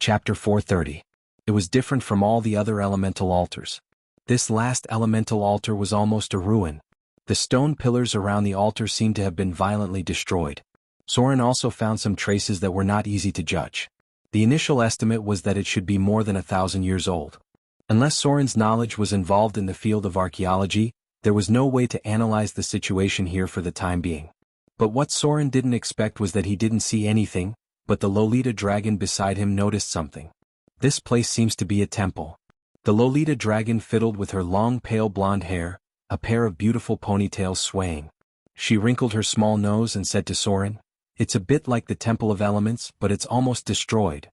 Chapter 430. It was different from all the other elemental altars. This last elemental altar was almost a ruin. The stone pillars around the altar seemed to have been violently destroyed. Soren also found some traces that were not easy to judge. The initial estimate was that it should be more than 1,000 years old. Unless Soren's knowledge was involved in the field of archaeology, there was no way to analyze the situation here for the time being. But what Soren didn't expect was that he didn't see anything, but the Lolita dragon beside him noticed something. This place seems to be a temple. The Lolita dragon fiddled with her long pale blonde hair, a pair of beautiful ponytails swaying. She wrinkled her small nose and said to Soren, "It's a bit like the Temple of Elements, but it's almost destroyed."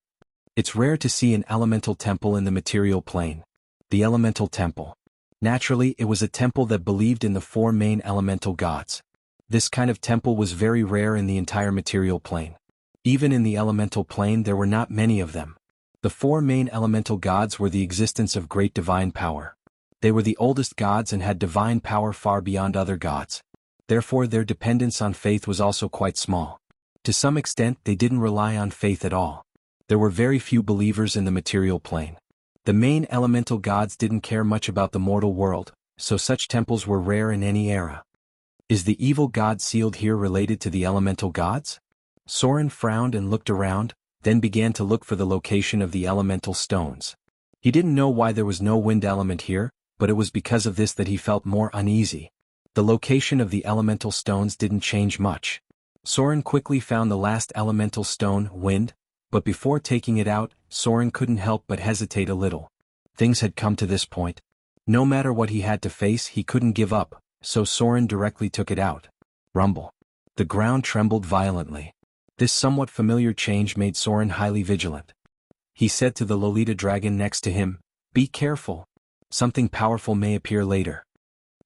It's rare to see an elemental temple in the material plane. The elemental temple. Naturally, it was a temple that believed in the four main elemental gods. This kind of temple was very rare in the entire material plane. Even in the elemental plane there were not many of them. The four main elemental gods were the existence of great divine power. They were the oldest gods and had divine power far beyond other gods. Therefore their dependence on faith was also quite small. To some extent they didn't rely on faith at all. There were very few believers in the material plane. The main elemental gods didn't care much about the mortal world, so such temples were rare in any era. Is the evil god sealed here related to the elemental gods? Soren frowned and looked around, then began to look for the location of the elemental stones. He didn't know why there was no wind element here, but it was because of this that he felt more uneasy. The location of the elemental stones didn't change much. Soren quickly found the last elemental stone, wind, but before taking it out, Soren couldn't help but hesitate a little. Things had come to this point. No matter what he had to face, he couldn't give up, so Soren directly took it out. Rumble. The ground trembled violently. This somewhat familiar change made Soren highly vigilant. He said to the Lolita dragon next to him, "Be careful. Something powerful may appear later."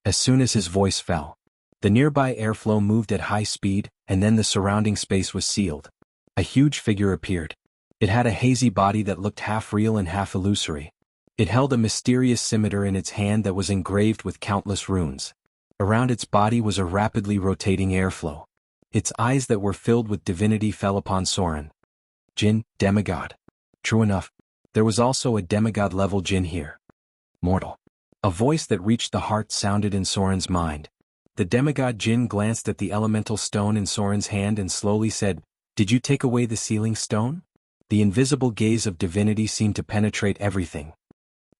As soon as his voice fell, the nearby airflow moved at high speed, and then the surrounding space was sealed. A huge figure appeared. It had a hazy body that looked half real and half illusory. It held a mysterious scimitar in its hand that was engraved with countless runes. Around its body was a rapidly rotating airflow. Its eyes that were filled with divinity fell upon Soren. Jinn, demigod. True enough, there was also a demigod-level Jinn here. Mortal. A voice that reached the heart sounded in Soren's mind. The demigod Jinn glanced at the elemental stone in Soren's hand and slowly said, "Did you take away the sealing stone?" The invisible gaze of divinity seemed to penetrate everything.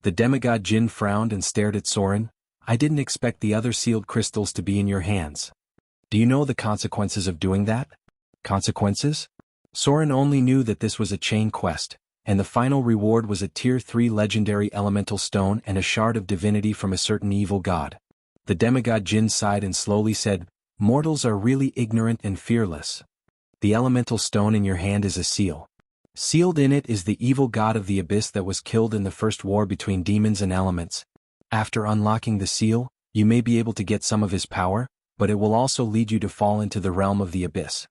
The demigod Jinn frowned and stared at Soren. "I didn't expect the other sealed crystals to be in your hands. Do you know the consequences of doing that?" Consequences? Soren only knew that this was a chain quest, and the final reward was a Tier 3 legendary elemental stone and a shard of divinity from a certain evil god. The demigod Jinn sighed and slowly said, "Mortals are really ignorant and fearless. The elemental stone in your hand is a seal. Sealed in it is the evil god of the abyss that was killed in the first war between demons and elements. After unlocking the seal, you may be able to get some of his power, but it will also lead you to fall into the realm of the abyss."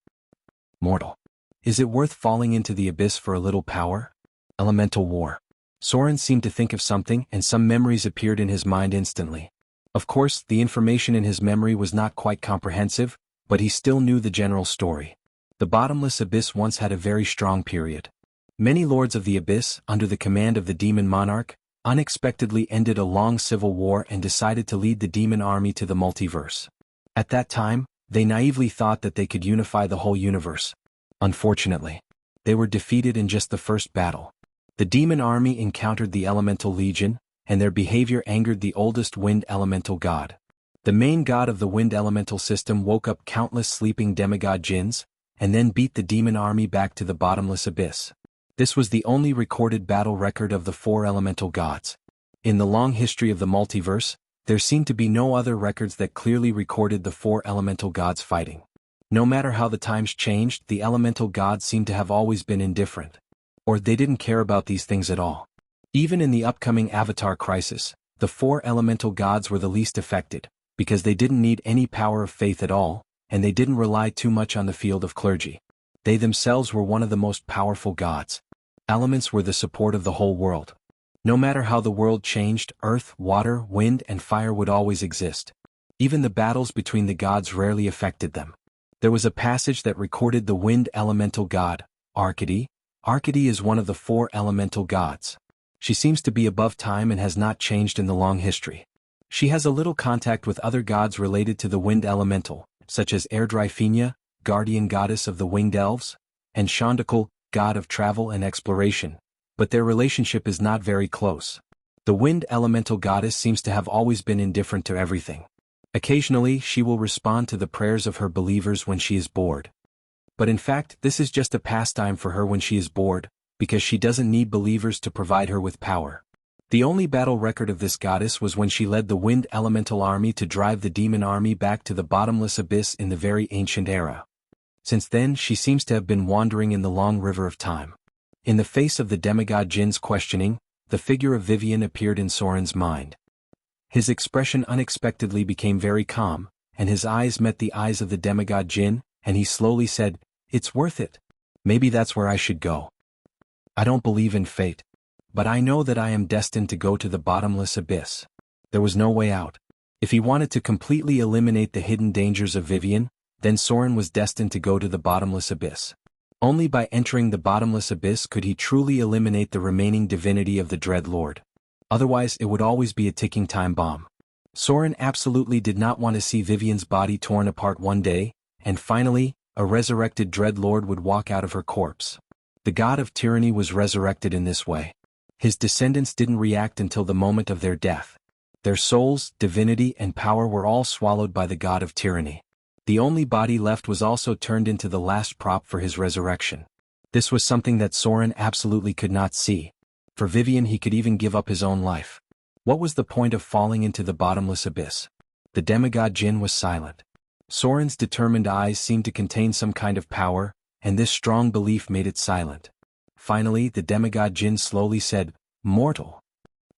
Mortal. Is it worth falling into the abyss for a little power? Elemental war. Soren seemed to think of something, and some memories appeared in his mind instantly. Of course, the information in his memory was not quite comprehensive, but he still knew the general story. The bottomless abyss once had a very strong period. Many lords of the abyss, under the command of the demon monarch, unexpectedly ended a long civil war and decided to lead the demon army to the multiverse. At that time, they naively thought that they could unify the whole universe. Unfortunately, they were defeated in just the first battle. The demon army encountered the elemental legion, and their behavior angered the oldest wind elemental god. The main god of the wind elemental system woke up countless sleeping demigod jinns, and then beat the demon army back to the bottomless abyss. This was the only recorded battle record of the four elemental gods. In the long history of the multiverse, there seemed to be no other records that clearly recorded the four elemental gods fighting. No matter how the times changed, the elemental gods seemed to have always been indifferent. Or they didn't care about these things at all. Even in the upcoming Avatar crisis, the four elemental gods were the least affected, because they didn't need any power of faith at all, and they didn't rely too much on the field of clergy. They themselves were one of the most powerful gods. Elements were the support of the whole world. No matter how the world changed, earth, water, wind, and fire would always exist. Even the battles between the gods rarely affected them. There was a passage that recorded the wind elemental god, Arcady, Arcady is one of the 4 elemental gods. She seems to be above time and has not changed in the long history. She has a little contact with other gods related to the wind elemental, such as Airdryphenia, guardian goddess of the winged elves, and Shondakal, god of travel and exploration, but their relationship is not very close. The wind elemental goddess seems to have always been indifferent to everything. Occasionally she will respond to the prayers of her believers when she is bored. But in fact, this is just a pastime for her when she is bored, because she doesn't need believers to provide her with power. The only battle record of this goddess was when she led the wind elemental army to drive the demon army back to the bottomless abyss in the very ancient era. Since then she seems to have been wandering in the long river of time. In the face of the demigod Jin's questioning, the figure of Vivian appeared in Soren's mind. His expression unexpectedly became very calm, and his eyes met the eyes of the demigod Jin, and he slowly said, "It's worth it. Maybe that's where I should go. I don't believe in fate, but I know that I am destined to go to the bottomless abyss." There was no way out. If he wanted to completely eliminate the hidden dangers of Vivian, then Soren was destined to go to the bottomless abyss. Only by entering the bottomless abyss could he truly eliminate the remaining divinity of the Dread Lord. Otherwise it would always be a ticking time bomb. Soren absolutely did not want to see Vivian's body torn apart one day, and finally, a resurrected Dread Lord would walk out of her corpse. The god of tyranny was resurrected in this way. His descendants didn't react until the moment of their death. Their souls, divinity, and power were all swallowed by the god of tyranny. The only body left was also turned into the last prop for his resurrection. This was something that Soren absolutely could not see. For Vivian he could even give up his own life. What was the point of falling into the bottomless abyss? The demigod Jin was silent. Soren's determined eyes seemed to contain some kind of power, and this strong belief made it silent. Finally the demigod Jin slowly said, "Mortal.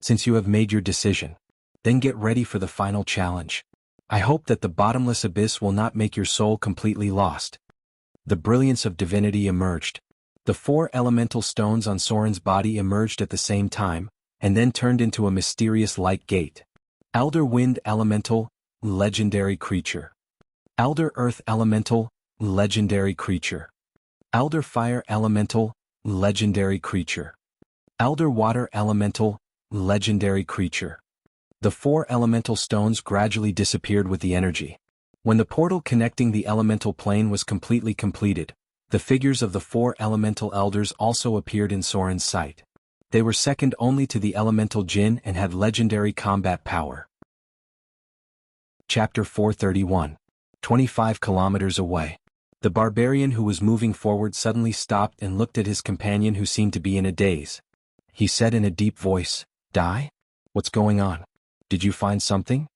Since you have made your decision, then get ready for the final challenge. I hope that the bottomless abyss will not make your soul completely lost." The brilliance of divinity emerged. The 4 elemental stones on Soren's body emerged at the same time, and then turned into a mysterious light gate. Elder Wind Elemental, legendary creature. Elder Earth Elemental, legendary creature. Elder Fire Elemental, legendary creature. Elder Water Elemental, legendary creature. The 4 elemental stones gradually disappeared with the energy. When the portal connecting the elemental plane was completely completed, the figures of the 4 elemental elders also appeared in Soren's sight. They were second only to the elemental Jin and had legendary combat power. Chapter 431. 25 kilometers away. The barbarian who was moving forward suddenly stopped and looked at his companion who seemed to be in a daze. He said in a deep voice, "Die? What's going on? Did you find something?"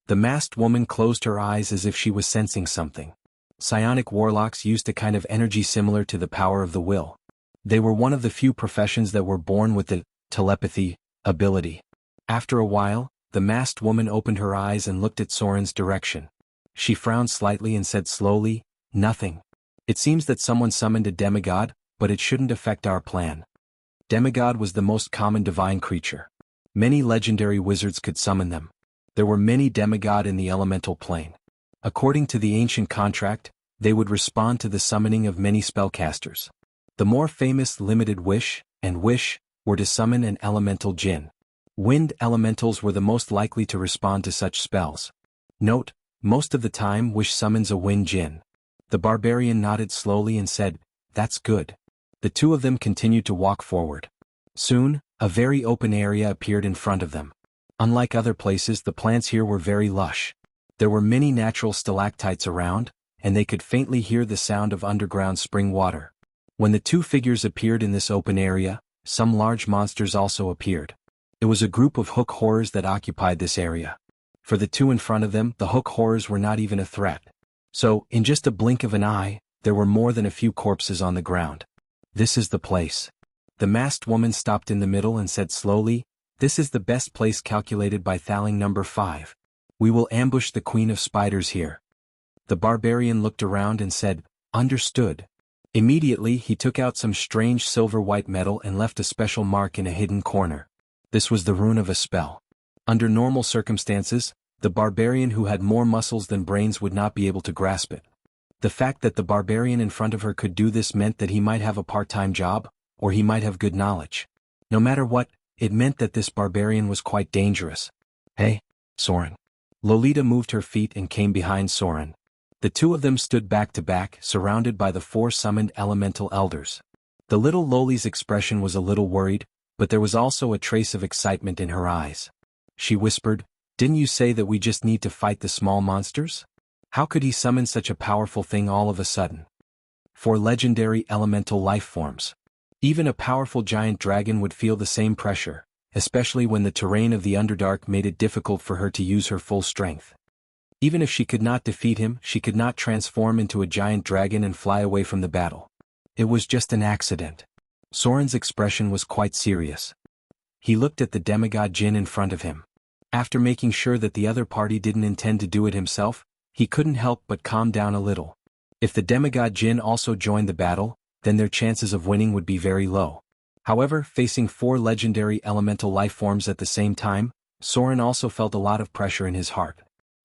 The masked woman closed her eyes as if she was sensing something. Psionic warlocks used a kind of energy similar to the power of the will. They were one of the few professions that were born with the telepathy ability. After a while, the masked woman opened her eyes and looked at Soren's direction. She frowned slightly and said slowly, "Nothing. It seems that someone summoned a demigod, but it shouldn't affect our plan." Demigod was the most common divine creature. Many legendary wizards could summon them. There were many demigod in the elemental plane. According to the ancient contract, they would respond to the summoning of many spellcasters. The more famous Limited Wish and Wish were to summon an elemental Jin. Wind elementals were the most likely to respond to such spells. Note, most of the time Wish summons a wind Jin. The barbarian nodded slowly and said, "That's good." The two of them continued to walk forward. Soon, a very open area appeared in front of them. Unlike other places, the plants here were very lush. There were many natural stalactites around, and they could faintly hear the sound of underground spring water. When the two figures appeared in this open area, some large monsters also appeared. It was a group of hook horrors that occupied this area. For the two in front of them, the hook horrors were not even a threat. So, in just a blink of an eye, there were more than a few corpses on the ground. "This is the place." The masked woman stopped in the middle and said slowly, "This is the best place calculated by Thaling number 5. We will ambush the Queen of Spiders here." The barbarian looked around and said, "Understood." Immediately he took out some strange silver-white metal and left a special mark in a hidden corner. This was the rune of a spell. Under normal circumstances, the barbarian who had more muscles than brains would not be able to grasp it. The fact that the barbarian in front of her could do this meant that he might have a part-time job, or he might have good knowledge. No matter what, it meant that this barbarian was quite dangerous. Hey, Soren. Lolita moved her feet and came behind Soren. The two of them stood back to back, surrounded by the four summoned elemental elders. The little Loli's expression was a little worried, but there was also a trace of excitement in her eyes. She whispered, "Didn't you say that we just need to fight the small monsters? How could he summon such a powerful thing all of a sudden?" Four legendary elemental life forms. Even a powerful giant dragon would feel the same pressure, especially when the terrain of the Underdark made it difficult for her to use her full strength. Even if she could not defeat him, she could not transform into a giant dragon and fly away from the battle. It was just an accident. Soren's expression was quite serious. He looked at the demigod Jin in front of him. After making sure that the other party didn't intend to do it himself, he couldn't help but calm down a little. If the demigod Jin also joined the battle, then their chances of winning would be very low. However, facing four legendary elemental life forms at the same time, Soren also felt a lot of pressure in his heart.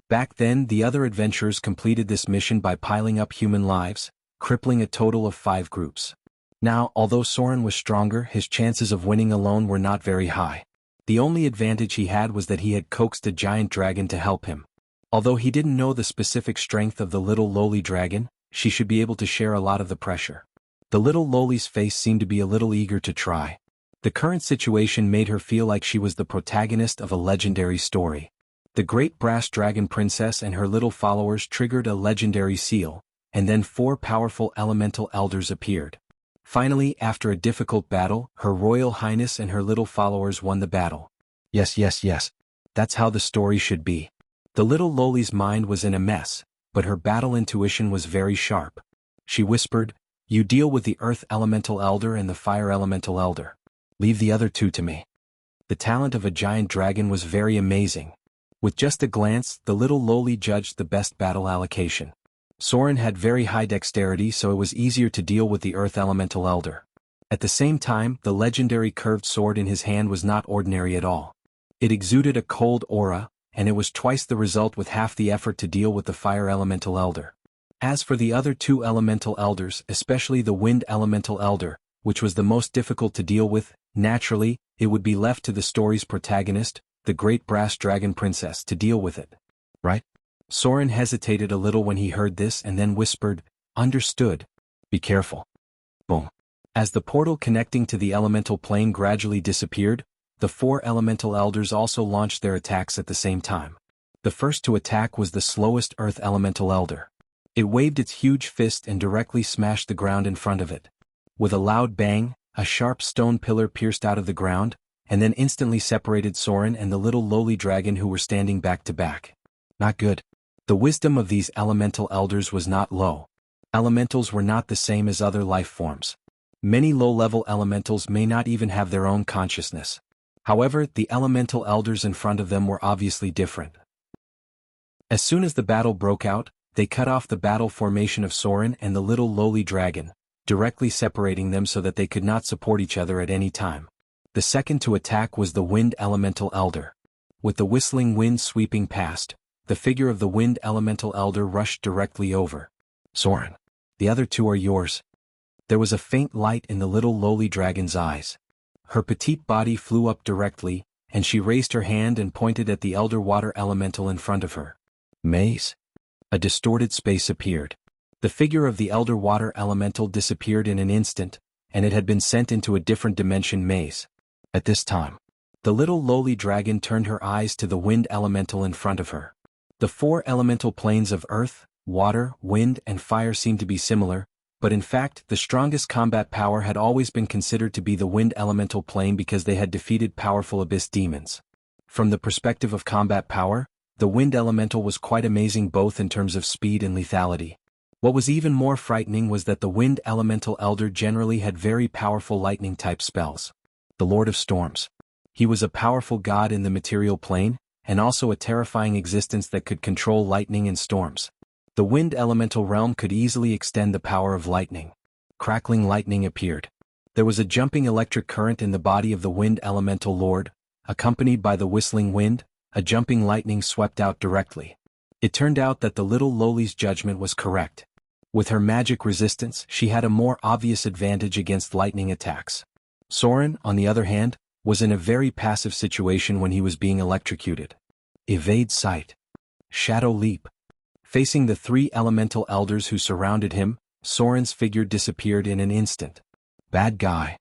Back then, the other adventurers completed this mission by piling up human lives, crippling a total of 5 groups. Now, although Soren was stronger, his chances of winning alone were not very high. The only advantage he had was that he had coaxed a giant dragon to help him. Although he didn't know the specific strength of the little lowly dragon, she should be able to share a lot of the pressure. The little lowly's face seemed to be a little eager to try. The current situation made her feel like she was the protagonist of a legendary story. The great brass dragon princess and her little followers triggered a legendary seal, and then 4 powerful elemental elders appeared. Finally, after a difficult battle, Her Royal Highness and her little followers won the battle. Yes. That's how the story should be. The little lowly's mind was in a mess, but her battle intuition was very sharp. She whispered, "You deal with the Earth Elemental Elder and the Fire Elemental Elder. Leave the other 2 to me." The talent of a giant dragon was very amazing. With just a glance, the little lowly judged the best battle allocation. Soren had very high dexterity, so it was easier to deal with the Earth Elemental Elder. At the same time, the legendary curved sword in his hand was not ordinary at all. It exuded a cold aura, and it was twice the result with half the effort to deal with the Fire Elemental Elder. As for the other 2 Elemental Elders, especially the Wind Elemental Elder, which was the most difficult to deal with, naturally, it would be left to the story's protagonist, the Great Brass Dragon Princess, to deal with it. Right? Soren hesitated a little when he heard this and then whispered, "Understood. Be careful." Boom. As the portal connecting to the elemental plane gradually disappeared, the 4 elemental elders also launched their attacks at the same time. The first to attack was the slowest Earth Elemental Elder. It waved its huge fist and directly smashed the ground in front of it. With a loud bang, a sharp stone pillar pierced out of the ground, and then instantly separated Soren and the little lowly dragon who were standing back to back. Not good. The wisdom of these elemental elders was not low. Elementals were not the same as other life forms. Many low-level elementals may not even have their own consciousness. However, the elemental elders in front of them were obviously different. As soon as the battle broke out, they cut off the battle formation of Soren and the little lowly dragon, directly separating them so that they could not support each other at any time. The second to attack was the Wind Elemental Elder. With the whistling wind sweeping past, the figure of the Wind Elemental Elder rushed directly over. "Soren, the other 2 are yours." There was a faint light in the little lowly dragon's eyes. Her petite body flew up directly, and she raised her hand and pointed at the Elder Water Elemental in front of her. Maze. A distorted space appeared. The figure of the Elder Water Elemental disappeared in an instant, and it had been sent into a different dimension maze. At this time, the little lowly dragon turned her eyes to the Wind Elemental in front of her. The 4 elemental planes of earth, water, wind, and fire seemed to be similar, but in fact, the strongest combat power had always been considered to be the Wind Elemental plane because they had defeated powerful abyss demons. From the perspective of combat power, the Wind Elemental was quite amazing both in terms of speed and lethality. What was even more frightening was that the Wind Elemental Elder generally had very powerful lightning-type spells. The Lord of Storms. He was a powerful god in the material plane, and also a terrifying existence that could control lightning and storms. The Wind Elemental realm could easily extend the power of lightning. Crackling lightning appeared. There was a jumping electric current in the body of the Wind Elemental Lord, accompanied by the whistling wind. A jumping lightning swept out directly. It turned out that the little lowly's judgment was correct. With her magic resistance, she had a more obvious advantage against lightning attacks. Soren, on the other hand, was in a very passive situation when he was being electrocuted. Evade sight. Shadow leap. Facing the three elemental elders who surrounded him, Soren's figure disappeared in an instant. Bad guy.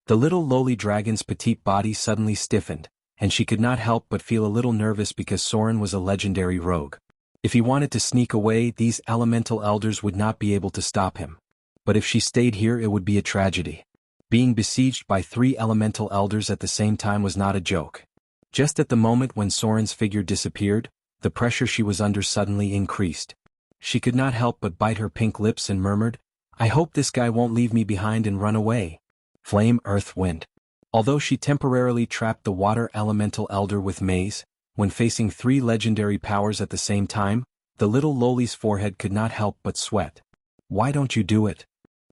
The little lowly dragon's petite body suddenly stiffened, and she could not help but feel a little nervous because Soren was a legendary rogue. If he wanted to sneak away, these elemental elders would not be able to stop him. But if she stayed here, it would be a tragedy. Being besieged by three elemental elders at the same time was not a joke. Just at the moment when Soren's figure disappeared, the pressure she was under suddenly increased. She could not help but bite her pink lips and murmured, "I hope this guy won't leave me behind and run away." Flame, earth, wind. Although she temporarily trapped the water elemental elder with maze, when facing three legendary powers at the same time, the little lowly's forehead could not help but sweat. "Why don't you do it?"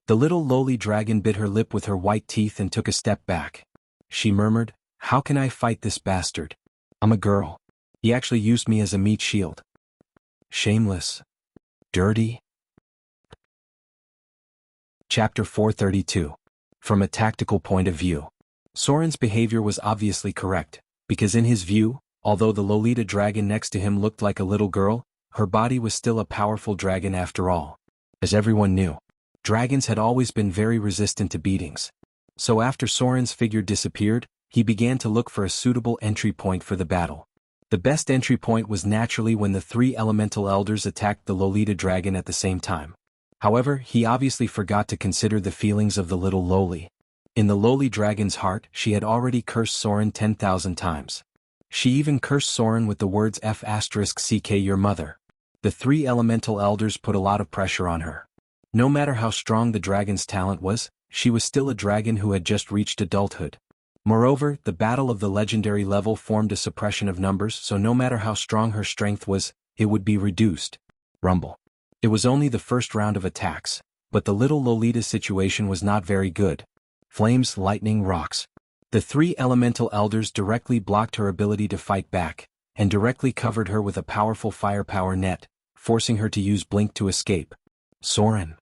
The little lowly dragon bit her lip with her white teeth and took a step back. She murmured, "How can I fight this bastard? I'm a girl. He actually used me as a meat shield. Shameless. Dirty." Chapter 432. From a tactical point of view. Soren's behavior was obviously correct, because in his view, although the Lolita dragon next to him looked like a little girl, her body was still a powerful dragon after all. As everyone knew, dragons had always been very resistant to beatings. So after Soren's figure disappeared, he began to look for a suitable entry point for the battle. The best entry point was naturally when the three elemental elders attacked the Lolita dragon at the same time. However, he obviously forgot to consider the feelings of the little lowly. In the lowly dragon's heart, she had already cursed Soren 10,000 times. She even cursed Soren with the words F***ck your mother. The three elemental elders put a lot of pressure on her. No matter how strong the dragon's talent was, she was still a dragon who had just reached adulthood. Moreover, the battle of the legendary level formed a suppression of numbers, so no matter how strong her strength was, it would be reduced. Rumble. It was only the first round of attacks, but the little Lolita's situation was not very good. Flames, lightning, rocks. The three elemental elders directly blocked her ability to fight back, and directly covered her with a powerful firepower net, forcing her to use blink to escape. Soren.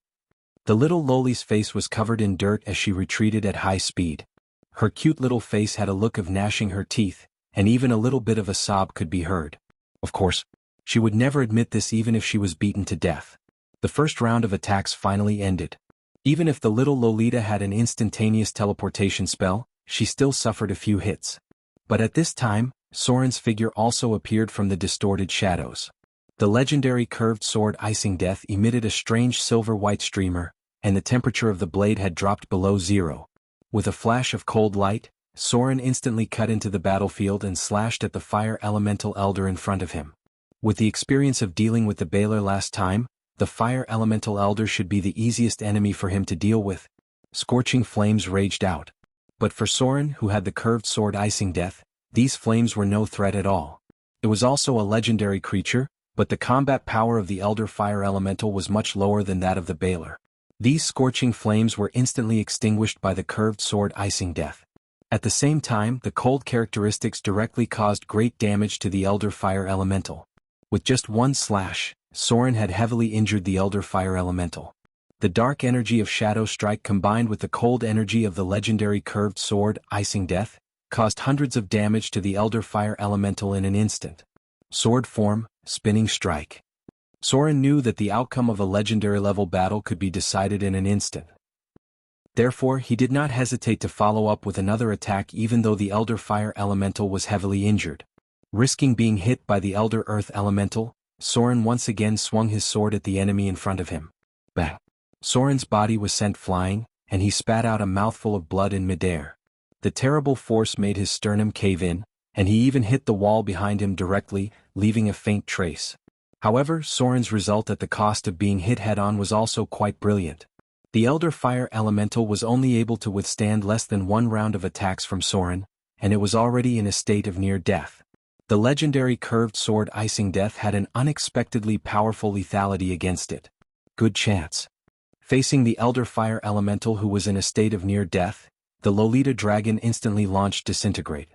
The little lowly's face was covered in dirt as she retreated at high speed. Her cute little face had a look of gnashing her teeth, and even a little bit of a sob could be heard. Of course, she would never admit this even if she was beaten to death. The first round of attacks finally ended. Even if the little Lolita had an instantaneous teleportation spell, she still suffered a few hits. But at this time, Soren's figure also appeared from the distorted shadows. The legendary curved sword Icing Death emitted a strange silver-white streamer, and the temperature of the blade had dropped below zero. With a flash of cold light, Soren instantly cut into the battlefield and slashed at the fire elemental elder in front of him. With the experience of dealing with the Baylor last time, the fire elemental elder should be the easiest enemy for him to deal with. Scorching flames raged out. But for Soren, who had the curved sword Icing Death, these flames were no threat at all. It was also a legendary creature, but the combat power of the elder fire elemental was much lower than that of the Baylor. These scorching flames were instantly extinguished by the curved sword Icing Death. At the same time, the cold characteristics directly caused great damage to the elder fire elemental. With just one slash, Soren had heavily injured the elder fire elemental. The dark energy of Shadow Strike combined with the cold energy of the legendary curved sword Icing Death caused hundreds of damage to the elder fire elemental in an instant. Sword form, spinning strike. Soren knew that the outcome of a legendary level battle could be decided in an instant. Therefore, he did not hesitate to follow up with another attack even though the elder fire elemental was heavily injured. Risking being hit by the elder earth elemental, Soren once again swung his sword at the enemy in front of him. Bang! Soren's body was sent flying, and he spat out a mouthful of blood in midair. The terrible force made his sternum cave in, and he even hit the wall behind him directly, leaving a faint trace. However, Soren's result at the cost of being hit head-on was also quite brilliant. The elder fire elemental was only able to withstand less than one round of attacks from Soren, and it was already in a state of near death. The legendary curved sword Icing Death had an unexpectedly powerful lethality against it. Good chance. Facing the elder fire elemental who was in a state of near death, the Lolita dragon instantly launched Disintegrate.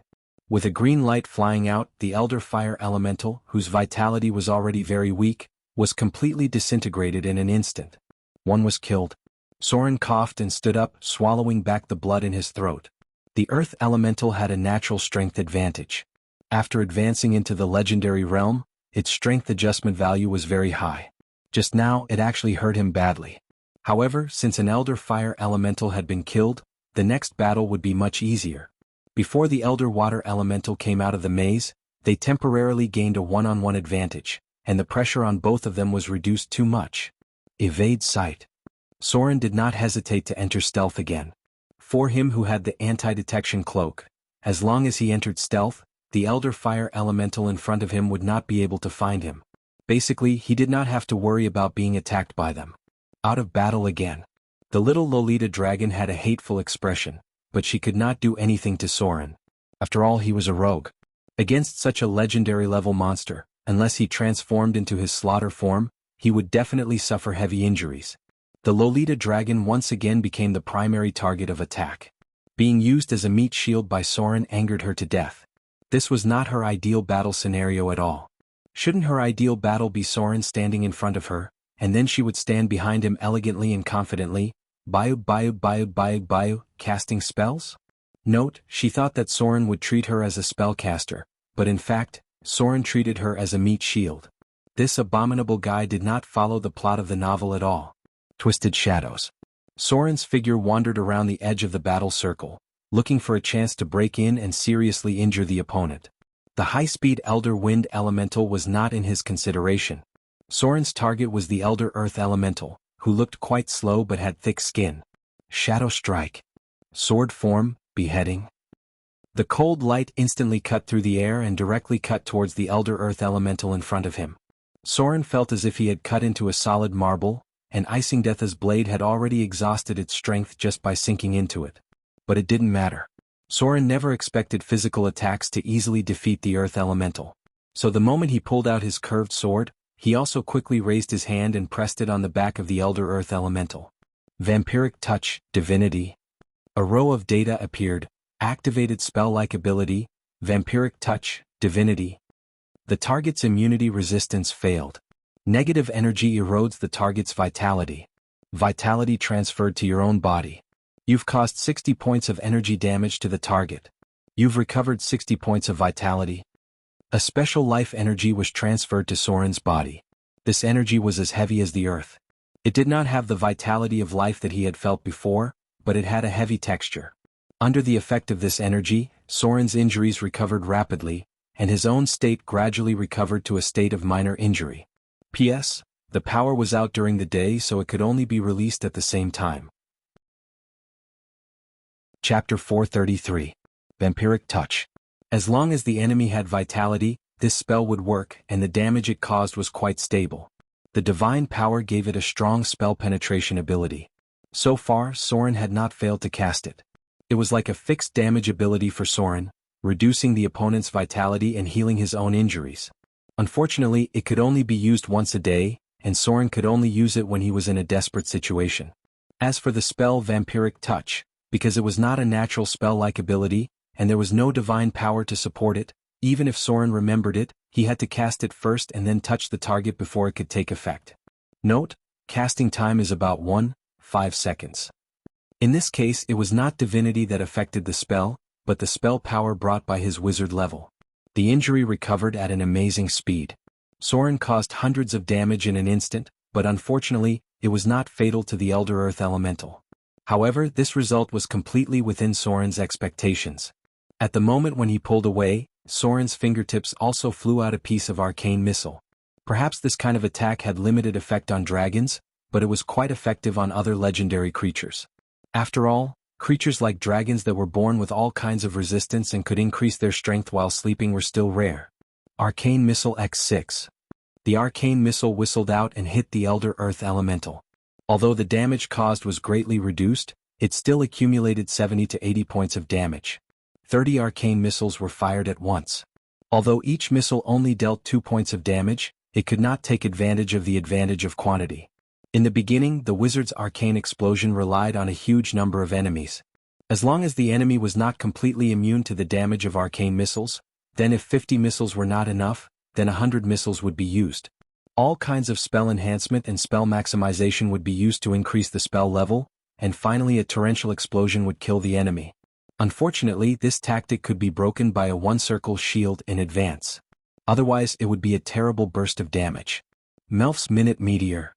With a green light flying out, the elder fire elemental, whose vitality was already very weak, was completely disintegrated in an instant. One was killed. Soren coughed and stood up, swallowing back the blood in his throat. The Earth Elemental had a natural strength advantage. After advancing into the legendary realm, its strength adjustment value was very high. Just now, it actually hurt him badly. However, since an Elder Fire Elemental had been killed, the next battle would be much easier. Before the Elder Water Elemental came out of the maze, they temporarily gained a one-on-one advantage, and the pressure on both of them was reduced too much. Evade sight. Soren did not hesitate to enter stealth again. For him who had the anti-detection cloak, as long as he entered stealth, the Elder Fire Elemental in front of him would not be able to find him. Basically, he did not have to worry about being attacked by them. Out of battle again. The little Lolita dragon had a hateful expression, but she could not do anything to Soren. After all, he was a rogue. Against such a legendary level monster, unless he transformed into his slaughter form, he would definitely suffer heavy injuries. The Lolita dragon once again became the primary target of attack. Being used as a meat shield by Soren angered her to death. This was not her ideal battle scenario at all. Shouldn't her ideal battle be Soren standing in front of her, and then she would stand behind him elegantly and confidently, casting spells? Note, she thought that Soren would treat her as a spellcaster, but in fact, Soren treated her as a meat shield. This abominable guy did not follow the plot of the novel at all. Twisted shadows. Soren's figure wandered around the edge of the battle circle, looking for a chance to break in and seriously injure the opponent. The high-speed Elder Wind Elemental was not in his consideration. Soren's target was the Elder Earth Elemental, who looked quite slow but had thick skin. Shadow Strike. Sword form, beheading. The cold light instantly cut through the air and directly cut towards the Elder Earth Elemental in front of him. Soren felt as if he had cut into a solid marble, and Icing Death's blade had already exhausted its strength just by sinking into it. But it didn't matter. Soren never expected physical attacks to easily defeat the Earth Elemental. So the moment he pulled out his curved sword, he also quickly raised his hand and pressed it on the back of the Elder Earth Elemental. Vampiric Touch, Divinity. A row of data appeared. Activated spell-like ability, Vampiric Touch, Divinity. The target's immunity resistance failed. Negative energy erodes the target's vitality. Vitality transferred to your own body. You've caused 60 points of energy damage to the target. You've recovered 60 points of vitality. A special life energy was transferred to Soren's body. This energy was as heavy as the earth. It did not have the vitality of life that he had felt before, but it had a heavy texture. Under the effect of this energy, Soren's injuries recovered rapidly, and his own state gradually recovered to a state of minor injury. P.S. The power was out during the day, so it could only be released at the same time. Chapter 433. Vampiric Touch. As long as the enemy had vitality, this spell would work, and the damage it caused was quite stable. The divine power gave it a strong spell penetration ability. So far, Soren had not failed to cast it. It was like a fixed damage ability for Soren, reducing the opponent's vitality and healing his own injuries. Unfortunately, it could only be used once a day, and Soren could only use it when he was in a desperate situation. As for the spell Vampiric Touch, because it was not a natural spell-like ability, and there was no divine power to support it, even if Soren remembered it, he had to cast it first and then touch the target before it could take effect. Note, casting time is about 1.5 seconds. In this case, it was not divinity that affected the spell, but the spell power brought by his wizard level. The injury recovered at an amazing speed. Soren caused hundreds of damage in an instant, but unfortunately, it was not fatal to the Elder Earth Elemental. However, this result was completely within Soren's expectations. At the moment when he pulled away, Soren's fingertips also flew out a piece of arcane missile. Perhaps this kind of attack had limited effect on dragons, but it was quite effective on other legendary creatures. After all, creatures like dragons that were born with all kinds of resistance and could increase their strength while sleeping were still rare. Arcane Missile X6. The arcane missile whistled out and hit the Elder Earth Elemental. Although the damage caused was greatly reduced, it still accumulated 70 to 80 points of damage. 30 arcane missiles were fired at once. Although each missile only dealt 2 points of damage, it could not take advantage of the advantage of quantity. In the beginning, the wizard's arcane explosion relied on a huge number of enemies. As long as the enemy was not completely immune to the damage of arcane missiles, then if 50 missiles were not enough, then 100 missiles would be used. All kinds of spell enhancement and spell maximization would be used to increase the spell level, and finally a torrential explosion would kill the enemy. Unfortunately, this tactic could be broken by a one-circle shield in advance. Otherwise, it would be a terrible burst of damage. Melf's Minute Meteor.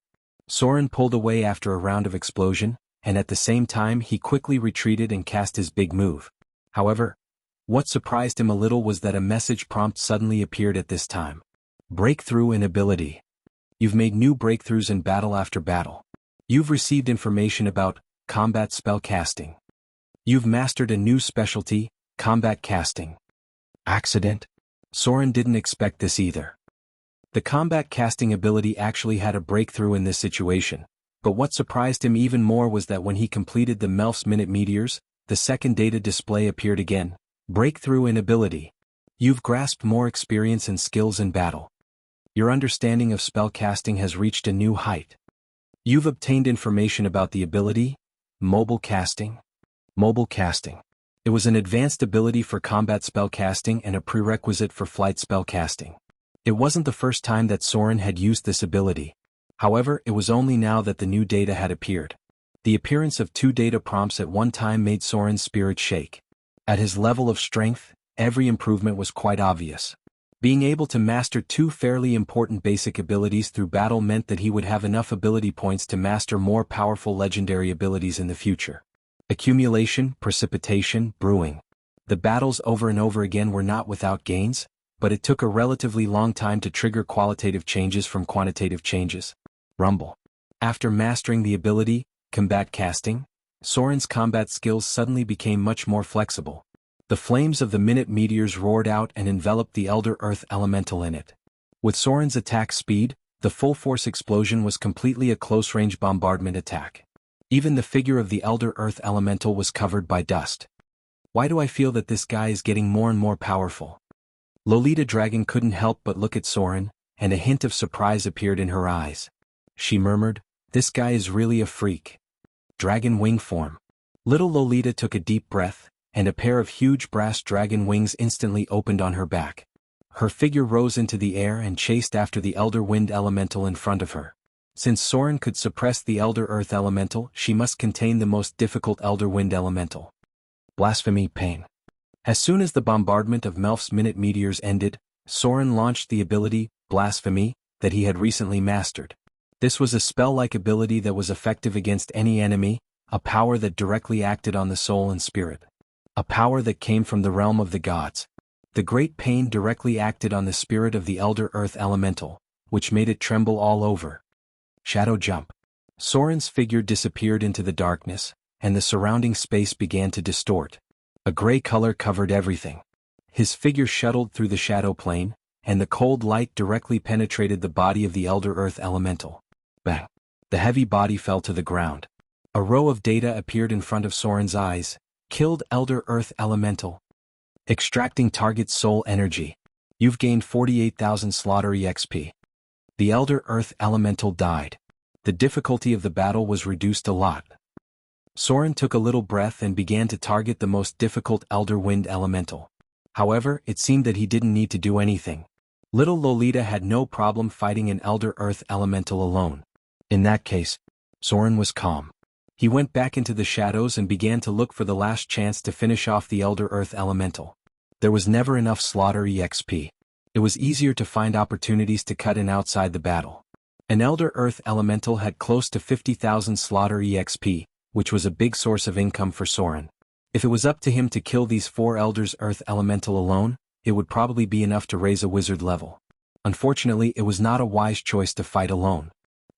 Soren pulled away after a round of explosion, and at the same time he quickly retreated and cast his big move. However, what surprised him a little was that a message prompt suddenly appeared at this time. Breakthrough in ability. You've made new breakthroughs in battle after battle. You've received information about combat spell casting. You've mastered a new specialty, combat casting. Accident? Soren didn't expect this either. The combat casting ability actually had a breakthrough in this situation, but what surprised him even more was that when he completed the Melf's Minute Meteors, the second data display appeared again. Breakthrough in ability. You've grasped more experience and skills in battle. Your understanding of spell casting has reached a new height. You've obtained information about the ability, mobile casting. Mobile casting. It was an advanced ability for combat spell casting and a prerequisite for flight spell casting. It wasn't the first time that Soren had used this ability. However, it was only now that the new data had appeared. The appearance of two data prompts at one time made Soren's spirit shake. At his level of strength, every improvement was quite obvious. Being able to master two fairly important basic abilities through battle meant that he would have enough ability points to master more powerful legendary abilities in the future. Accumulation, precipitation, brewing. The battles over and over again were not without gains, but it took a relatively long time to trigger qualitative changes from quantitative changes. Rumble. After mastering the ability, combat casting, Soren's combat skills suddenly became much more flexible. The flames of the Minute Meteors roared out and enveloped the Elder Earth Elemental in it. With Soren's attack speed, the full-force explosion was completely a close-range bombardment attack. Even the figure of the Elder Earth Elemental was covered by dust. Why do I feel that this guy is getting more and more powerful? Lolita Dragon couldn't help but look at Soren, and a hint of surprise appeared in her eyes. She murmured, "This guy is really a freak." Dragon wing form. Little Lolita took a deep breath, and a pair of huge brass dragon wings instantly opened on her back. Her figure rose into the air and chased after the Elder Wind Elemental in front of her. Since Soren could suppress the Elder Earth Elemental, she must contain the most difficult Elder Wind Elemental. Blasphemy Pain. As soon as the bombardment of Melf's Minute Meteors ended, Soren launched the ability, Blasphemy, that he had recently mastered. This was a spell-like ability that was effective against any enemy, a power that directly acted on the soul and spirit. A power that came from the realm of the gods. The great pain directly acted on the spirit of the Elder Earth Elemental, which made it tremble all over. Shadow Jump. Soren's figure disappeared into the darkness, and the surrounding space began to distort. A gray color covered everything. His figure shuttled through the shadow plane, and the cold light directly penetrated the body of the Elder Earth Elemental. Bang! The heavy body fell to the ground. A row of data appeared in front of Soren's eyes. Killed Elder Earth Elemental. Extracting target's soul energy. You've gained 48,000 slaughter EXP. The Elder Earth Elemental died. The difficulty of the battle was reduced a lot. Soren took a little breath and began to target the most difficult Elder Wind Elemental. However, it seemed that he didn't need to do anything. Little Lolita had no problem fighting an Elder Earth Elemental alone. In that case, Soren was calm. He went back into the shadows and began to look for the last chance to finish off the Elder Earth Elemental. There was never enough slaughter EXP. It was easier to find opportunities to cut in outside the battle. An Elder Earth Elemental had close to 50,000 slaughter EXP, which was a big source of income for Soren. If it was up to him to kill these 4 Elder's Earth Elemental alone, it would probably be enough to raise a wizard level. Unfortunately, it was not a wise choice to fight alone.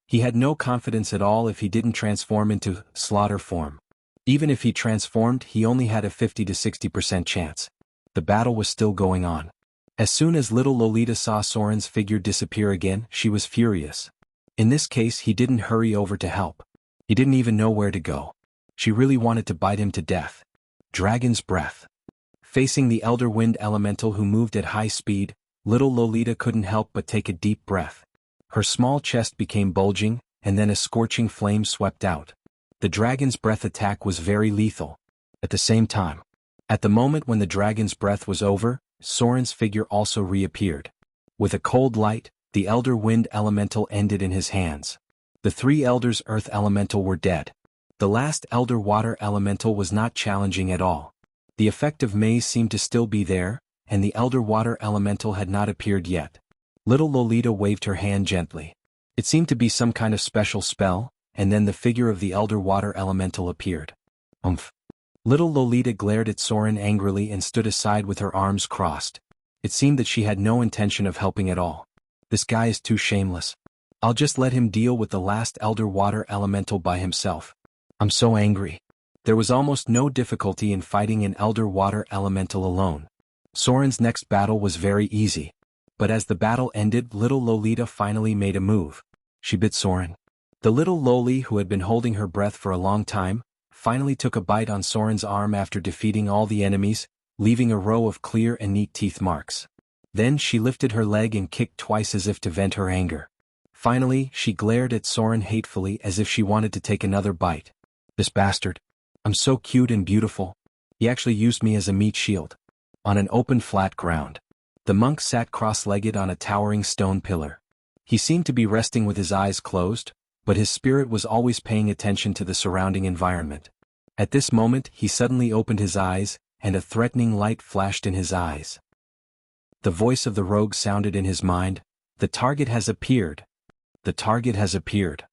He had no confidence at all if he didn't transform into slaughter form. Even if he transformed, he only had a 50 to 60% chance. The battle was still going on. As soon as little Lolita saw Soren's figure disappear again, she was furious. In this case, he didn't hurry over to help. He didn't even know where to go. She really wanted to bite him to death. Dragon's Breath. Facing the Elder Wind Elemental who moved at high speed, little Lolita couldn't help but take a deep breath. Her small chest became bulging, and then a scorching flame swept out. The Dragon's Breath attack was very lethal. At the same time, at the moment when the Dragon's Breath was over, Soren's figure also reappeared. With a cold light, The Elder Wind Elemental ended in his hands. The 3 Elders Earth Elemental were dead. The last Elder Water Elemental was not challenging at all. The effect of Maze seemed to still be there, and the Elder Water Elemental had not appeared yet. Little Lolita waved her hand gently. It seemed to be some kind of special spell, and then the figure of the Elder Water Elemental appeared. Umph. Little Lolita glared at Soren angrily and stood aside with her arms crossed. It seemed that she had no intention of helping at all. This guy is too shameless. I'll just let him deal with the last Elder Water Elemental by himself. I'm so angry. There was almost no difficulty in fighting an Elder Water Elemental alone. Soren's next battle was very easy. But as the battle ended, little Lolita finally made a move. She bit Soren. The little Loli, who had been holding her breath for a long time, finally took a bite on Soren's arm after defeating all the enemies, leaving a row of clear and neat teeth marks. Then she lifted her leg and kicked twice as if to vent her anger. Finally, she glared at Soren hatefully as if she wanted to take another bite. This bastard. I'm so cute and beautiful. He actually used me as a meat shield. On an open flat ground. The monk sat cross-legged on a towering stone pillar. He seemed to be resting with his eyes closed, but his spirit was always paying attention to the surrounding environment. At this moment he suddenly opened his eyes, and a threatening light flashed in his eyes. The voice of the rogue sounded in his mind. The target has appeared. The target has appeared.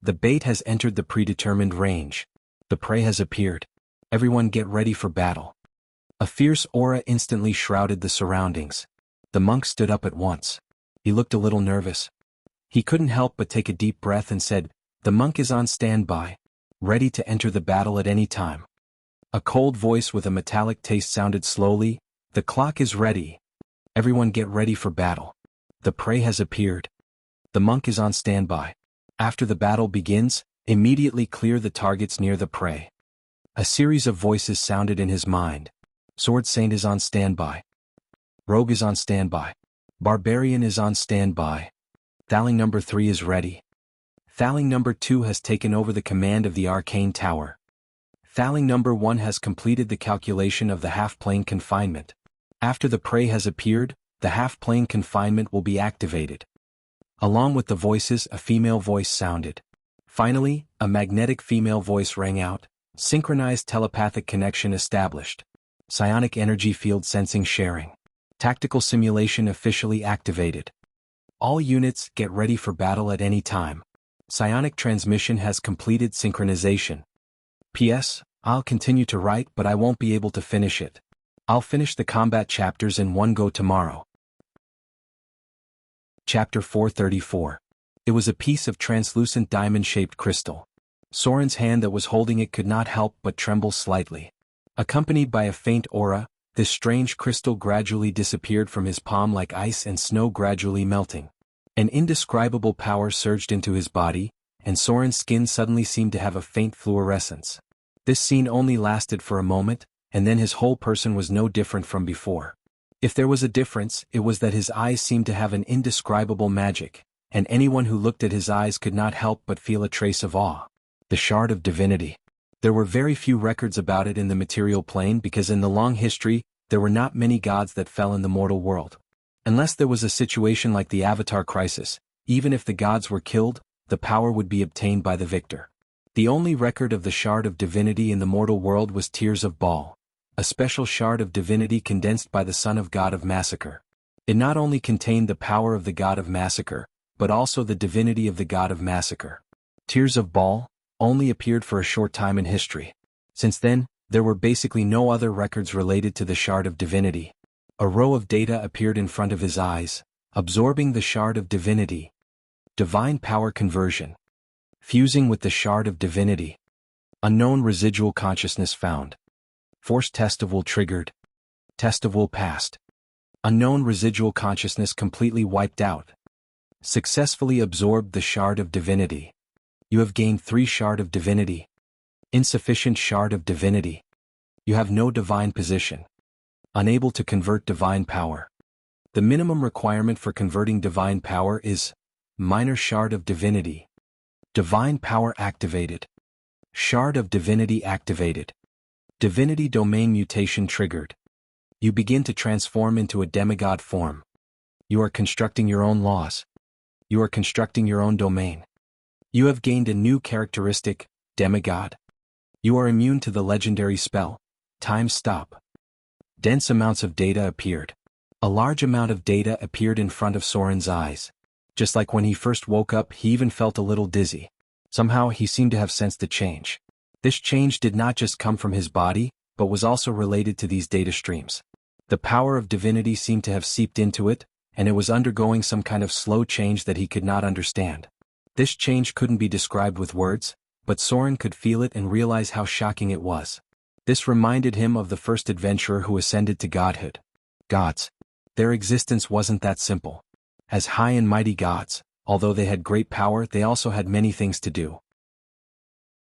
The bait has entered the predetermined range. The prey has appeared. Everyone get ready for battle. A fierce aura instantly shrouded the surroundings. The monk stood up at once. He looked a little nervous. He couldn't help but take a deep breath and said, "The monk is on standby, ready to enter the battle at any time." A cold voice with a metallic taste sounded slowly, "The clock is ready. Everyone get ready for battle. The prey has appeared. The monk is on standby. After the battle begins, immediately clear the targets near the prey." A series of voices sounded in his mind. Sword Saint is on standby. Rogue is on standby. Barbarian is on standby. Thaling number 3 is ready. Thaling number 2 has taken over the command of the Arcane Tower. Thaling number 1 has completed the calculation of the half-plane confinement. After the prey has appeared, the half-plane confinement will be activated. Along with the voices, a female voice sounded. Finally, a magnetic female voice rang out. Synchronized telepathic connection established. Psionic energy field sensing sharing. Tactical simulation officially activated. All units get ready for battle at any time. Psionic transmission has completed synchronization. P.S. I'll continue to write, but I won't be able to finish it. I'll finish the combat chapters in one go tomorrow. Chapter 434. It was a piece of translucent diamond-shaped crystal. Soren's hand that was holding it could not help but tremble slightly. Accompanied by a faint aura, this strange crystal gradually disappeared from his palm like ice and snow gradually melting. An indescribable power surged into his body, and Soren's skin suddenly seemed to have a faint fluorescence. This scene only lasted for a moment, and then his whole person was no different from before. If there was a difference, it was that his eyes seemed to have an indescribable magic, and anyone who looked at his eyes could not help but feel a trace of awe. The Shard of Divinity. There were very few records about it in the material plane because in the long history, there were not many gods that fell in the mortal world. Unless there was a situation like the Avatar crisis, even if the gods were killed, the power would be obtained by the victor. The only record of the Shard of Divinity in the mortal world was Tears of Baal, a special shard of divinity condensed by the son of God of Massacre. It not only contained the power of the God of Massacre, but also the divinity of the God of Massacre. Tears of Baal only appeared for a short time in history. Since then, there were basically no other records related to the Shard of Divinity. A row of data appeared in front of his eyes, absorbing the Shard of Divinity. Divine Power Conversion. Fusing with the Shard of Divinity. Unknown residual consciousness found. Force test of will triggered. Test of will passed. Unknown residual consciousness completely wiped out. Successfully absorbed the Shard of Divinity. You have gained 3 Shard of Divinity. Insufficient Shard of Divinity. You have no divine position. Unable to convert divine power. The minimum requirement for converting divine power is minor Shard of Divinity. Divine power activated. Shard of Divinity activated. Divinity domain mutation triggered. You begin to transform into a demigod form. You are constructing your own laws. You are constructing your own domain. You have gained a new characteristic, demigod. You are immune to the legendary spell, time stop. Dense amounts of data appeared. A large amount of data appeared in front of Soren's eyes. Just like when he first woke up, he even felt a little dizzy. Somehow he seemed to have sensed a change. This change did not just come from his body, but was also related to these data streams. The power of divinity seemed to have seeped into it, and it was undergoing some kind of slow change that he could not understand. This change couldn't be described with words, but Soren could feel it and realize how shocking it was. This reminded him of the first adventurer who ascended to godhood. Gods. Their existence wasn't that simple. As high and mighty gods, although they had great power, they also had many things to do.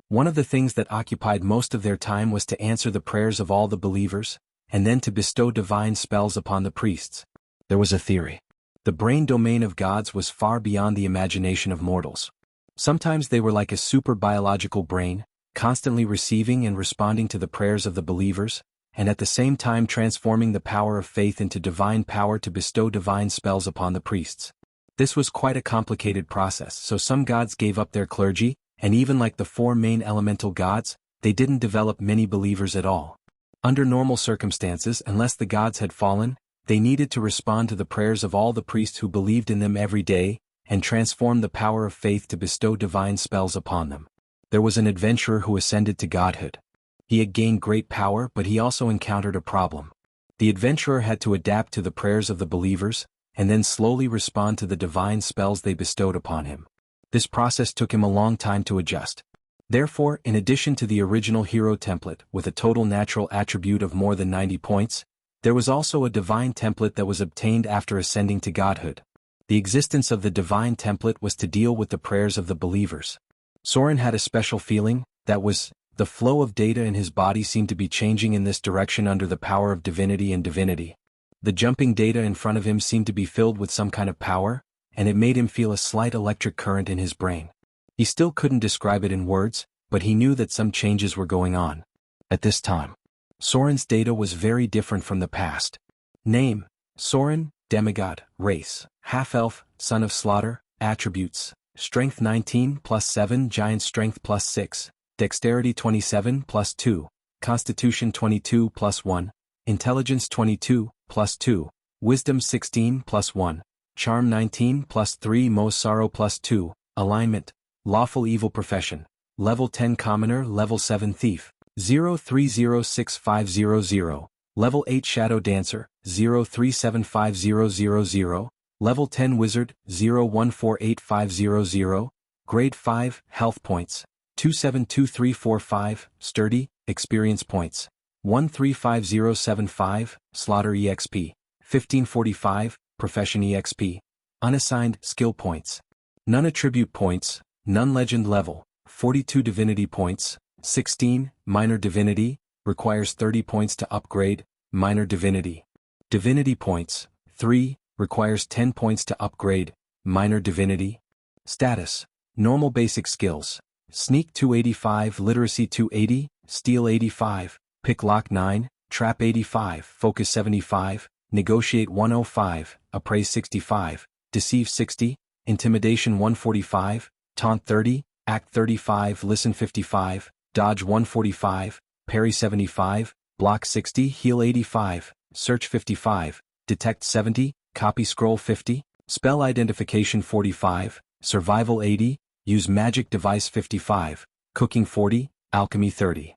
One of the things that occupied most of their time was to answer the prayers of all the believers, and then to bestow divine spells upon the priests. There was a theory. The brain domain of gods was far beyond the imagination of mortals. Sometimes they were like a super biological brain, constantly receiving and responding to the prayers of the believers, and at the same time transforming the power of faith into divine power to bestow divine spells upon the priests. This was quite a complicated process, so some gods gave up their clergy, and even like the four main elemental gods, they didn't develop many believers at all. Under normal circumstances, unless the gods had fallen, they needed to respond to the prayers of all the priests who believed in them every day, and transform the power of faith to bestow divine spells upon them. There was an adventurer who ascended to godhood. He had gained great power, but he also encountered a problem. The adventurer had to adapt to the prayers of the believers, and then slowly respond to the divine spells they bestowed upon him. This process took him a long time to adjust. Therefore, in addition to the original hero template with a total natural attribute of more than 90 points, there was also a divine template that was obtained after ascending to godhood. The existence of the divine template was to deal with the prayers of the believers. Soren had a special feeling, that was, the flow of data in his body seemed to be changing in this direction under the power of divinity and divinity. The jumping data in front of him seemed to be filled with some kind of power, and it made him feel a slight electric current in his brain. He still couldn't describe it in words, but he knew that some changes were going on. At this time, Soren's data was very different from the past. Name: Soren, demigod. Race: half-elf, son of slaughter. Attributes: strength 19 plus 7, giant strength plus 6, dexterity 27 plus 2, constitution 22 plus 1, intelligence 22 plus 2, wisdom 16 plus 1, charm 19 plus 3, most sorrow plus 2, alignment: lawful evil profession, level 10 commoner, level 7 thief, 03065000, level 8 shadow dancer, 0375000, level 10 wizard, 01485000, grade 5, health points, 272345, sturdy, experience points, 135075, slaughter exp, 1545, profession exp, unassigned skill points, none attribute points, none legend level, 42 divinity points, 16, minor divinity, requires 30 points to upgrade, minor divinity. Divinity points, 3, requires 10 points to upgrade, minor divinity. Status: normal basic skills, sneak 285, literacy 280, steal 85, pick lock 9, trap 85, focus 75, negotiate 105, appraise 65, deceive 60, intimidation 145, taunt 30, act 35, listen 55, dodge 145, parry 75, block 60, heal 85, search 55, detect 70, copy scroll 50, spell identification 45, survival 80, use magic device 55, cooking 40, alchemy 30.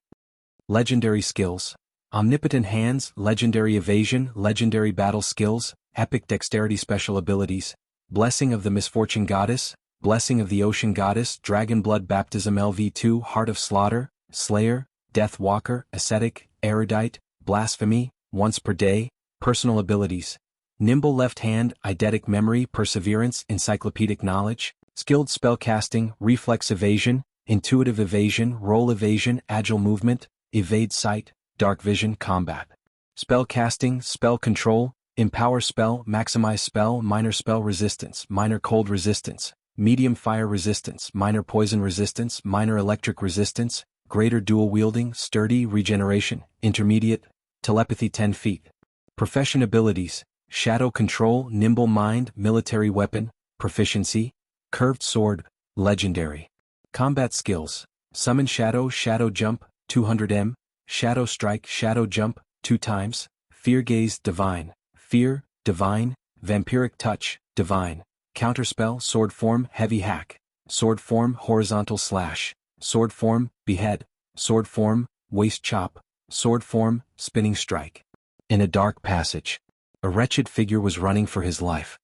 Legendary skills: omnipotent hands, legendary evasion, legendary battle skills, epic dexterity special abilities, blessing of the misfortune goddess, blessing of the ocean goddess, dragon blood baptism LV2, heart of slaughter, slayer, death walker, ascetic, erudite, blasphemy, once per day, personal abilities, nimble left hand, eidetic memory, perseverance, encyclopedic knowledge, skilled spellcasting, reflex evasion, intuitive evasion, roll evasion, agile movement, evade sight, dark vision, combat. Spellcasting, spell control, empower spell, maximize spell, minor spell resistance, minor cold resistance, medium fire resistance, minor poison resistance, minor electric resistance, greater dual wielding, sturdy, regeneration, intermediate, telepathy 10 feet. Profession abilities: shadow control, nimble mind, military weapon, proficiency, curved sword, legendary. Combat skills, summon shadow, shadow jump, 200 shadow strike, shadow jump, 2 times, fear gaze, divine, fear, divine, vampiric touch, divine, counterspell, sword form, heavy hack, sword form, horizontal slash, sword form, behead, sword form, waist chop, sword form, spinning strike. In a dark passage, a wretched figure was running for his life.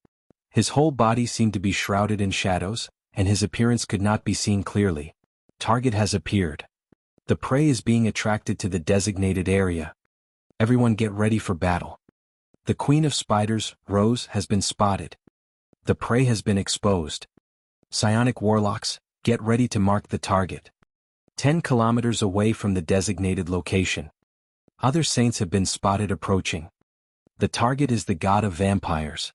His whole body seemed to be shrouded in shadows, and his appearance could not be seen clearly. Target has appeared. The prey is being attracted to the designated area. Everyone get ready for battle. The Queen of Spiders, Rose, has been spotted. The prey has been exposed. Psionic warlocks, get ready to mark the target. 10 kilometers away from the designated location. Other saints have been spotted approaching. The target is the god of vampires.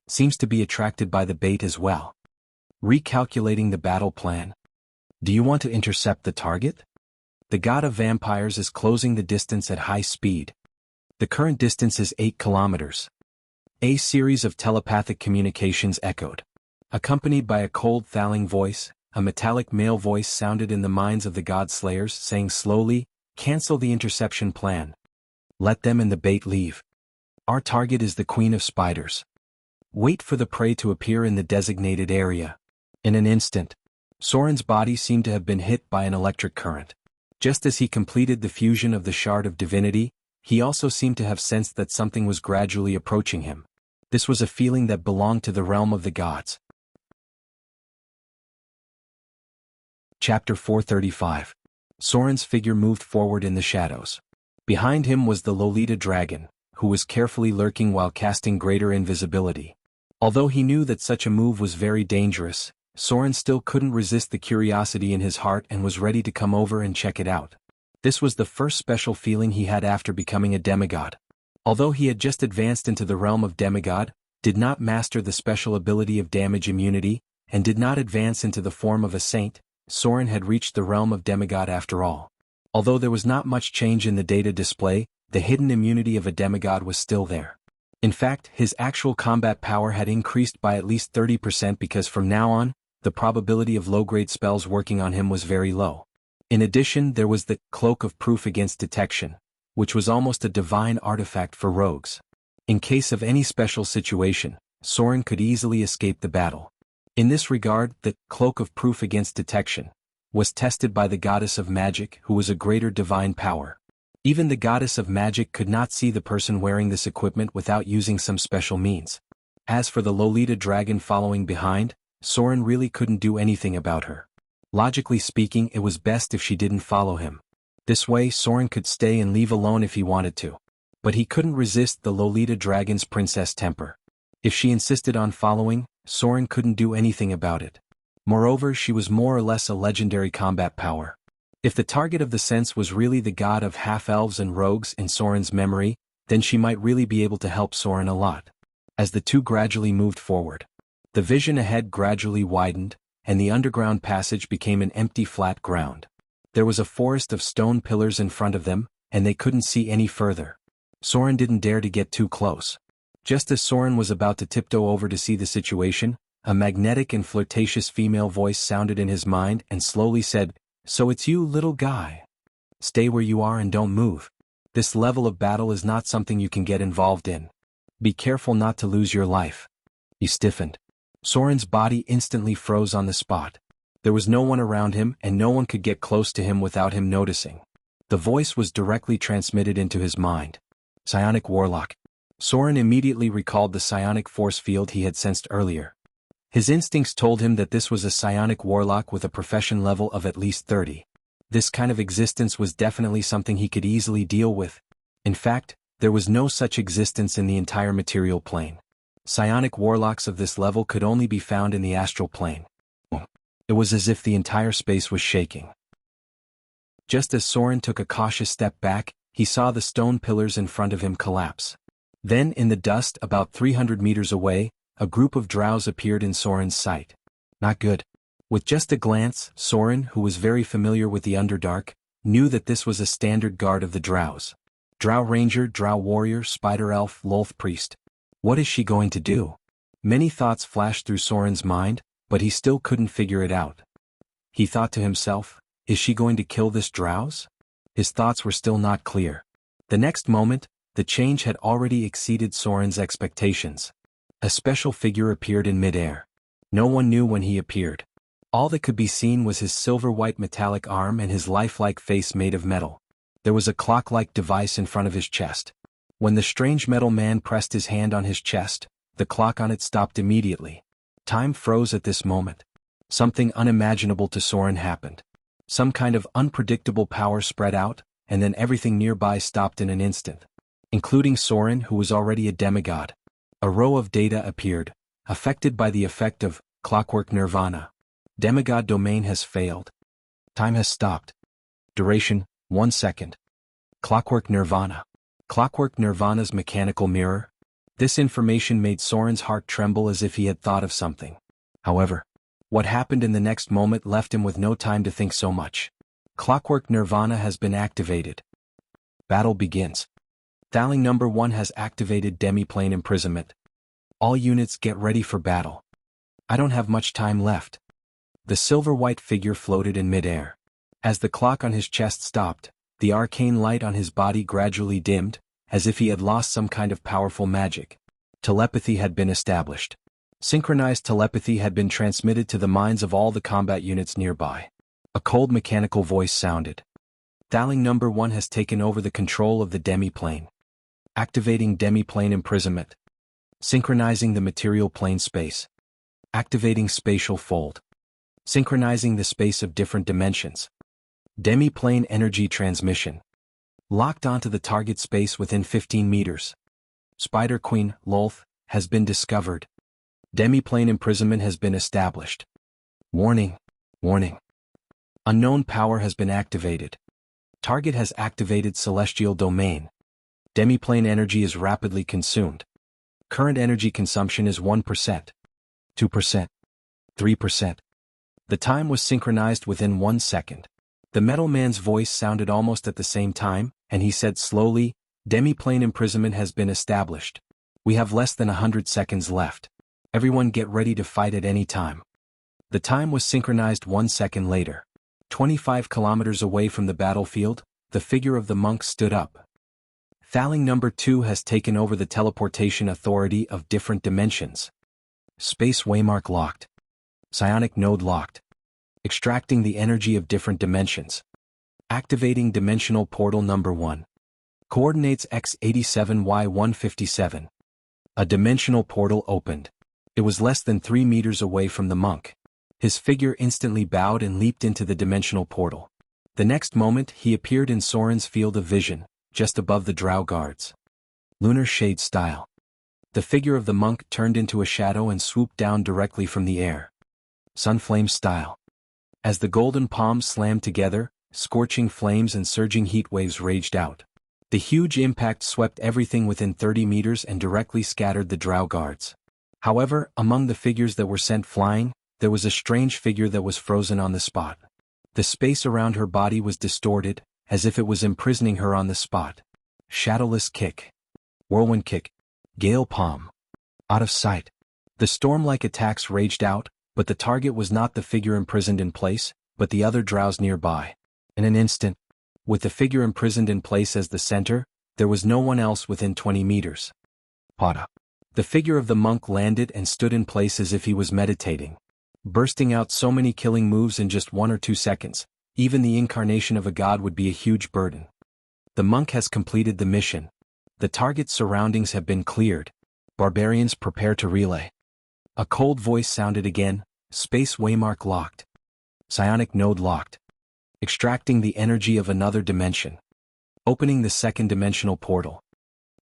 Seems to be attracted by the bait as well. Recalculating the battle plan. Do you want to intercept the target? The god of vampires is closing the distance at high speed. The current distance is 8 kilometers. A series of telepathic communications echoed. Accompanied by a cold thawing voice, a metallic male voice sounded in the minds of the god slayers, saying slowly, "Cancel the interception plan. Let them and the bait leave. Our target is the Queen of Spiders. Wait for the prey to appear in the designated area." In an instant, Soren's body seemed to have been hit by an electric current. Just as he completed the fusion of the shard of divinity, he also seemed to have sensed that something was gradually approaching him. This was a feeling that belonged to the realm of the gods. Chapter 435. Soren's figure moved forward in the shadows. Behind him was the Lolita dragon, who was carefully lurking while casting greater invisibility. Although he knew that such a move was very dangerous, Soren still couldn't resist the curiosity in his heart and was ready to come over and check it out. This was the first special feeling he had after becoming a demigod. Although he had just advanced into the realm of demigod, did not master the special ability of damage immunity, and did not advance into the form of a saint, Soren had reached the realm of demigod after all. Although there was not much change in the data display, the hidden immunity of a demigod was still there. In fact, his actual combat power had increased by at least 30% because from now on, the probability of low-grade spells working on him was very low. In addition, there was the Cloak of Proof Against Detection, which was almost a divine artifact for rogues. In case of any special situation, Soren could easily escape the battle. In this regard, the Cloak of Proof Against Detection was tested by the Goddess of Magic, who was a greater divine power. Even the Goddess of Magic could not see the person wearing this equipment without using some special means. As for the Lolita dragon following behind, Soren really couldn't do anything about her. Logically speaking, it was best if she didn't follow him. This way Soren could stay and leave alone if he wanted to. But he couldn't resist the Lolita dragon's princess temper. If she insisted on following, Soren couldn't do anything about it. Moreover, she was more or less a legendary combat power. If the target of the sense was really the god of half-elves and rogues in Soren's memory, then she might really be able to help Soren a lot. As the two gradually moved forward, the vision ahead gradually widened, and the underground passage became an empty flat ground. There was a forest of stone pillars in front of them, and they couldn't see any further. Soren didn't dare to get too close. Just as Soren was about to tiptoe over to see the situation, a magnetic and flirtatious female voice sounded in his mind and slowly said, "So it's you, little guy. Stay where you are and don't move. This level of battle is not something you can get involved in. Be careful not to lose your life." He stiffened. Soren's body instantly froze on the spot. There was no one around him and no one could get close to him without him noticing. The voice was directly transmitted into his mind. Psionic Warlock. Soren immediately recalled the psionic force field he had sensed earlier. His instincts told him that this was a psionic warlock with a profession level of at least 30. This kind of existence was definitely something he could easily deal with. In fact, there was no such existence in the entire material plane. Psionic warlocks of this level could only be found in the astral plane. It was as if the entire space was shaking. Just as Soren took a cautious step back, he saw the stone pillars in front of him collapse. Then in the dust about 300 meters away, a group of drows appeared in Soren's sight. Not good. With just a glance, Soren, who was very familiar with the Underdark, knew that this was a standard guard of the drows. Drow Ranger, Drow Warrior, Spider Elf, Lolth Priest. What is she going to do? Many thoughts flashed through Soren's mind, but he still couldn't figure it out. He thought to himself, is she going to kill this drowse? His thoughts were still not clear. The next moment, the change had already exceeded Soren's expectations. A special figure appeared in midair. No one knew when he appeared. All that could be seen was his silver-white metallic arm and his lifelike face made of metal. There was a clock-like device in front of his chest. When the strange metal man pressed his hand on his chest, the clock on it stopped immediately. Time froze at this moment. Something unimaginable to Soren happened. Some kind of unpredictable power spread out, and then everything nearby stopped in an instant. Including Soren, who was already a demigod. A row of data appeared, affected by the effect of clockwork nirvana. Demigod domain has failed. Time has stopped. Duration, 1 second. Clockwork nirvana. Clockwork nirvana's mechanical mirror. This information made Soren's heart tremble as if he had thought of something. However, what happened in the next moment left him with no time to think so much. Clockwork nirvana has been activated. Battle begins. Thaling number 1 has activated demi-plane imprisonment. All units get ready for battle. I don't have much time left. The silver-white figure floated in midair. As the clock on his chest stopped, the arcane light on his body gradually dimmed, as if he had lost some kind of powerful magic. Telepathy had been established. Synchronized telepathy had been transmitted to the minds of all the combat units nearby. A cold mechanical voice sounded. Thaling number 1 has taken over the control of the demi-plane. Activating demi-plane imprisonment. Synchronizing the material plane space. Activating spatial fold. Synchronizing the space of different dimensions. Demi-plane energy transmission. Locked onto the target space within 15 meters. Spider Queen, Lolth, has been discovered. Demi-plane imprisonment has been established. Warning. Warning. Unknown power has been activated. Target has activated celestial domain. Demi-plane energy is rapidly consumed. Current energy consumption is 1%. 2%. 3%. The time was synchronized within 1 second. The metal man's voice sounded almost at the same time, and he said slowly, demi-plane imprisonment has been established. We have less than 100 seconds left. Everyone get ready to fight at any time. The time was synchronized 1 second later. 25 kilometers away from the battlefield, the figure of the monk stood up. Thaling number 2 has taken over the teleportation authority of different dimensions. Space waymark locked. Psionic node locked. Extracting the energy of different dimensions. Activating dimensional portal number 1. Coordinates X87Y157. A dimensional portal opened. It was less than 3 meters away from the monk. His figure instantly bowed and leaped into the dimensional portal. The next moment he appeared in Soren's field of vision, just above the drow guards. Lunar shade style. The figure of the monk turned into a shadow and swooped down directly from the air. Sunflame style. As the golden palms slammed together, scorching flames and surging heat waves raged out. The huge impact swept everything within 30 meters and directly scattered the drow guards. However, among the figures that were sent flying, there was a strange figure that was frozen on the spot. The space around her body was distorted, as if it was imprisoning her on the spot. Shadowless kick. Whirlwind kick. Gale palm. Out of sight. The storm-like attacks raged out, but the target was not the figure imprisoned in place, but the other drows nearby. In an instant, with the figure imprisoned in place as the center, there was no one else within 20 meters. Pada. The figure of the monk landed and stood in place as if he was meditating. Bursting out so many killing moves in just 1 or 2 seconds, even the incarnation of a god would be a huge burden. The monk has completed the mission. The target's surroundings have been cleared. Barbarians prepare to relay. A cold voice sounded again, space waymark locked. Psionic node locked. Extracting the energy of another dimension. Opening the second dimensional portal.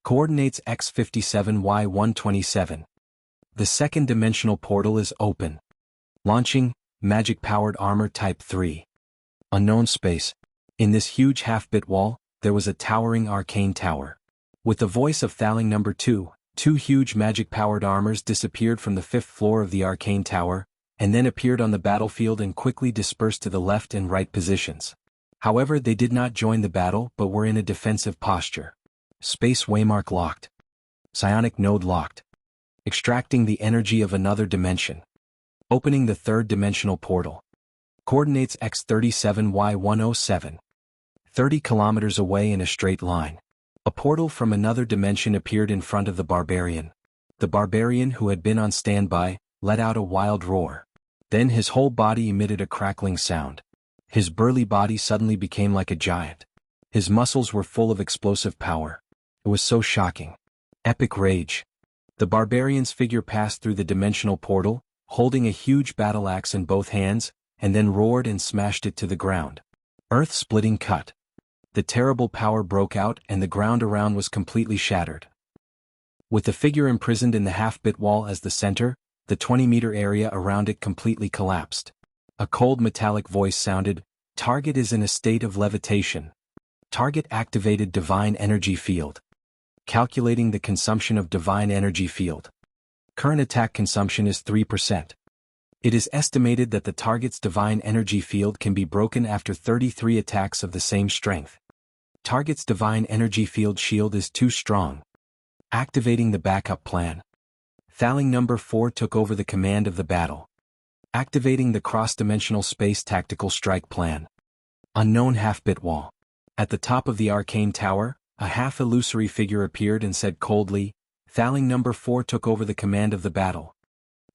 Coordinates X57Y127. The second dimensional portal is open. Launching, magic-powered armor type 3. Unknown space. In this huge half-bit wall, there was a towering arcane tower. With the voice of Thaling number 2, 2 huge magic-powered armors disappeared from the 5th floor of the arcane tower, and then appeared on the battlefield and quickly dispersed to the left and right positions. However, they did not join the battle but were in a defensive posture. Space waymark locked. Psionic node locked. extracting the energy of another dimension. Opening the third-dimensional portal. Coordinates X37Y107. 30 kilometers away in a straight line. A portal from another dimension appeared in front of the barbarian. The barbarian, who had been on standby, let out a wild roar. Then his whole body emitted a crackling sound. His burly body suddenly became like a giant. His muscles were full of explosive power. It was so shocking. Epic rage. The barbarian's figure passed through the dimensional portal, holding a huge battle axe in both hands, and then roared and smashed it to the ground. Earth-splitting cut. The terrible power broke out and the ground around was completely shattered. With the figure imprisoned in the half-bit wall as the center, the 20-meter area around it completely collapsed. A cold metallic voice sounded, "Target is in a state of levitation. Target activated divine energy field. Calculating the consumption of divine energy field. Current attack consumption is 3%. It is estimated that the target's divine energy field can be broken after 33 attacks of the same strength. Target's divine energy field shield is too strong. Activating the backup plan. Thaling number 4 took over the command of the battle. Activating the cross-dimensional space tactical strike plan. Unknown half-bit wall. At the top of the arcane tower, a half-illusory figure appeared and said coldly, "Thaling number 4 took over the command of the battle.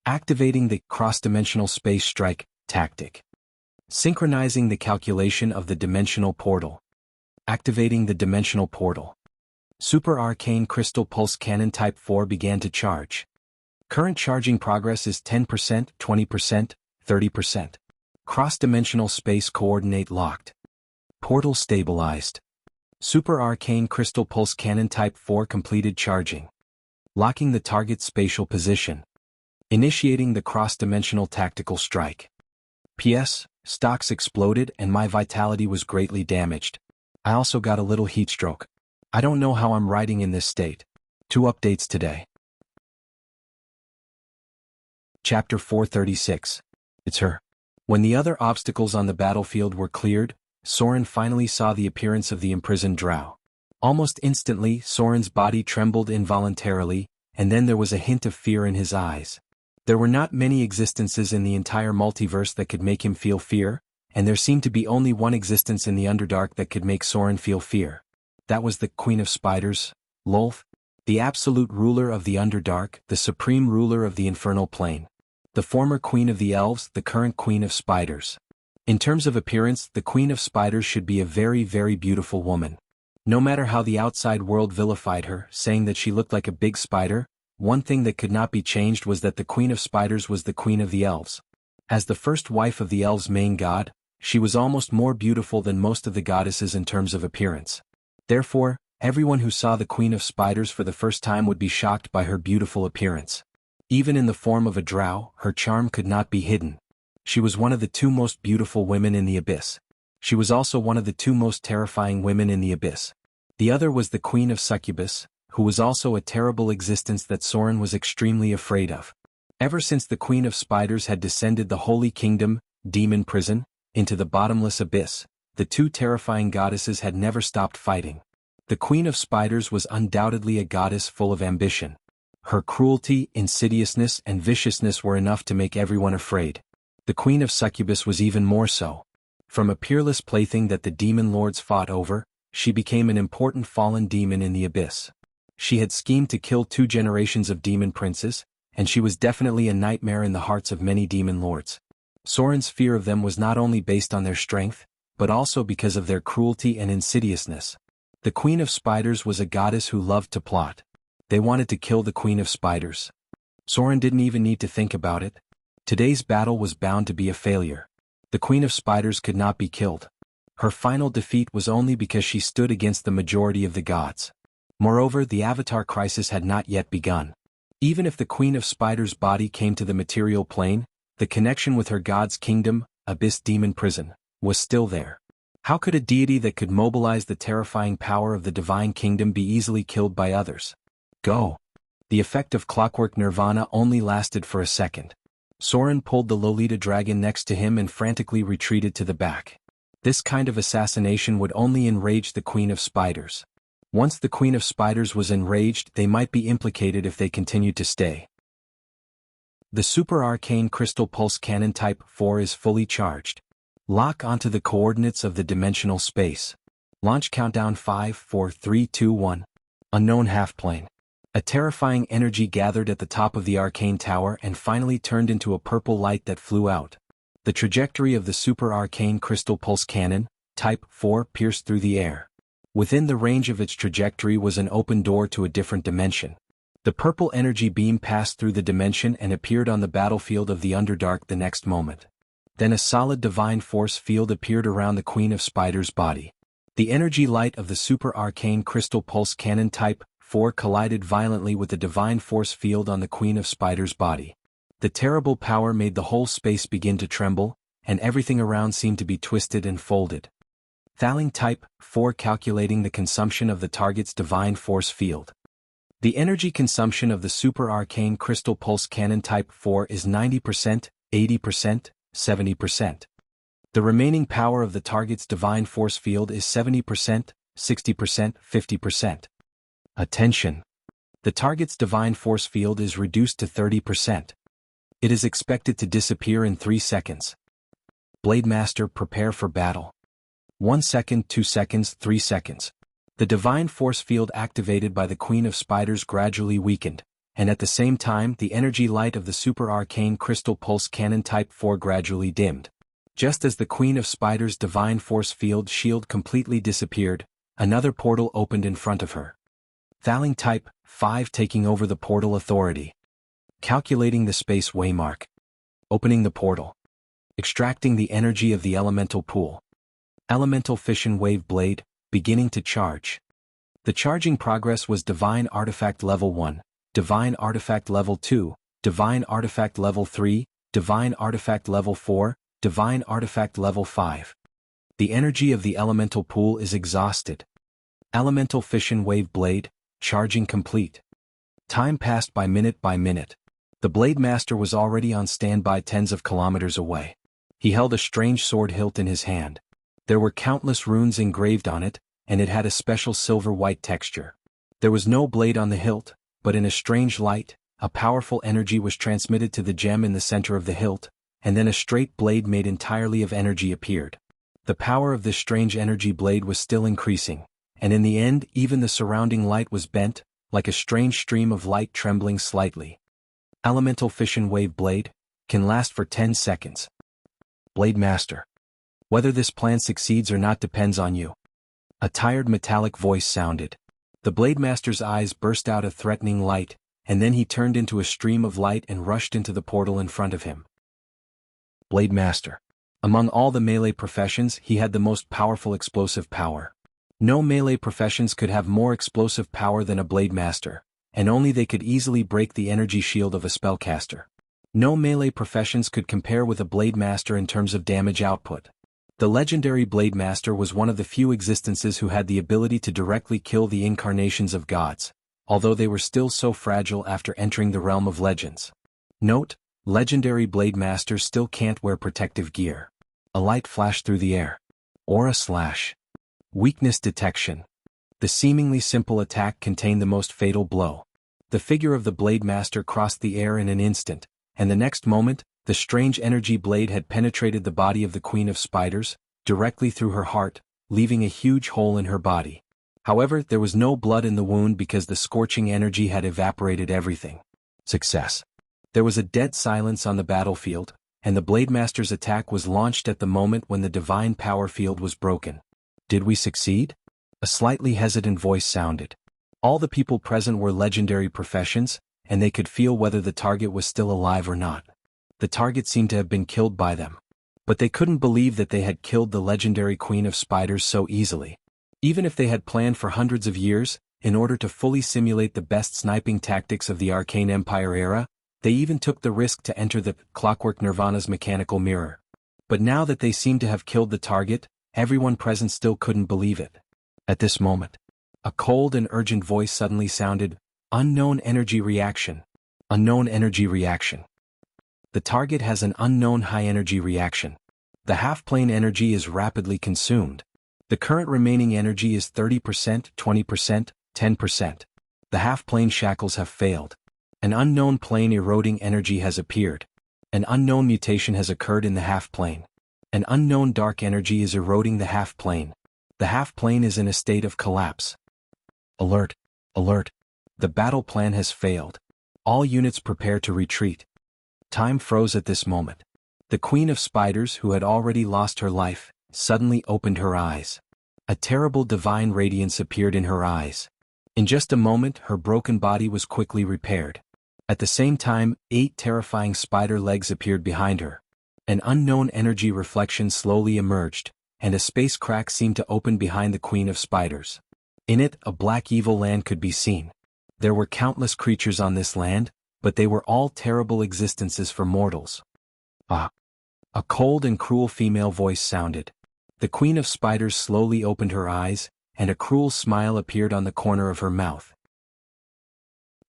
Activating the cross-dimensional space strike tactic. Synchronizing the calculation of the dimensional portal. Activating the dimensional portal. Super Arcane Crystal Pulse Cannon Type 4 began to charge. Current charging progress is 10%, 20%, 30%. Cross-dimensional space coordinate locked. Portal stabilized. Super Arcane Crystal Pulse Cannon Type 4 completed charging. Locking the target's spatial position. Initiating the cross-dimensional tactical strike. P.S. Stocks exploded and my vitality was greatly damaged. I also got a little heatstroke. I don't know how I'm riding in this state. 2 updates today. Chapter 436. It's her. When the other obstacles on the battlefield were cleared, Soren finally saw the appearance of the imprisoned drow. Almost instantly, Soren's body trembled involuntarily, and then there was a hint of fear in his eyes. There were not many existences in the entire multiverse that could make him feel fear, and there seemed to be only one existence in the Underdark that could make Soren feel fear. That was the Queen of Spiders, Lolth, the absolute ruler of the Underdark, the supreme ruler of the Infernal Plane. The former Queen of the Elves, the current Queen of Spiders. In terms of appearance, the Queen of Spiders should be a very, very beautiful woman. No matter how the outside world vilified her, saying that she looked like a big spider, one thing that could not be changed was that the Queen of Spiders was the Queen of the Elves. As the first wife of the Elves' main god, she was almost more beautiful than most of the goddesses in terms of appearance. Therefore, everyone who saw the Queen of Spiders for the first time would be shocked by her beautiful appearance. Even in the form of a drow, her charm could not be hidden. She was one of the 2 most beautiful women in the Abyss. She was also one of the 2 most terrifying women in the Abyss. The other was the Queen of Succubus, who was also a terrible existence that Soren was extremely afraid of. Ever since the Queen of Spiders had descended the Holy Kingdom, Demon Prison, into the bottomless abyss, the 2 terrifying goddesses had never stopped fighting. The Queen of Spiders was undoubtedly a goddess full of ambition. Her cruelty, insidiousness, and viciousness were enough to make everyone afraid. The Queen of Succubus was even more so. From a peerless plaything that the demon lords fought over, she became an important fallen demon in the abyss. She had schemed to kill 2 generations of demon princes, and she was definitely a nightmare in the hearts of many demon lords. Soren's fear of them was not only based on their strength, but also because of their cruelty and insidiousness. The Queen of Spiders was a goddess who loved to plot. They wanted to kill the Queen of Spiders. Soren didn't even need to think about it. Today's battle was bound to be a failure. The Queen of Spiders could not be killed. Her final defeat was only because she stood against the majority of the gods. Moreover, the Avatar crisis had not yet begun. Even if the Queen of Spiders' body came to the material plane, the connection with her god's kingdom, Abyss Demon Prison, was still there. How could a deity that could mobilize the terrifying power of the divine kingdom be easily killed by others? Go. The effect of clockwork nirvana only lasted for a second. Soren pulled the Lolita dragon next to him and frantically retreated to the back. This kind of assassination would only enrage the Queen of Spiders. Once the Queen of Spiders was enraged, they might be implicated if they continued to stay. The Super Arcane Crystal Pulse Cannon Type 4 is fully charged. Lock onto the coordinates of the dimensional space. Launch countdown 5, 4, 3, 2, 1. Unknown half-plane. A terrifying energy gathered at the top of the arcane tower and finally turned into a purple light that flew out. The trajectory of the Super Arcane Crystal Pulse Cannon, Type 4, pierced through the air. Within the range of its trajectory was an open door to a different dimension. The purple energy beam passed through the dimension and appeared on the battlefield of the Underdark the next moment. Then a solid divine force field appeared around the Queen of Spiders' body. The energy light of the Super Arcane Crystal Pulse Cannon Type 4 collided violently with the divine force field on the Queen of Spiders' body. The terrible power made the whole space begin to tremble, and everything around seemed to be twisted and folded. Thaling Type 4 calculating the consumption of the target's divine force field. The energy consumption of the Super Arcane Crystal Pulse Cannon Type 4 is 90%, 80%, 70%. The remaining power of the target's divine force field is 70%, 60%, 50%. Attention! The target's divine force field is reduced to 30%. It is expected to disappear in 3 seconds. Blade Master, prepare for battle. 1 second, 2 seconds, 3 seconds. The divine force field activated by the Queen of Spiders gradually weakened, and at the same time the energy light of the Super Arcane Crystal Pulse Cannon Type 4 gradually dimmed. Just as the Queen of Spiders' divine force field shield completely disappeared, another portal opened in front of her. Thaling Type 5 taking over the portal authority. Calculating the space waymark. Opening the portal. Extracting the energy of the elemental pool. Elemental Fission Wave Blade, beginning to charge. The charging progress was Divine Artifact Level 1, Divine Artifact Level 2, Divine Artifact Level 3, Divine Artifact Level 4, Divine Artifact Level 5. The energy of the elemental pool is exhausted. Elemental Fission Wave Blade, charging complete. Time passed by minute. The Blade Master was already on standby tens of kilometers away. He held a strange sword hilt in his hand. There were countless runes engraved on it, and it had a special silver-white texture. There was no blade on the hilt, but in a strange light, a powerful energy was transmitted to the gem in the center of the hilt, and then a straight blade made entirely of energy appeared. The power of this strange energy blade was still increasing, and in the end even the surrounding light was bent, like a strange stream of light trembling slightly. Elemental Fission Wave Blade can last for 10 seconds. Blade Master. Whether this plan succeeds or not depends on you. A tired metallic voice sounded. The Blade Master's eyes burst out a threatening light, and then he turned into a stream of light and rushed into the portal in front of him. Blade Master. Among all the melee professions, he had the most powerful explosive power. No melee professions could have more explosive power than a Blade Master, and only they could easily break the energy shield of a spellcaster. No melee professions could compare with a Blade Master in terms of damage output. The legendary Blade Master was one of the few existences who had the ability to directly kill the incarnations of gods, although they were still so fragile after entering the realm of legends. Note: legendary Blade Masters still can't wear protective gear. A light flashed through the air. Aura Slash. Weakness Detection. The seemingly simple attack contained the most fatal blow. The figure of the Blade Master crossed the air in an instant, and the next moment, the strange energy blade had penetrated the body of the Queen of Spiders, directly through her heart, leaving a huge hole in her body. However, there was no blood in the wound because the scorching energy had evaporated everything. Success. There was a dead silence on the battlefield, and the Blade Master's attack was launched at the moment when the divine power field was broken. Did we succeed? A slightly hesitant voice sounded. All the people present were legendary professions, and they could feel whether the target was still alive or not. The target seemed to have been killed by them. But they couldn't believe that they had killed the legendary Queen of Spiders so easily. Even if they had planned for hundreds of years, in order to fully simulate the best sniping tactics of the Arcane Empire era, they even took the risk to enter the Clockwork Nirvana's mechanical mirror. But now that they seemed to have killed the target, everyone present still couldn't believe it. At this moment, a cold and urgent voice suddenly sounded. Unknown energy reaction. Unknown energy reaction. The target has an unknown high-energy reaction. The half-plane energy is rapidly consumed. The current remaining energy is 30%, 20%, 10%. The half-plane shackles have failed. An unknown plane eroding energy has appeared. An unknown mutation has occurred in the half-plane. An unknown dark energy is eroding the half-plane. The half-plane is in a state of collapse. Alert! Alert! The battle plan has failed. All units prepare to retreat. Time froze at this moment. The Queen of Spiders, who had already lost her life, suddenly opened her eyes. A terrible divine radiance appeared in her eyes. In just a moment, her broken body was quickly repaired. At the same time, 8 terrifying spider legs appeared behind her. An unknown energy reflection slowly emerged, and a space crack seemed to open behind the Queen of Spiders. In it, a black evil land could be seen. There were countless creatures on this land, but they were all terrible existences for mortals. Ah! A cold and cruel female voice sounded. The Queen of Spiders slowly opened her eyes, and a cruel smile appeared on the corner of her mouth.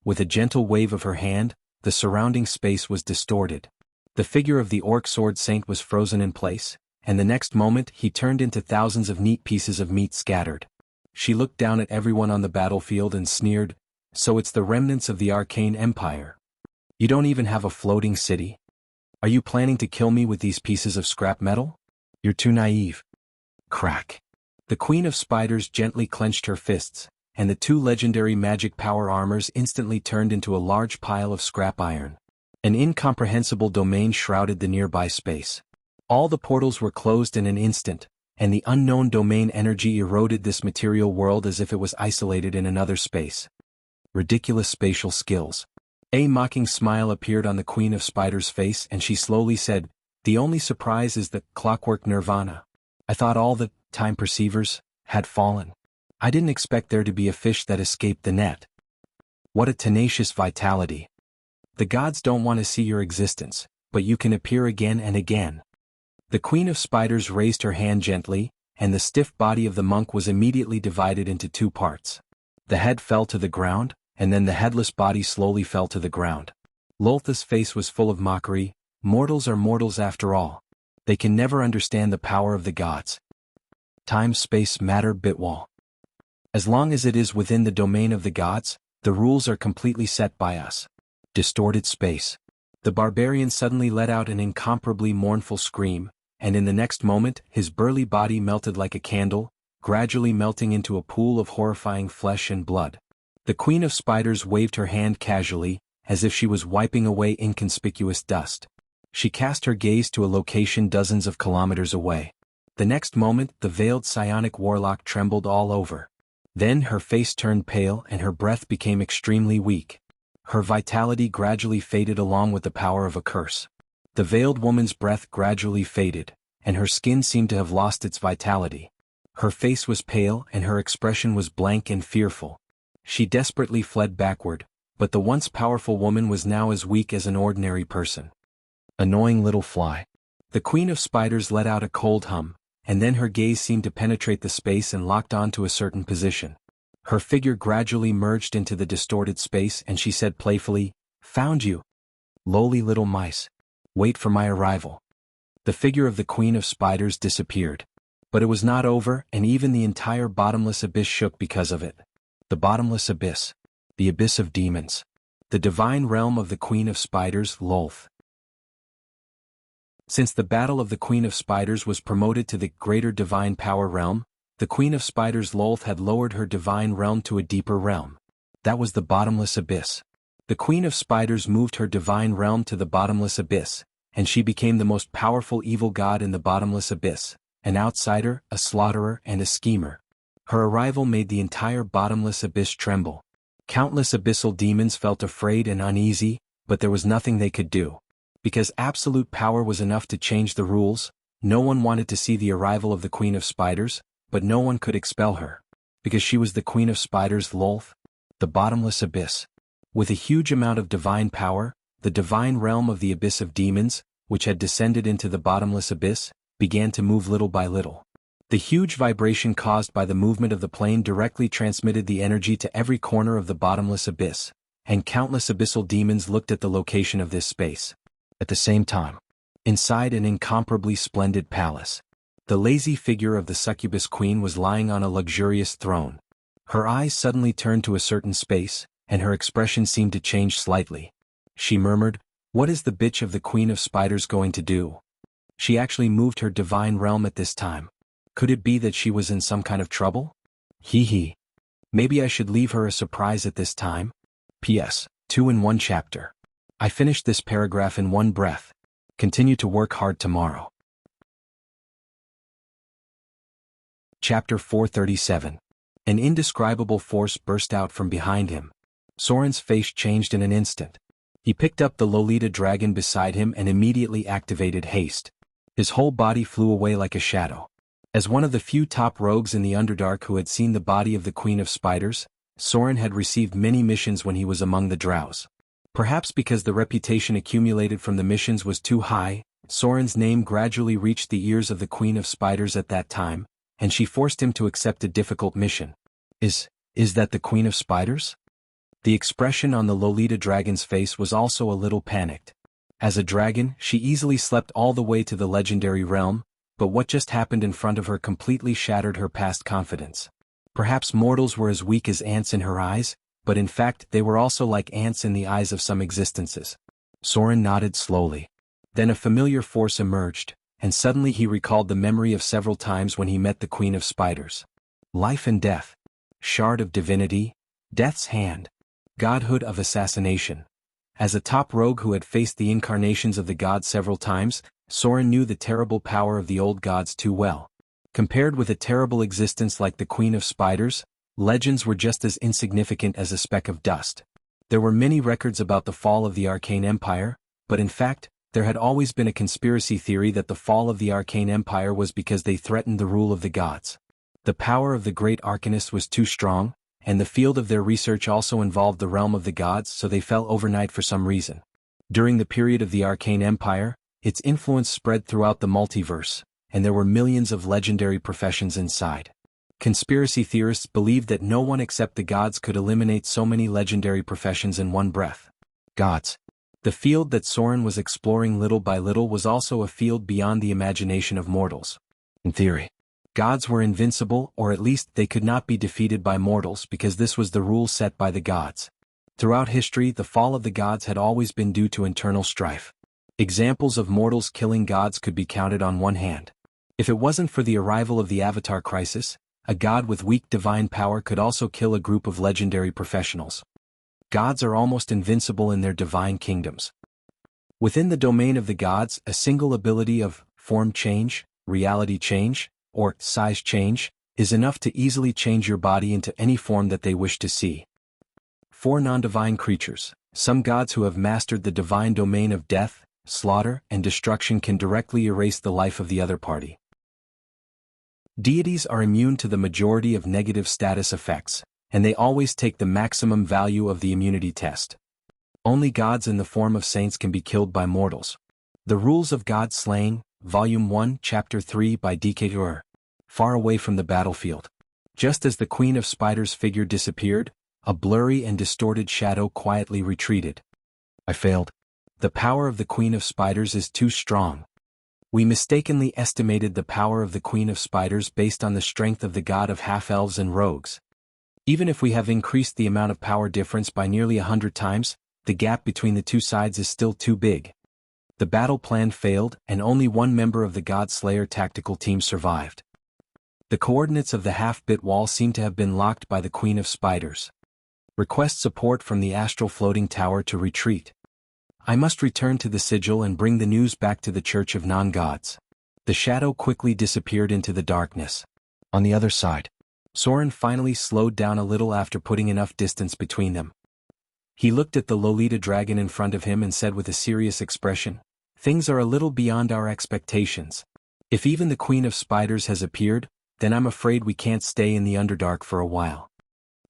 With a gentle wave of her hand, the surrounding space was distorted. The figure of the Orc Sword Saint was frozen in place, and the next moment he turned into thousands of neat pieces of meat scattered. She looked down at everyone on the battlefield and sneered, "So it's the remnants of the Arcane Empire. You don't even have a floating city? Are you planning to kill me with these pieces of scrap metal? You're too naive." Crack! The Queen of Spiders gently clenched her fists, and the 2 legendary magic power armors instantly turned into a large pile of scrap iron. An incomprehensible domain shrouded the nearby space. All the portals were closed in an instant, and the unknown domain energy eroded this material world as if it was isolated in another space. Ridiculous spatial skills. A mocking smile appeared on the Queen of Spiders' face, and she slowly said, "The only surprise is the clockwork nirvana. I thought all the time perceivers had fallen. I didn't expect there to be a fish that escaped the net. What a tenacious vitality. The gods don't want to see your existence, but you can appear again and again." The Queen of Spiders raised her hand gently, and the stiff body of the monk was immediately divided into 2 parts. The head fell to the ground, and then the headless body slowly fell to the ground. Lolth's face was full of mockery. Mortals are mortals after all. They can never understand the power of the gods. Time, space, matter, bitwall. As long as it is within the domain of the gods, the rules are completely set by us. Distorted space. The barbarian suddenly let out an incomparably mournful scream, and in the next moment, his burly body melted like a candle, gradually melting into a pool of horrifying flesh and blood. The Queen of Spiders waved her hand casually, as if she was wiping away inconspicuous dust. She cast her gaze to a location dozens of kilometers away. The next moment, the veiled psionic warlock trembled all over. Then her face turned pale and her breath became extremely weak. Her vitality gradually faded along with the power of a curse. The veiled woman's breath gradually faded, and her skin seemed to have lost its vitality. Her face was pale and her expression was blank and fearful. She desperately fled backward, but the once powerful woman was now as weak as an ordinary person. Annoying little fly. The Queen of Spiders let out a cold hum, and then her gaze seemed to penetrate the space and locked onto a certain position. Her figure gradually merged into the distorted space and she said playfully, "Found you. Lowly little mice. Wait for my arrival." The figure of the Queen of Spiders disappeared. But it was not over, and even the entire bottomless abyss shook because of it. The bottomless abyss. The abyss of demons. The divine realm of the Queen of Spiders, Lolth. Since the battle of the Queen of Spiders was promoted to the greater divine power realm, the Queen of Spiders Lolth had lowered her divine realm to a deeper realm. That was the bottomless abyss. The Queen of Spiders moved her divine realm to the bottomless abyss, and she became the most powerful evil god in the bottomless abyss, an outsider, a slaughterer, and a schemer. Her arrival made the entire bottomless abyss tremble. Countless abyssal demons felt afraid and uneasy, but there was nothing they could do. Because absolute power was enough to change the rules, no one wanted to see the arrival of the Queen of Spiders, but no one could expel her. Because she was the Queen of Spiders Lolth, the bottomless abyss. With a huge amount of divine power, the divine realm of the abyss of demons, which had descended into the bottomless abyss, began to move little by little. The huge vibration caused by the movement of the plane directly transmitted the energy to every corner of the bottomless abyss, and countless abyssal demons looked at the location of this space. At the same time, inside an incomparably splendid palace, the lazy figure of the succubus queen was lying on a luxurious throne. Her eyes suddenly turned to a certain space, and her expression seemed to change slightly. She murmured, "What is the bitch of the Queen of Spiders going to do?" She actually moved her divine realm at this time. Could it be that she was in some kind of trouble? Hee hee. Maybe I should leave her a surprise at this time? P.S. 2 in 1 chapter. I finished this paragraph in one breath. Continue to work hard tomorrow. Chapter 437. An indescribable force burst out from behind him. Soren's face changed in an instant. He picked up the Lolita dragon beside him and immediately activated haste. His whole body flew away like a shadow. As one of the few top rogues in the Underdark who had seen the body of the Queen of Spiders, Soren had received many missions when he was among the drows. Perhaps because the reputation accumulated from the missions was too high, Soren's name gradually reached the ears of the Queen of Spiders at that time, and she forced him to accept a difficult mission. Is that the Queen of Spiders? The expression on the Lolita dragon's face was also a little panicked. As a dragon, she easily slept all the way to the legendary realm, but what just happened in front of her completely shattered her past confidence. Perhaps mortals were as weak as ants in her eyes, but in fact they were also like ants in the eyes of some existences. Soren nodded slowly. Then a familiar force emerged, and suddenly he recalled the memory of several times when he met the Queen of Spiders. Life and death. Shard of divinity. Death's hand. Godhood of assassination. As a top rogue who had faced the incarnations of the gods several times, Soren knew the terrible power of the old gods too well. Compared with a terrible existence like the Queen of Spiders, legends were just as insignificant as a speck of dust. There were many records about the fall of the Arcane Empire, but in fact, there had always been a conspiracy theory that the fall of the Arcane Empire was because they threatened the rule of the gods. The power of the great arcanists was too strong, and the field of their research also involved the realm of the gods, so they fell overnight for some reason. During the period of the Arcane Empire, its influence spread throughout the multiverse, and there were millions of legendary professions inside. Conspiracy theorists believed that no one except the gods could eliminate so many legendary professions in one breath. Gods. The field that Soren was exploring little by little was also a field beyond the imagination of mortals. In theory, gods were invincible, or at least they could not be defeated by mortals because this was the rule set by the gods. Throughout history, the fall of the gods had always been due to internal strife. Examples of mortals killing gods could be counted on one hand. If it wasn't for the arrival of the Avatar crisis, a god with weak divine power could also kill a group of legendary professionals. Gods are almost invincible in their divine kingdoms. Within the domain of the gods, a single ability of form change, reality change, or size change, is enough to easily change your body into any form that they wish to see. For non-divine creatures, some gods who have mastered the divine domain of death, slaughter, and destruction can directly erase the life of the other party. Deities are immune to the majority of negative status effects, and they always take the maximum value of the immunity test. Only gods in the form of saints can be killed by mortals. The Rules of God Slaying, Volume 1, Chapter 3 by D.K. Dur. Far away from the battlefield. Just as the Queen of Spiders' figure disappeared, a blurry and distorted shadow quietly retreated. I failed. The power of the Queen of Spiders is too strong. We mistakenly estimated the power of the Queen of Spiders based on the strength of the god of half-elves and rogues. Even if we have increased the amount of power difference by nearly 100 times, the gap between the two sides is still too big. The battle plan failed, and only one member of the God Slayer tactical team survived. The coordinates of the half-bit wall seem to have been locked by the Queen of Spiders. Request support from the astral floating tower to retreat. I must return to the sigil and bring the news back to the Church of Non-Gods. The shadow quickly disappeared into the darkness. On the other side, Soren finally slowed down a little after putting enough distance between them. He looked at the Lolita dragon in front of him and said with a serious expression, "Things are a little beyond our expectations. If even the Queen of Spiders has appeared, then I'm afraid we can't stay in the Underdark for a while."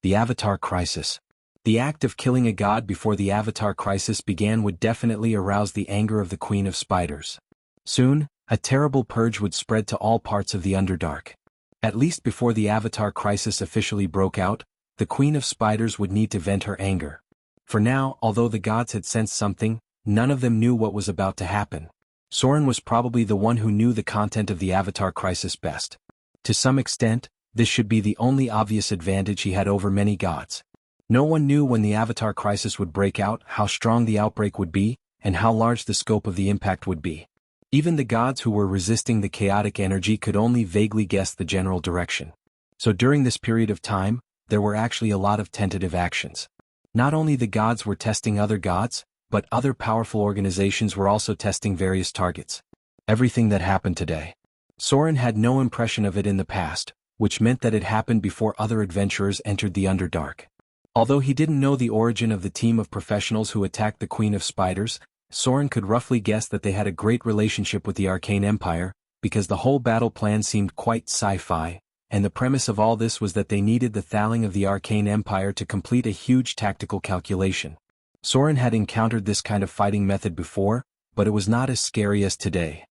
The Avatar Crisis. The act of killing a god before the Avatar Crisis began would definitely arouse the anger of the Queen of Spiders. Soon, a terrible purge would spread to all parts of the Underdark. At least before the Avatar Crisis officially broke out, the Queen of Spiders would need to vent her anger. For now, although the gods had sensed something, none of them knew what was about to happen. Soren was probably the one who knew the content of the Avatar Crisis best. To some extent, this should be the only obvious advantage he had over many gods. No one knew when the Avatar crisis would break out, how strong the outbreak would be, and how large the scope of the impact would be. Even the gods who were resisting the chaotic energy could only vaguely guess the general direction. So during this period of time, there were actually a lot of tentative actions. Not only the gods were testing other gods, but other powerful organizations were also testing various targets. Everything that happened today. Soren had no impression of it in the past, which meant that it happened before other adventurers entered the Underdark. Although he didn't know the origin of the team of professionals who attacked the Queen of Spiders, Soren could roughly guess that they had a great relationship with the Arcane Empire, because the whole battle plan seemed quite sci-fi, and the premise of all this was that they needed the thaling of the Arcane Empire to complete a huge tactical calculation. Soren had encountered this kind of fighting method before, but it was not as scary as today.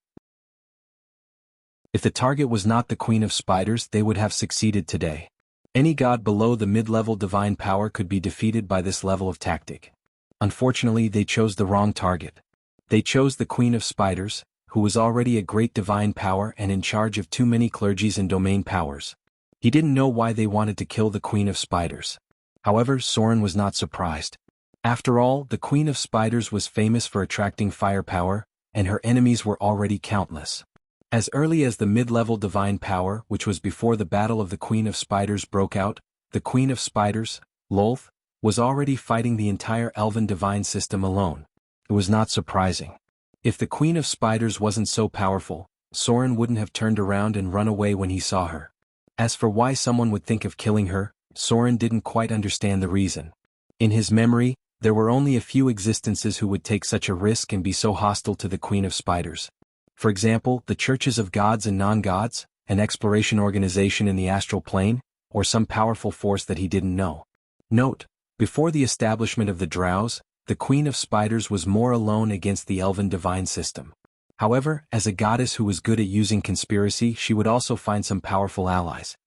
If the target was not the Queen of Spiders, they would have succeeded today. Any god below the mid-level divine power could be defeated by this level of tactic. Unfortunately, they chose the wrong target. They chose the Queen of Spiders, who was already a great divine power and in charge of too many clergies and domain powers. He didn't know why they wanted to kill the Queen of Spiders. However, Soren was not surprised. After all, the Queen of Spiders was famous for attracting firepower, and her enemies were already countless. As early as the mid-level divine power, which was before the Battle of the Queen of Spiders broke out, the Queen of Spiders, Lolth, was already fighting the entire elven divine system alone. It was not surprising. If the Queen of Spiders wasn't so powerful, Soren wouldn't have turned around and run away when he saw her. As for why someone would think of killing her, Soren didn't quite understand the reason. In his memory, there were only a few existences who would take such a risk and be so hostile to the Queen of Spiders. For example, the churches of gods and non-gods, an exploration organization in the astral plane, or some powerful force that he didn't know. Note, before the establishment of the Drows, the Queen of Spiders was more alone against the elven divine system. However, as a goddess who was good at using conspiracy, she would also find some powerful allies.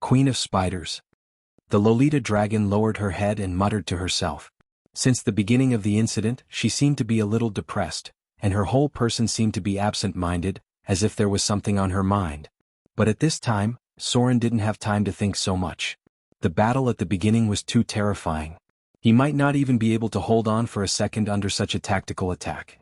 Queen of Spiders. The Lolita dragon lowered her head and muttered to herself. Since the beginning of the incident, she seemed to be a little depressed, and her whole person seemed to be absent-minded, as if there was something on her mind. But at this time, Soren didn't have time to think so much. The battle at the beginning was too terrifying. He might not even be able to hold on for a second under such a tactical attack.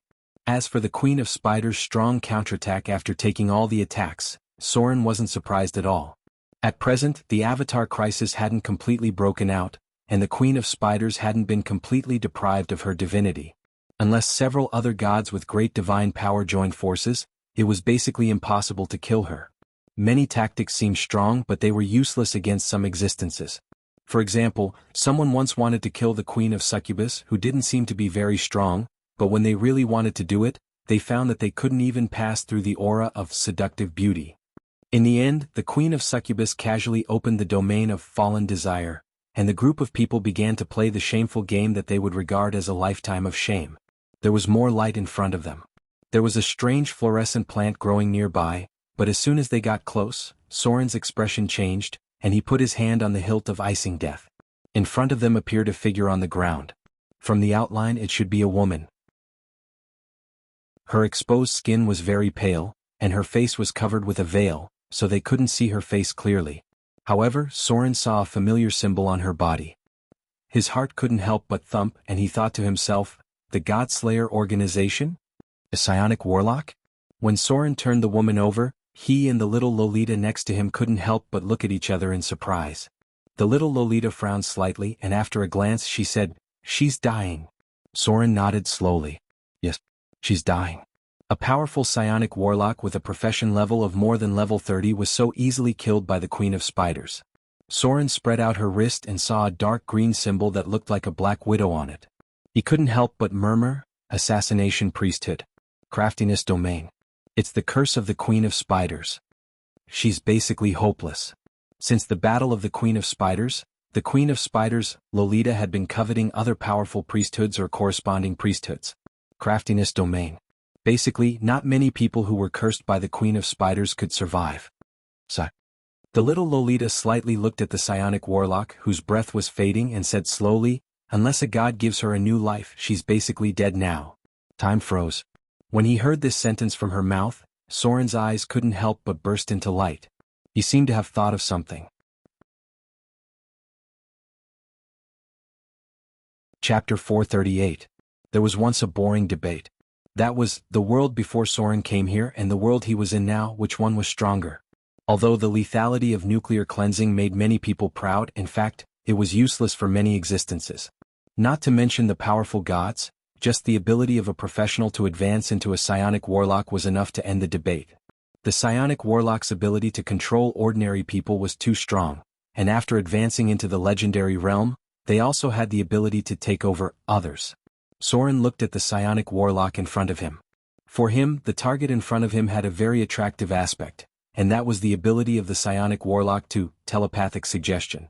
As for the Queen of Spiders' strong counterattack after taking all the attacks, Soren wasn't surprised at all. At present, the Avatar crisis hadn't completely broken out, and the Queen of Spiders hadn't been completely deprived of her divinity. Unless several other gods with great divine power joined forces, it was basically impossible to kill her. Many tactics seemed strong, but they were useless against some existences. For example, someone once wanted to kill the Queen of Succubus, who didn't seem to be very strong, but when they really wanted to do it, they found that they couldn't even pass through the aura of seductive beauty. In the end, the Queen of Succubus casually opened the domain of fallen desire, and the group of people began to play the shameful game that they would regard as a lifetime of shame. There was more light in front of them. There was a strange fluorescent plant growing nearby, but as soon as they got close, Soren's expression changed, and he put his hand on the hilt of icing death. In front of them appeared a figure on the ground. From the outline, it should be a woman. Her exposed skin was very pale, and her face was covered with a veil, so they couldn't see her face clearly. However, Soren saw a familiar symbol on her body. His heart couldn't help but thump, and he thought to himself, the Godslayer organization? A psionic warlock? When Soren turned the woman over, he and the little Lolita next to him couldn't help but look at each other in surprise. The little Lolita frowned slightly, and after a glance she said, "She's dying." Soren nodded slowly. Yes, she's dying. A powerful psionic warlock with a profession level of more than level 30 was so easily killed by the Queen of Spiders. Soren spread out her wrist and saw a dark green symbol that looked like a black widow on it. He couldn't help but murmur, "Assassination priesthood. Craftiness domain. It's the curse of the Queen of Spiders." She's basically hopeless. Since the battle of the Queen of Spiders, the Queen of Spiders, Lolita, had been coveting other powerful priesthoods or corresponding priesthoods. Craftiness domain. Basically, not many people who were cursed by the Queen of Spiders could survive. The little Lolita slightly looked at the psionic warlock, whose breath was fading, and said slowly, "Unless a god gives her a new life, she's basically dead now." Time froze. When he heard this sentence from her mouth, Soren's eyes couldn't help but burst into light. He seemed to have thought of something. Chapter 438. There was once a boring debate. That was, the world before Soren came here and the world he was in now, which one was stronger? Although the lethality of nuclear cleansing made many people proud, in fact, it was useless for many existences. Not to mention the powerful gods, just the ability of a professional to advance into a psionic warlock was enough to end the debate. The psionic warlock's ability to control ordinary people was too strong, and after advancing into the legendary realm, they also had the ability to take over others. Soren looked at the psionic warlock in front of him. For him, the target in front of him had a very attractive aspect, and that was the ability of the psionic warlock to telepathic suggestion.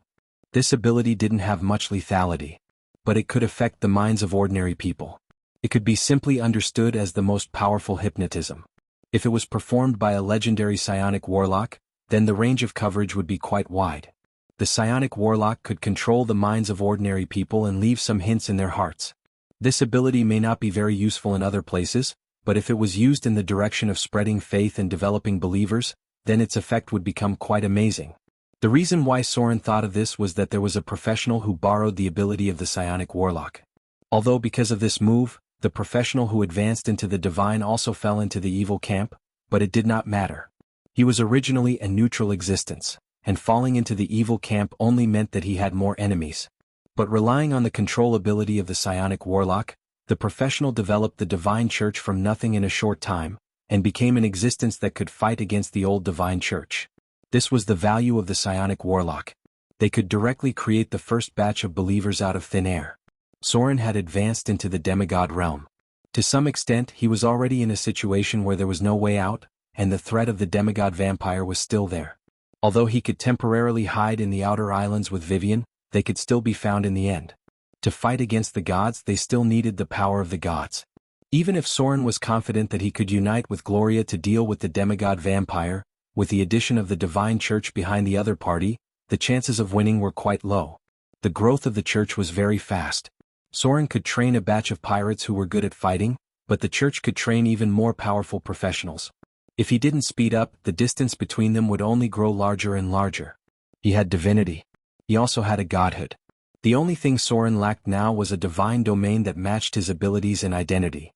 This ability didn't have much lethality, but it could affect the minds of ordinary people. It could be simply understood as the most powerful hypnotism. If it was performed by a legendary psionic warlock, then the range of coverage would be quite wide. The psionic warlock could control the minds of ordinary people and leave some hints in their hearts. This ability may not be very useful in other places, but if it was used in the direction of spreading faith and developing believers, then its effect would become quite amazing. The reason why Soren thought of this was that there was a professional who borrowed the ability of the psionic warlock. Although because of this move, the professional who advanced into the divine also fell into the evil camp, but it did not matter. He was originally a neutral existence, and falling into the evil camp only meant that he had more enemies. But relying on the control ability of the psionic warlock, the professional developed the divine church from nothing in a short time, and became an existence that could fight against the old divine church. This was the value of the psionic warlock. They could directly create the first batch of believers out of thin air. Soren had advanced into the demigod realm. To some extent he was already in a situation where there was no way out, and the threat of the demigod vampire was still there. Although he could temporarily hide in the outer islands with Vivian, they could still be found in the end. To fight against the gods they still needed the power of the gods. Even if Soren was confident that he could unite with Gloria to deal with the demigod vampire, with the addition of the divine church behind the other party, the chances of winning were quite low. The growth of the church was very fast. Soren could train a batch of pirates who were good at fighting, but the church could train even more powerful professionals. If he didn't speed up, the distance between them would only grow larger and larger. He had divinity. He also had a godhood. The only thing Soren lacked now was a divine domain that matched his abilities and identity.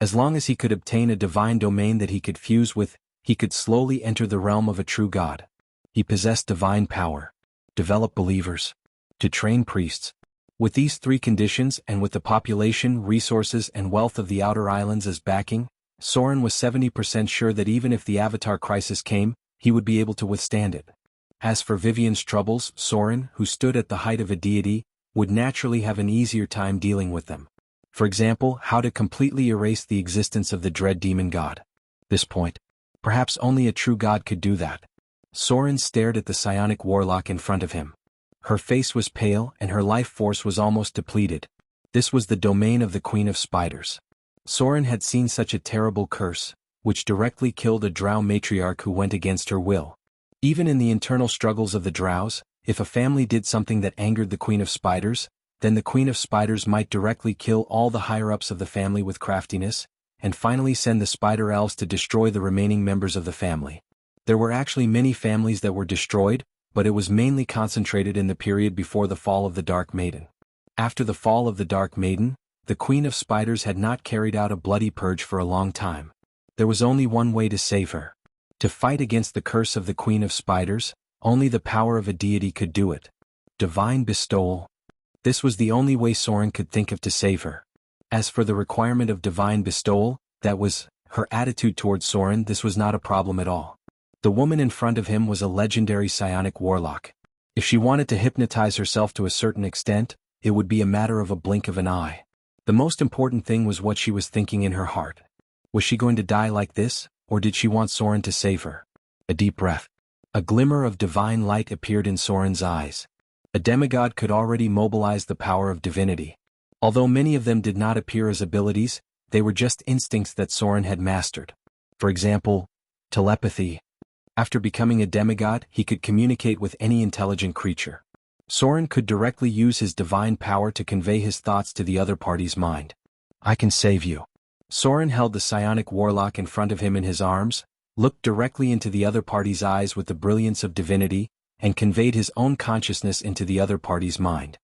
As long as he could obtain a divine domain that he could fuse with, he could slowly enter the realm of a true god. He possessed divine power, develop believers, to train priests. With these three conditions and with the population, resources and wealth of the outer islands as backing, Soren was 70% sure that even if the Avatar crisis came, he would be able to withstand it. As for Vivian's troubles, Soren, who stood at the height of a deity, would naturally have an easier time dealing with them. For example, how to completely erase the existence of the dread demon god. This point. Perhaps only a true god could do that. Soren stared at the psionic warlock in front of him. Her face was pale and her life force was almost depleted. This was the domain of the Queen of Spiders. Soren had seen such a terrible curse, which directly killed a drow matriarch who went against her will. Even in the internal struggles of the drows, if a family did something that angered the Queen of Spiders, then the Queen of Spiders might directly kill all the higher-ups of the family with craftiness, and finally send the spider elves to destroy the remaining members of the family. There were actually many families that were destroyed, but it was mainly concentrated in the period before the fall of the Dark Maiden. After the fall of the Dark Maiden, the Queen of Spiders had not carried out a bloody purge for a long time. There was only one way to save her. To fight against the curse of the Queen of Spiders, only the power of a deity could do it. Divine bestowal. This was the only way Soren could think of to save her. As for the requirement of divine bestowal, that was her attitude towards Soren. This was not a problem at all. The woman in front of him was a legendary psionic warlock. If she wanted to hypnotize herself to a certain extent, it would be a matter of a blink of an eye. The most important thing was what she was thinking in her heart. Was she going to die like this, or did she want Soren to save her? A deep breath. A glimmer of divine light appeared in Soren's eyes. A demigod could already mobilize the power of divinity. Although many of them did not appear as abilities, they were just instincts that Soren had mastered. For example, telepathy. After becoming a demigod, he could communicate with any intelligent creature. Soren could directly use his divine power to convey his thoughts to the other party's mind. I can save you. Soren held the psionic warlock in front of him in his arms, looked directly into the other party's eyes with the brilliance of divinity, and conveyed his own consciousness into the other party's mind.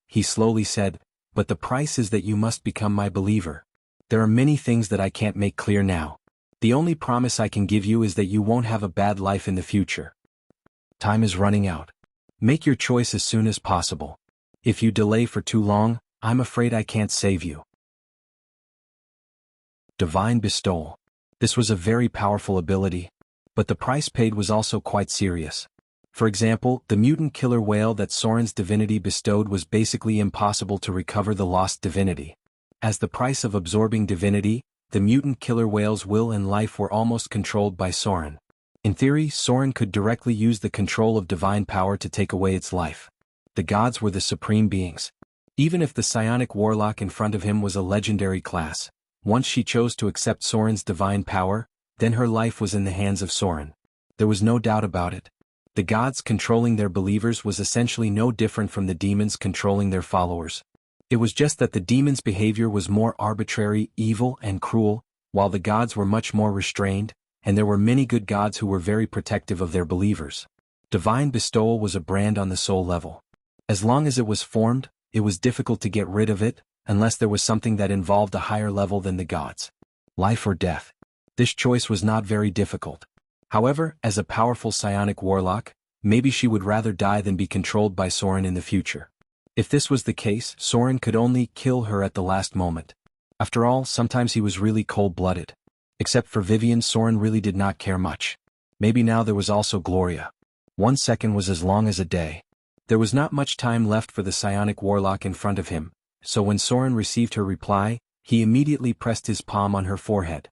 he slowly said, "But the price is that you must become my believer. There are many things that I can't make clear now. The only promise I can give you is that you won't have a bad life in the future. Time is running out. Make your choice as soon as possible. If you delay for too long, I'm afraid I can't save you." Divine Bestowal. This was a very powerful ability, but the price paid was also quite serious. For example, the mutant killer whale that Soren's divinity bestowed was basically impossible to recover the lost divinity. As the price of absorbing divinity, the mutant killer whale's will and life were almost controlled by Soren. In theory, Soren could directly use the control of divine power to take away its life. The gods were the supreme beings. Even if the psionic warlock in front of him was a legendary class, once she chose to accept Soren's divine power, then her life was in the hands of Soren. There was no doubt about it. The gods controlling their believers was essentially no different from the demons controlling their followers. It was just that the demons' behavior was more arbitrary, evil, and cruel, while the gods were much more restrained, and there were many good gods who were very protective of their believers. Divine Bestowal was a brand on the soul level. As long as it was formed, it was difficult to get rid of it, unless there was something that involved a higher level than the gods. Life or death. This choice was not very difficult. However, as a powerful psionic warlock, maybe she would rather die than be controlled by Soren in the future. If this was the case, Soren could only kill her at the last moment. After all, sometimes he was really cold-blooded. Except for Vivian, Soren really did not care much. Maybe now there was also Gloria. 1 second was as long as a day. There was not much time left for the psionic warlock in front of him, so when Soren received her reply, he immediately pressed his palm on her forehead.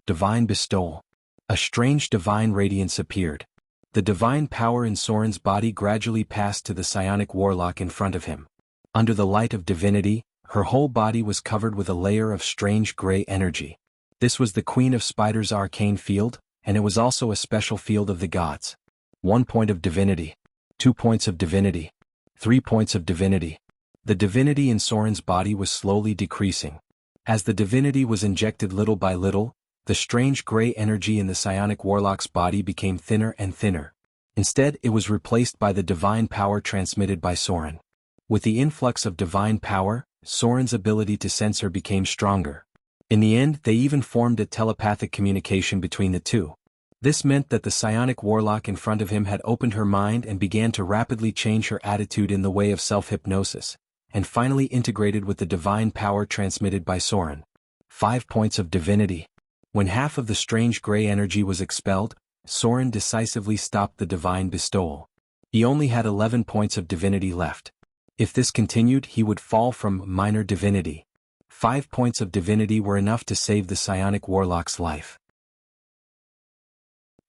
Divine Bestowal. A strange divine radiance appeared. The divine power in Soren's body gradually passed to the psionic warlock in front of him. Under the light of divinity, her whole body was covered with a layer of strange gray energy. This was the Queen of Spiders' arcane field, and it was also a special field of the gods. 1 point of divinity. 2 points of divinity. 3 points of divinity. The divinity in Soren's body was slowly decreasing. As the divinity was injected little by little, the strange gray energy in the psionic warlock's body became thinner and thinner. Instead, it was replaced by the divine power transmitted by Soren. With the influx of divine power, Soren's ability to sense her became stronger. In the end, they even formed a telepathic communication between the two. This meant that the psionic warlock in front of him had opened her mind and began to rapidly change her attitude in the way of self-hypnosis, and finally integrated with the divine power transmitted by Soren. 5 points of divinity. When half of the strange gray energy was expelled, Soren decisively stopped the divine bestowal. He only had 11 points of divinity left. If this continued, he would fall from minor divinity. 5 points of divinity were enough to save the psionic warlock's life.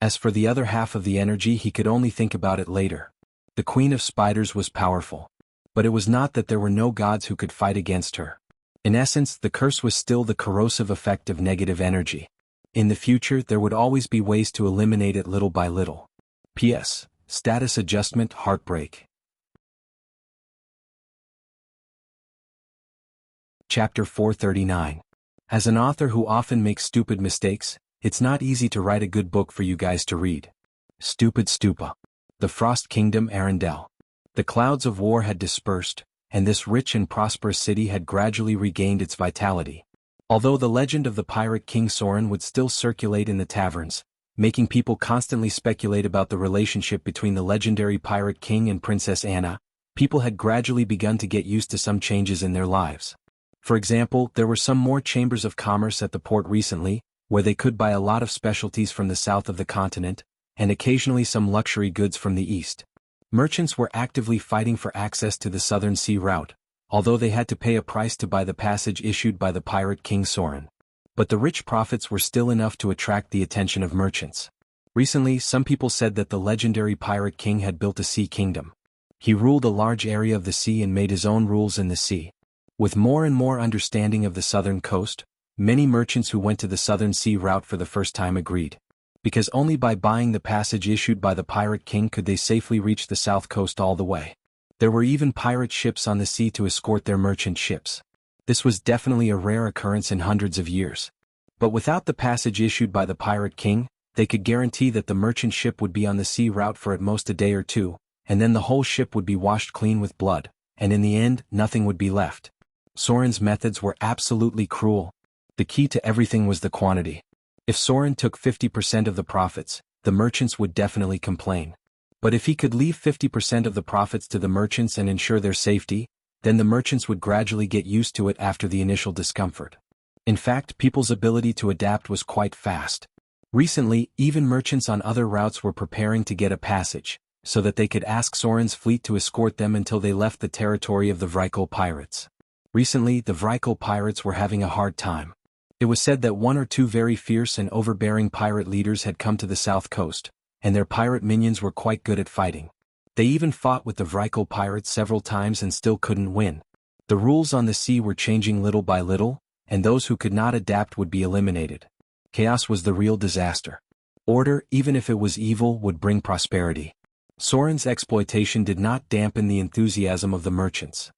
As for the other half of the energy, he could only think about it later. The Queen of Spiders was powerful. But it was not that there were no gods who could fight against her. In essence, the curse was still the corrosive effect of negative energy. In the future, there would always be ways to eliminate it little by little. P.S. Status Adjustment Heartbreak. Chapter 439. As an author who often makes stupid mistakes, it's not easy to write a good book for you guys to read. Stupid Stupa. The Frost Kingdom Arendelle. The clouds of war had dispersed, and this rich and prosperous city had gradually regained its vitality. Although the legend of the pirate King Soren would still circulate in the taverns, making people constantly speculate about the relationship between the legendary pirate king and Princess Anna, people had gradually begun to get used to some changes in their lives. For example, there were some more chambers of commerce at the port recently, where they could buy a lot of specialties from the south of the continent, and occasionally some luxury goods from the east. Merchants were actively fighting for access to the southern sea route, although they had to pay a price to buy the passage issued by the pirate King Soren. But the rich profits were still enough to attract the attention of merchants. Recently, some people said that the legendary pirate king had built a sea kingdom. He ruled a large area of the sea and made his own rules in the sea. With more and more understanding of the southern coast, many merchants who went to the southern sea route for the first time agreed. Because only by buying the passage issued by the pirate king could they safely reach the south coast all the way. There were even pirate ships on the sea to escort their merchant ships. This was definitely a rare occurrence in hundreds of years. But without the passage issued by the pirate king, they could guarantee that the merchant ship would be on the sea route for at most a day or two, and then the whole ship would be washed clean with blood, and in the end, nothing would be left. Soren's methods were absolutely cruel. The key to everything was the quantity. If Soren took 50% of the profits, the merchants would definitely complain. But if he could leave 50% of the profits to the merchants and ensure their safety, then the merchants would gradually get used to it after the initial discomfort. In fact, people's ability to adapt was quite fast. Recently, even merchants on other routes were preparing to get a passage, so that they could ask Soren's fleet to escort them until they left the territory of the Vrykul pirates. Recently, the Vrykul pirates were having a hard time. It was said that one or two very fierce and overbearing pirate leaders had come to the south coast, and their pirate minions were quite good at fighting. They even fought with the Vrykul pirates several times and still couldn't win. The rules on the sea were changing little by little, and those who could not adapt would be eliminated. Chaos was the real disaster. Order, even if it was evil, would bring prosperity. Soren's exploitation did not dampen the enthusiasm of the merchants.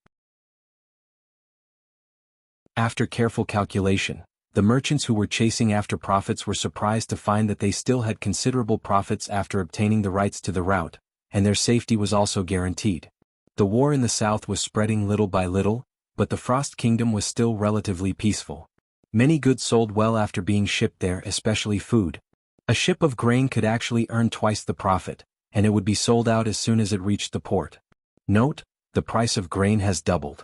After careful calculation, the merchants who were chasing after profits were surprised to find that they still had considerable profits after obtaining the rights to the route, and their safety was also guaranteed. The war in the south was spreading little by little, but the Frost Kingdom was still relatively peaceful. Many goods sold well after being shipped there, especially food. A ship of grain could actually earn twice the profit, and it would be sold out as soon as it reached the port. Note, the price of grain has doubled.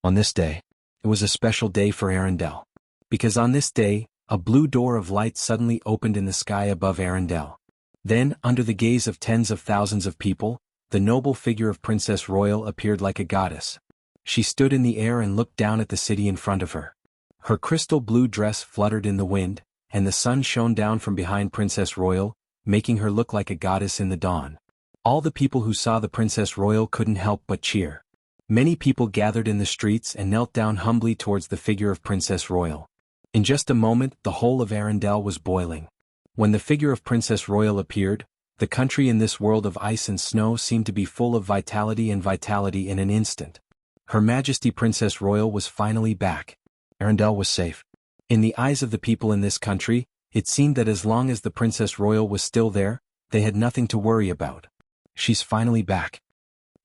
On this day, it was a special day for Arendelle. Because on this day, a blue door of light suddenly opened in the sky above Arendelle. Then, under the gaze of tens of thousands of people, the noble figure of Princess Royal appeared like a goddess. She stood in the air and looked down at the city in front of her. Her crystal blue dress fluttered in the wind, and the sun shone down from behind Princess Royal, making her look like a goddess in the dawn. All the people who saw the Princess Royal couldn't help but cheer. Many people gathered in the streets and knelt down humbly towards the figure of Princess Royal. In just a moment, the whole of Arendelle was boiling. When the figure of Princess Royal appeared, the country in this world of ice and snow seemed to be full of vitality in an instant. Her Majesty Princess Royal was finally back. Arendelle was safe. In the eyes of the people in this country, it seemed that as long as the Princess Royal was still there, they had nothing to worry about. She's finally back.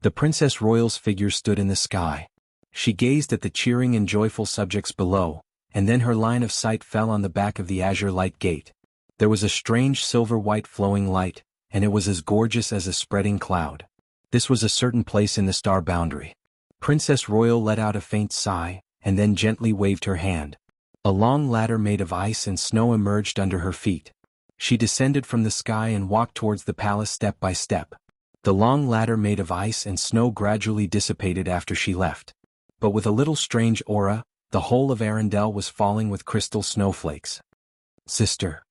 The Princess Royal's figure stood in the sky. She gazed at the cheering and joyful subjects below, and then her line of sight fell on the back of the azure light gate. There was a strange silver-white flowing light, and it was as gorgeous as a spreading cloud. This was a certain place in the star boundary. Princess Royal let out a faint sigh, and then gently waved her hand. A long ladder made of ice and snow emerged under her feet. She descended from the sky and walked towards the palace step by step. The long ladder made of ice and snow gradually dissipated after she left. But with a little strange aura, the whole of Arendelle was falling with crystal snowflakes. Sister.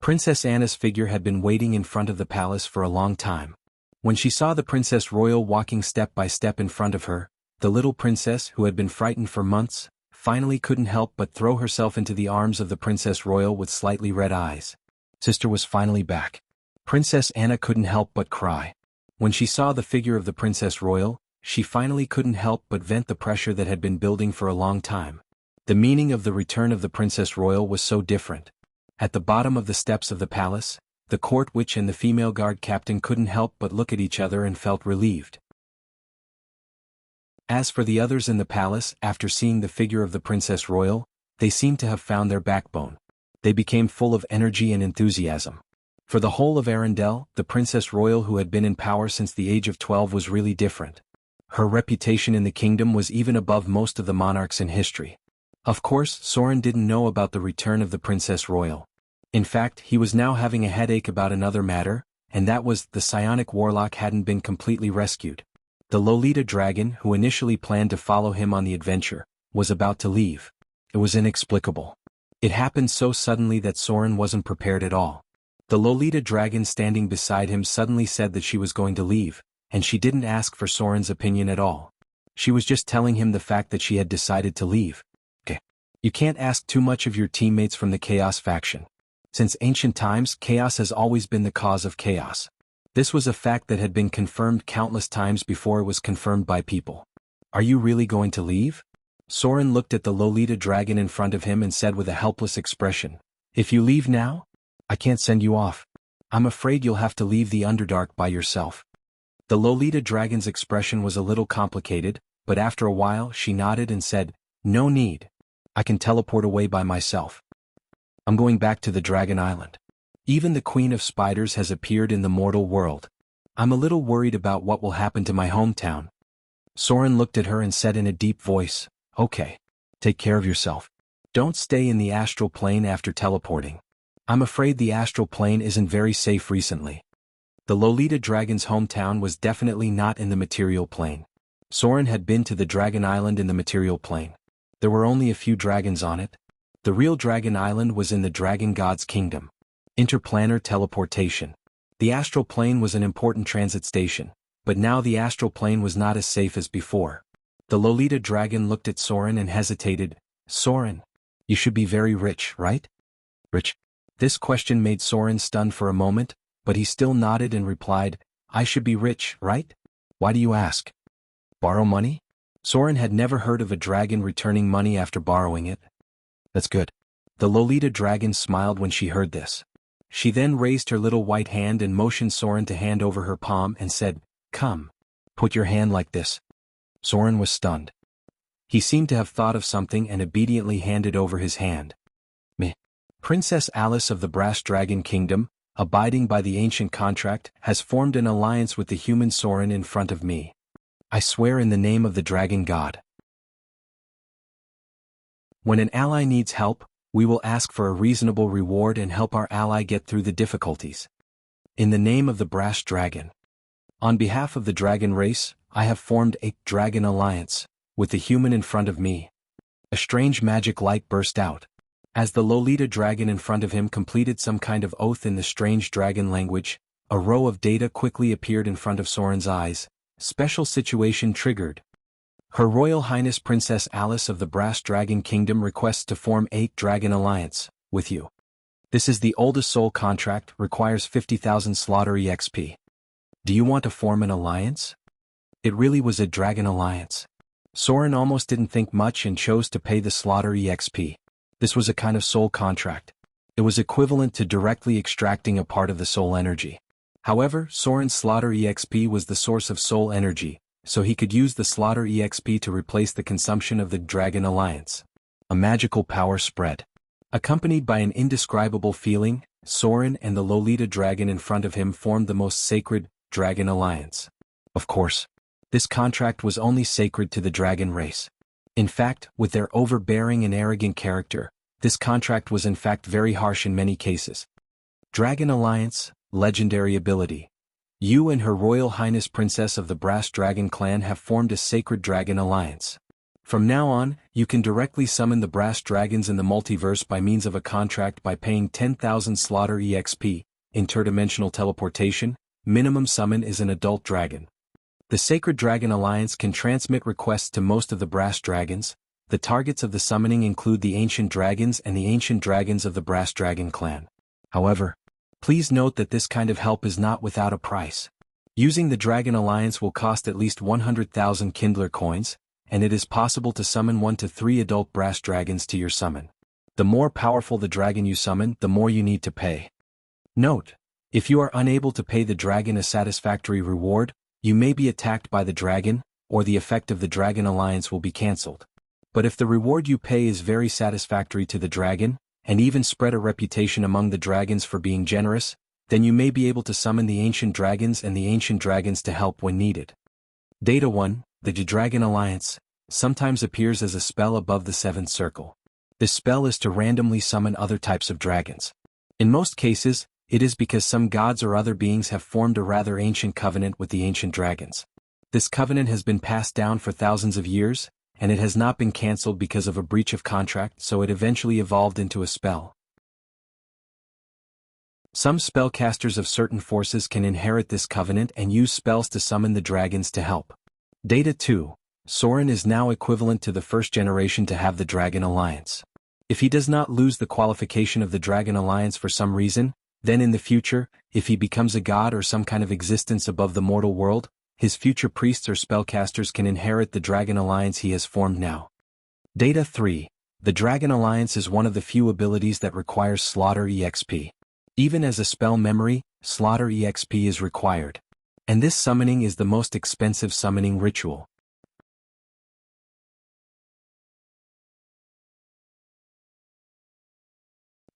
Princess Anna's figure had been waiting in front of the palace for a long time. When she saw the Princess Royal walking step by step in front of her, the little princess, who had been frightened for months, finally couldn't help but throw herself into the arms of the Princess Royal with slightly red eyes. Sister was finally back. Princess Anna couldn't help but cry. When she saw the figure of the Princess Royal, she finally couldn't help but vent the pressure that had been building for a long time. The meaning of the return of the Princess Royal was so different. At the bottom of the steps of the palace, the court witch and the female guard captain couldn't help but look at each other and felt relieved. As for the others in the palace, after seeing the figure of the Princess Royal, they seemed to have found their backbone. They became full of energy and enthusiasm. For the whole of Arendelle, the Princess Royal who had been in power since the age of 12 was really different. Her reputation in the kingdom was even above most of the monarchs in history. Of course, Soren didn't know about the return of the Princess Royal. In fact, he was now having a headache about another matter, and that was the psionic warlock hadn't been completely rescued. The Lolita dragon, who initially planned to follow him on the adventure, was about to leave. It was inexplicable. It happened so suddenly that Soren wasn't prepared at all. The Lolita dragon standing beside him suddenly said that she was going to leave, and she didn't ask for Soren's opinion at all. She was just telling him the fact that she had decided to leave. Okay. You can't ask too much of your teammates from the Chaos faction. Since ancient times, chaos has always been the cause of chaos. This was a fact that had been confirmed countless times before it was confirmed by people. Are you really going to leave? Soren looked at the Lolita dragon in front of him and said with a helpless expression, "If you leave now, I can't send you off. I'm afraid you'll have to leave the Underdark by yourself." The Lolita Dragon's expression was a little complicated, but after a while she nodded and said, "No need. I can teleport away by myself. I'm going back to the Dragon Island. Even the Queen of Spiders has appeared in the mortal world. I'm a little worried about what will happen to my hometown." Soren looked at her and said in a deep voice, "Okay. Take care of yourself. Don't stay in the astral plane after teleporting. I'm afraid the astral plane isn't very safe recently." The Lolita Dragon's hometown was definitely not in the material plane. Soren had been to the Dragon Island in the material plane. There were only a few dragons on it. The real Dragon Island was in the Dragon God's kingdom. Interplanar teleportation. The astral plane was an important transit station, but now the astral plane was not as safe as before. The Lolita Dragon looked at Soren and hesitated. "Soren, you should be very rich, right?" "Rich?" This question made Soren stunned for a moment, but he still nodded and replied, "I should be rich, right? Why do you ask? Borrow money?" Soren had never heard of a dragon returning money after borrowing it. "That's good." The Lolita Dragon smiled when she heard this. She then raised her little white hand and motioned Soren to hand over her palm and said, "Come. Put your hand like this." Soren was stunned. He seemed to have thought of something and obediently handed over his hand. "Meh. Princess Alice of the Brass Dragon Kingdom, abiding by the ancient contract, has formed an alliance with the human Soren in front of me. I swear in the name of the Dragon God. When an ally needs help, we will ask for a reasonable reward and help our ally get through the difficulties. In the name of the Brass Dragon. On behalf of the dragon race, I have formed a dragon alliance with the human in front of me." A strange magic light burst out. As the Lolita Dragon in front of him completed some kind of oath in the strange dragon language, a row of data quickly appeared in front of Soren's eyes. Special situation triggered. Her Royal Highness Princess Alice of the Brass Dragon Kingdom requests to form a dragon alliance with you. This is the oldest soul contract, requires 50,000 slaughter EXP. Do you want to form an alliance? It really was a dragon alliance. Soren almost didn't think much and chose to pay the slaughter EXP. This was a kind of soul contract. It was equivalent to directly extracting a part of the soul energy. However, Soren's slaughter EXP was the source of soul energy, so he could use the slaughter EXP to replace the consumption of the Dragon Alliance. A magical power spread. Accompanied by an indescribable feeling, Soren and the Lolita Dragon in front of him formed the most sacred Dragon Alliance. Of course, this contract was only sacred to the dragon race. In fact, with their overbearing and arrogant character, this contract was in fact very harsh in many cases. Dragon Alliance, legendary ability. You and Her Royal Highness Princess of the Brass Dragon Clan have formed a sacred dragon alliance. From now on, you can directly summon the brass dragons in the multiverse by means of a contract by paying 10,000 slaughter EXP. Interdimensional teleportation, minimum summon is an adult dragon. The Sacred Dragon Alliance can transmit requests to most of the brass dragons. The targets of the summoning include the ancient dragons and the ancient dragons of the Brass Dragon Clan. However, please note that this kind of help is not without a price. Using the Dragon Alliance will cost at least 100,000 Kindler coins, and it is possible to summon 1 to 3 adult brass dragons to your summon. The more powerful the dragon you summon, the more you need to pay. Note: if you are unable to pay the dragon a satisfactory reward, you may be attacked by the dragon, or the effect of the Dragon Alliance will be cancelled. But if the reward you pay is very satisfactory to the dragon, and even spread a reputation among the dragons for being generous, then you may be able to summon the ancient dragons and the ancient dragons to help when needed. Data 1, the Dragon Alliance, sometimes appears as a spell above the 7th circle. This spell is to randomly summon other types of dragons. In most cases, it is because some gods or other beings have formed a rather ancient covenant with the ancient dragons. This covenant has been passed down for thousands of years, and it has not been cancelled because of a breach of contract, so it eventually evolved into a spell. Some spellcasters of certain forces can inherit this covenant and use spells to summon the dragons to help. Data 2. Soren is now equivalent to the first generation to have the Dragon Alliance. If he does not lose the qualification of the Dragon Alliance for some reason, then in the future, if he becomes a god or some kind of existence above the mortal world, his future priests or spellcasters can inherit the Dragon Alliance he has formed now. Data 3. The Dragon Alliance is one of the few abilities that requires slaughter EXP. Even as a spell memory, slaughter EXP is required. And this summoning is the most expensive summoning ritual.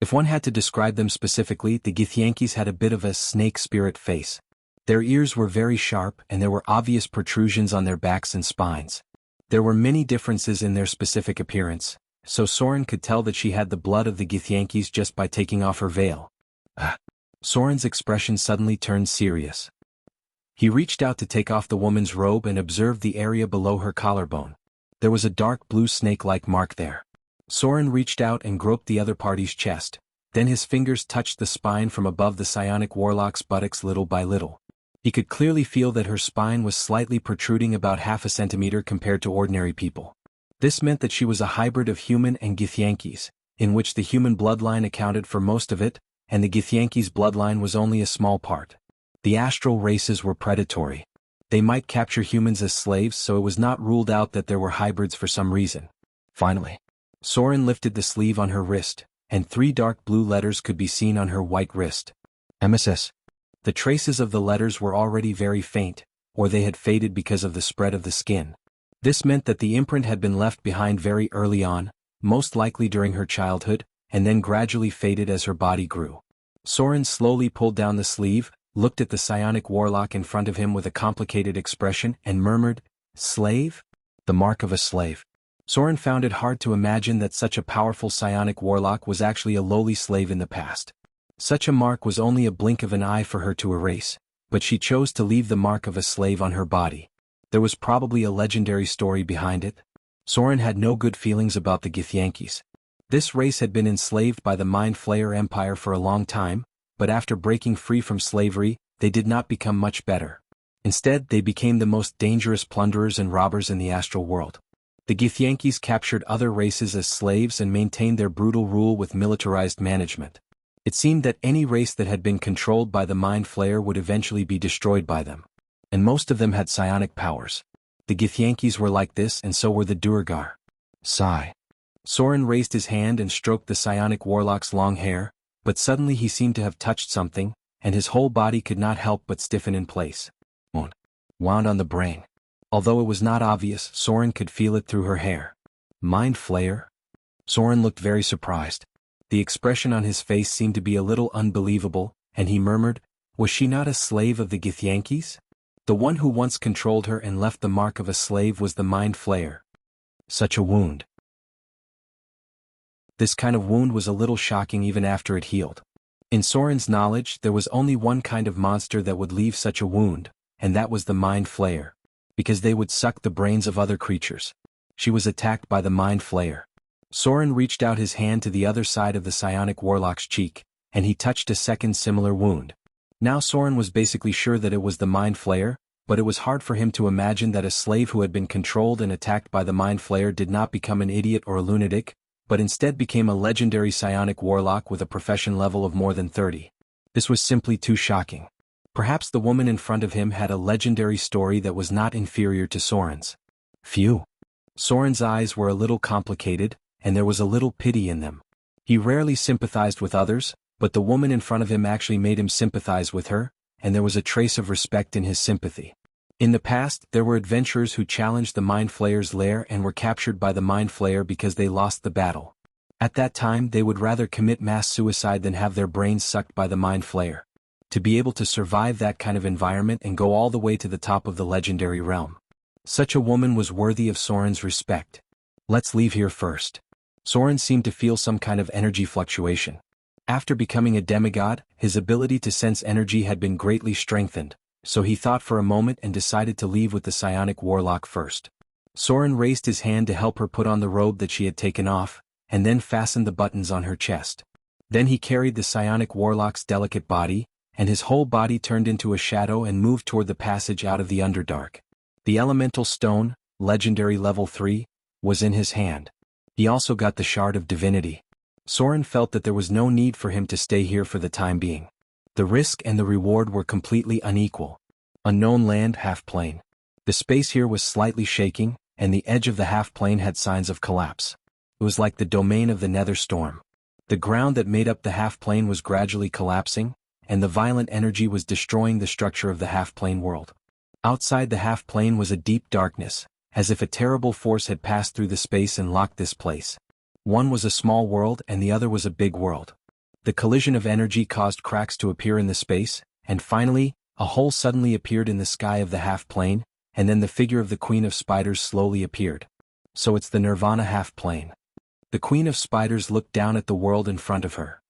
If one had to describe them specifically, the Githyanki's had a bit of a snake spirit face. Their ears were very sharp and there were obvious protrusions on their backs and spines. There were many differences in their specific appearance, so Soren could tell that she had the blood of the Githyanki's just by taking off her veil. Soren's expression suddenly turned serious. He reached out to take off the woman's robe and observed the area below her collarbone. There was a dark blue snake-like mark there. Soren reached out and groped the other party's chest, then his fingers touched the spine from above the psionic warlock's buttocks little by little. He could clearly feel that her spine was slightly protruding about half a centimeter compared to ordinary people. This meant that she was a hybrid of human and Githyanki's, in which the human bloodline accounted for most of it, and the Githyanki's bloodline was only a small part. The astral races were predatory. They might capture humans as slaves, so it was not ruled out that there were hybrids for some reason. Finally, Soren lifted the sleeve on her wrist, and 3 dark blue letters could be seen on her white wrist. MSS. The traces of the letters were already very faint, or they had faded because of the spread of the skin. This meant that the imprint had been left behind very early on, most likely during her childhood, and then gradually faded as her body grew. Soren slowly pulled down the sleeve, looked at the psionic warlock in front of him with a complicated expression, and murmured, "Slave?" The mark of a slave. Soren found it hard to imagine that such a powerful psionic warlock was actually a lowly slave in the past. Such a mark was only a blink of an eye for her to erase, but she chose to leave the mark of a slave on her body. There was probably a legendary story behind it. Soren had no good feelings about the Githyanki's. This race had been enslaved by the Mind Flayer Empire for a long time, but after breaking free from slavery, they did not become much better. Instead, they became the most dangerous plunderers and robbers in the astral world. The Githyanki's captured other races as slaves and maintained their brutal rule with militarized management. It seemed that any race that had been controlled by the Mind Flayer would eventually be destroyed by them. And most of them had psionic powers. The Githyanki's were like this, and so were the Duergar. Sigh. Soren raised his hand and stroked the psionic warlock's long hair, but suddenly he seemed to have touched something, and his whole body could not help but stiffen in place. Wound on the brain. Although it was not obvious, Soren could feel it through her hair. Mind Flayer? Soren looked very surprised. The expression on his face seemed to be a little unbelievable, and he murmured, "Was she not a slave of the Githyanki's? The one who once controlled her and left the mark of a slave was the Mind Flayer." Such a wound. This kind of wound was a little shocking even after it healed. In Soren's knowledge, there was only one kind of monster that would leave such a wound, and that was the Mind Flayer. Because they would suck the brains of other creatures. She was attacked by the Mind Flayer. Soren reached out his hand to the other side of the psionic warlock's cheek, and he touched a second similar wound. Now Soren was basically sure that it was the Mind Flayer, but it was hard for him to imagine that a slave who had been controlled and attacked by the Mind Flayer did not become an idiot or a lunatic, but instead became a legendary psionic warlock with a profession level of more than 30. This was simply too shocking. Perhaps the woman in front of him had a legendary story that was not inferior to Soren's. Phew. Soren's eyes were a little complicated, and there was a little pity in them. He rarely sympathized with others, but the woman in front of him actually made him sympathize with her, and there was a trace of respect in his sympathy. In the past, there were adventurers who challenged the Mind Flayer's lair and were captured by the Mind Flayer because they lost the battle. At that time, they would rather commit mass suicide than have their brains sucked by the Mind Flayer. To be able to survive that kind of environment and go all the way to the top of the legendary realm. Such a woman was worthy of Soren's respect. Let's leave here first. Soren seemed to feel some kind of energy fluctuation. After becoming a demigod, his ability to sense energy had been greatly strengthened, so he thought for a moment and decided to leave with the psionic warlock first. Soren raised his hand to help her put on the robe that she had taken off, and then fastened the buttons on her chest. Then he carried the psionic warlock's delicate body, and his whole body turned into a shadow and moved toward the passage out of the Underdark. The elemental stone, legendary level 3, was in his hand. He also got the shard of divinity. Soren felt that there was no need for him to stay here for the time being. The risk and the reward were completely unequal. Unknown land half-plane. The space here was slightly shaking, and the edge of the half-plane had signs of collapse. It was like the domain of the nether storm. The ground that made up the half-plane was gradually collapsing, and the violent energy was destroying the structure of the half-plane world. Outside the half-plane was a deep darkness, as if a terrible force had passed through the space and locked this place. One was a small world and the other was a big world. The collision of energy caused cracks to appear in the space, and finally, a hole suddenly appeared in the sky of the half-plane, and then the figure of the Queen of Spiders slowly appeared. So it's the Nirvana half-plane. The Queen of Spiders looked down at the world in front of her.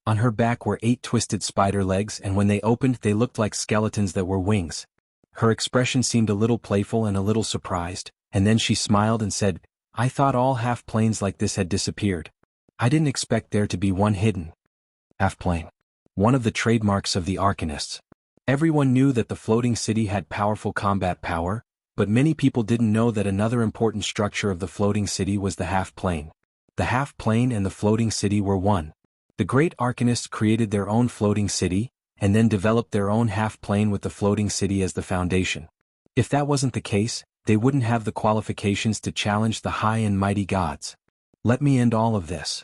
On her back were 8 twisted spider legs, and when they opened they looked like skeletons that were wings. Her expression seemed a little playful and a little surprised, and then she smiled and said, "I thought all half-planes like this had disappeared. I didn't expect there to be one hidden." Half-plane. One of the trademarks of the Arcanists. Everyone knew that the floating city had powerful combat power, but many people didn't know that another important structure of the floating city was the half-plane. The half-plane and the floating city were one. The great Arcanists created their own floating city, and then developed their own half-plane with the floating city as the foundation. If that wasn't the case, they wouldn't have the qualifications to challenge the high and mighty gods. Let me end all of this.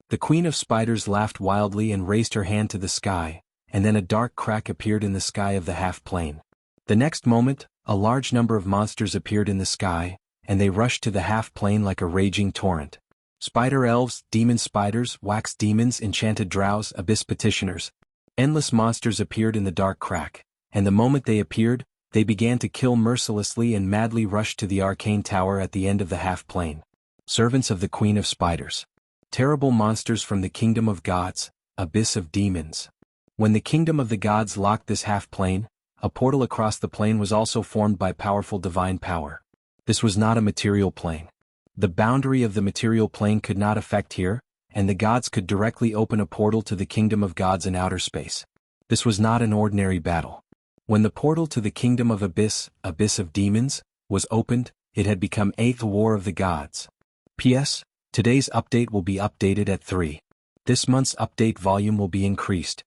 The Queen of Spiders laughed wildly and raised her hand to the sky, and then a dark crack appeared in the sky of the half-plane. The next moment, a large number of monsters appeared in the sky, and they rushed to the half-plane like a raging torrent. Spider elves, demon spiders, wax demons, enchanted drows, abyss petitioners. Endless monsters appeared in the dark crack, and the moment they appeared, they began to kill mercilessly and madly rushed to the arcane tower at the end of the half-plane. Servants of the Queen of Spiders. Terrible monsters from the kingdom of gods, abyss of demons. When the kingdom of the gods locked this half-plane, a portal across the plane was also formed by powerful divine power. This was not a material plane. The boundary of the material plane could not affect here, and the gods could directly open a portal to the kingdom of gods in outer space. This was not an ordinary battle. When the portal to the kingdom of abyss of demons, was opened, it had become 8th War of the Gods. P.S. Today's update will be updated at 3. This month's update volume will be increased.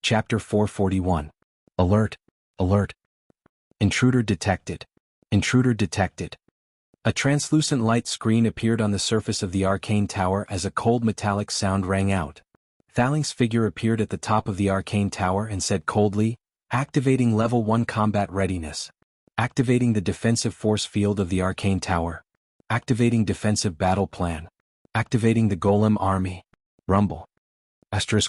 Chapter 441. Alert! Alert! Intruder detected. Intruder detected. A translucent light screen appeared on the surface of the arcane tower as a cold metallic sound rang out. Thaling's figure appeared at the top of the arcane tower and said coldly, "Activating Level 1 combat readiness. Activating the defensive force field of the arcane tower. Activating defensive battle plan. Activating the golem army." Rumble.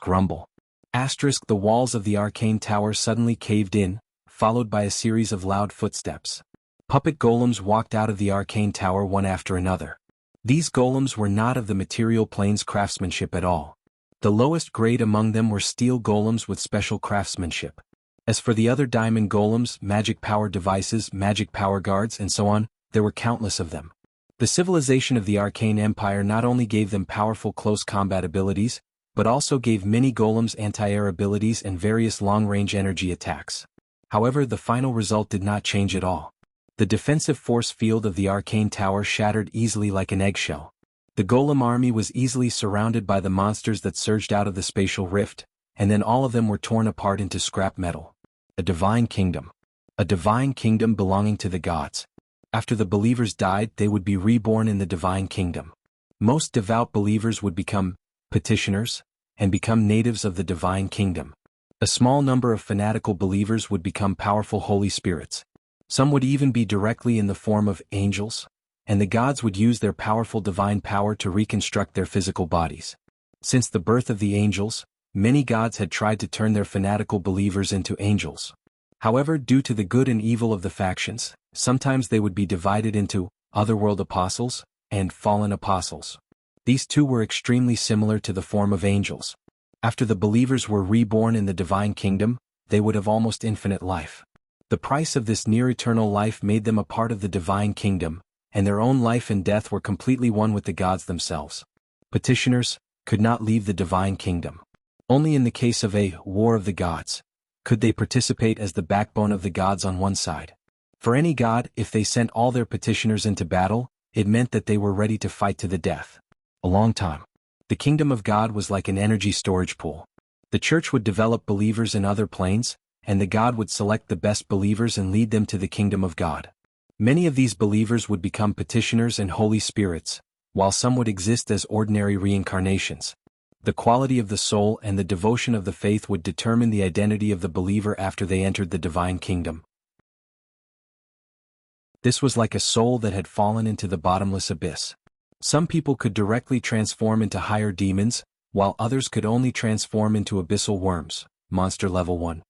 Rumble. The walls of the arcane tower suddenly caved in, followed by a series of loud footsteps. Puppet golems walked out of the arcane tower one after another. These golems were not of the material plane's craftsmanship at all. The lowest grade among them were steel golems with special craftsmanship. As for the other diamond golems, magic power devices, magic power guards, and so on, there were countless of them. The civilization of the Arcane Empire not only gave them powerful close combat abilities, but also gave many golems anti-air abilities and various long-range energy attacks. However, the final result did not change at all. The defensive force field of the arcane tower shattered easily like an eggshell. The golem army was easily surrounded by the monsters that surged out of the spatial rift, and then all of them were torn apart into scrap metal. A divine kingdom. A divine kingdom belonging to the gods. After the believers died, they would be reborn in the divine kingdom. Most devout believers would become petitioners and become natives of the divine kingdom. A small number of fanatical believers would become powerful Holy Spirits. Some would even be directly in the form of angels, and the gods would use their powerful divine power to reconstruct their physical bodies. Since the birth of the angels, many gods had tried to turn their fanatical believers into angels. However, due to the good and evil of the factions, sometimes they would be divided into otherworld apostles and fallen apostles. These two were extremely similar to the form of angels. After the believers were reborn in the divine kingdom, they would have almost infinite life. The price of this near-eternal life made them a part of the divine kingdom, and their own life and death were completely one with the gods themselves. Petitioners could not leave the divine kingdom. Only in the case of a war of the gods could they participate as the backbone of the gods on one side. For any god, if they sent all their petitioners into battle, it meant that they were ready to fight to the death. A long time. The kingdom of God was like an energy storage pool. The church would develop believers in other planes, and the God would select the best believers and lead them to the kingdom of God. Many of these believers would become petitioners and Holy Spirits, while some would exist as ordinary reincarnations. The quality of the soul and the devotion of the faith would determine the identity of the believer after they entered the divine kingdom. This was like a soul that had fallen into the bottomless abyss. Some people could directly transform into higher demons, while others could only transform into abyssal worms, monster level 1.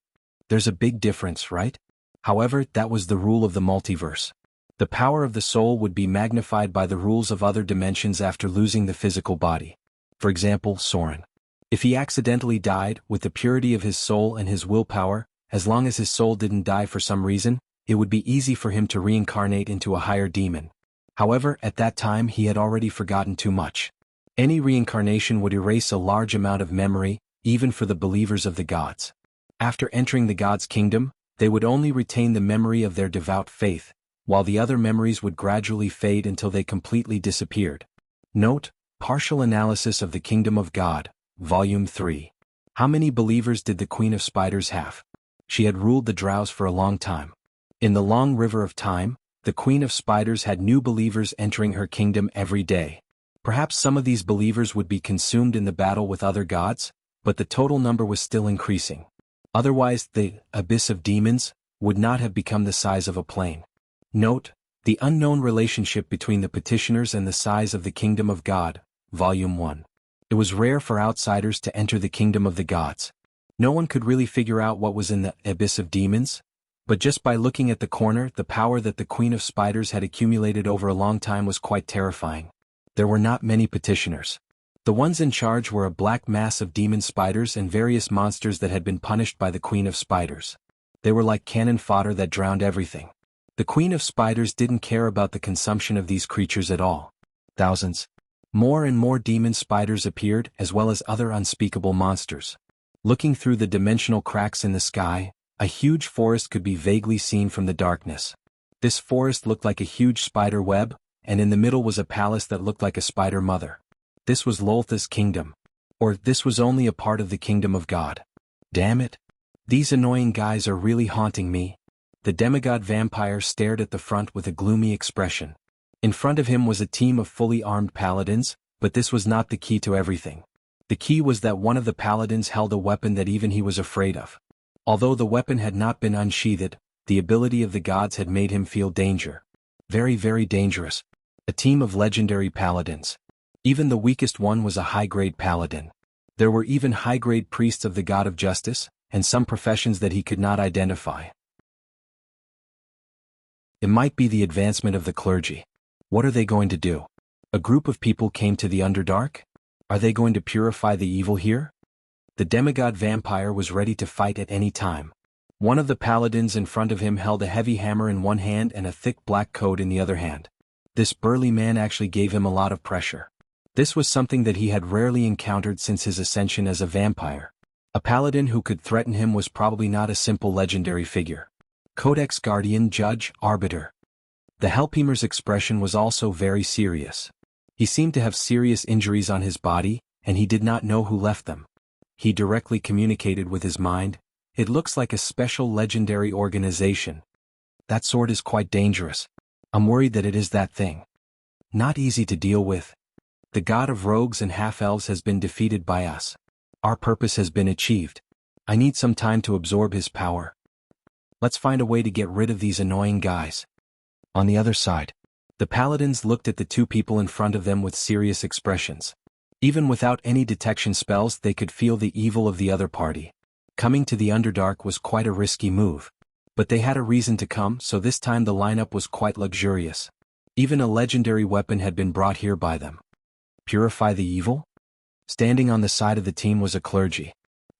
There's a big difference, right? However, that was the rule of the multiverse. The power of the soul would be magnified by the rules of other dimensions after losing the physical body. For example, Soren. If he accidentally died, with the purity of his soul and his willpower, as long as his soul didn't die for some reason, it would be easy for him to reincarnate into a higher demon. However, at that time he had already forgotten too much. Any reincarnation would erase a large amount of memory, even for the believers of the gods. After entering the gods' kingdom, they would only retain the memory of their devout faith, while the other memories would gradually fade until they completely disappeared. Note, Partial Analysis of the Kingdom of God, Volume 3. How many believers did the Queen of Spiders have? She had ruled the Drows for a long time. In the long river of time, the Queen of Spiders had new believers entering her kingdom every day. Perhaps some of these believers would be consumed in the battle with other gods, but the total number was still increasing. Otherwise, the abyss of demons would not have become the size of a plane. Note, the unknown relationship between the petitioners and the size of the kingdom of God, Volume 1. It was rare for outsiders to enter the kingdom of the gods. No one could really figure out what was in the abyss of demons, but just by looking at the corner, the power that the Queen of Spiders had accumulated over a long time was quite terrifying. There were not many petitioners. The ones in charge were a black mass of demon spiders and various monsters that had been punished by the Queen of Spiders. They were like cannon fodder that drowned everything. The Queen of Spiders didn't care about the consumption of these creatures at all. Thousands. More and more demon spiders appeared, as well as other unspeakable monsters. Looking through the dimensional cracks in the sky, a huge forest could be vaguely seen from the darkness. This forest looked like a huge spider web, and in the middle was a palace that looked like a spider mother. This was Loltha's kingdom. Or this was only a part of the kingdom of God. Damn it. These annoying guys are really haunting me. The demigod vampire stared at the front with a gloomy expression. In front of him was a team of fully armed paladins, but this was not the key to everything. The key was that one of the paladins held a weapon that even he was afraid of. Although the weapon had not been unsheathed, the ability of the gods had made him feel danger. Very, very dangerous. A team of legendary paladins. Even the weakest one was a high-grade paladin. There were even high-grade priests of the god of justice, and some professions that he could not identify. It might be the advancement of the clergy. What are they going to do? A group of people came to the Underdark? Are they going to purify the evil here? The demigod vampire was ready to fight at any time. One of the paladins in front of him held a heavy hammer in one hand and a thick black coat in the other hand. This burly man actually gave him a lot of pressure. This was something that he had rarely encountered since his ascension as a vampire. A paladin who could threaten him was probably not a simple legendary figure. Codex Guardian, Judge, Arbiter. The Helpheimer's expression was also very serious. He seemed to have serious injuries on his body, and he did not know who left them. He directly communicated with his mind. It looks like a special legendary organization. That sword is quite dangerous. I'm worried that it is that thing. Not easy to deal with. The god of rogues and half-elves has been defeated by us. Our purpose has been achieved. I need some time to absorb his power. Let's find a way to get rid of these annoying guys. On the other side, the paladins looked at the two people in front of them with serious expressions. Even without any detection spells, they could feel the evil of the other party. Coming to the Underdark was quite a risky move. But they had a reason to come, so this time the lineup was quite luxurious. Even a legendary weapon had been brought here by them. Purify the evil? Standing on the side of the team was a clergy.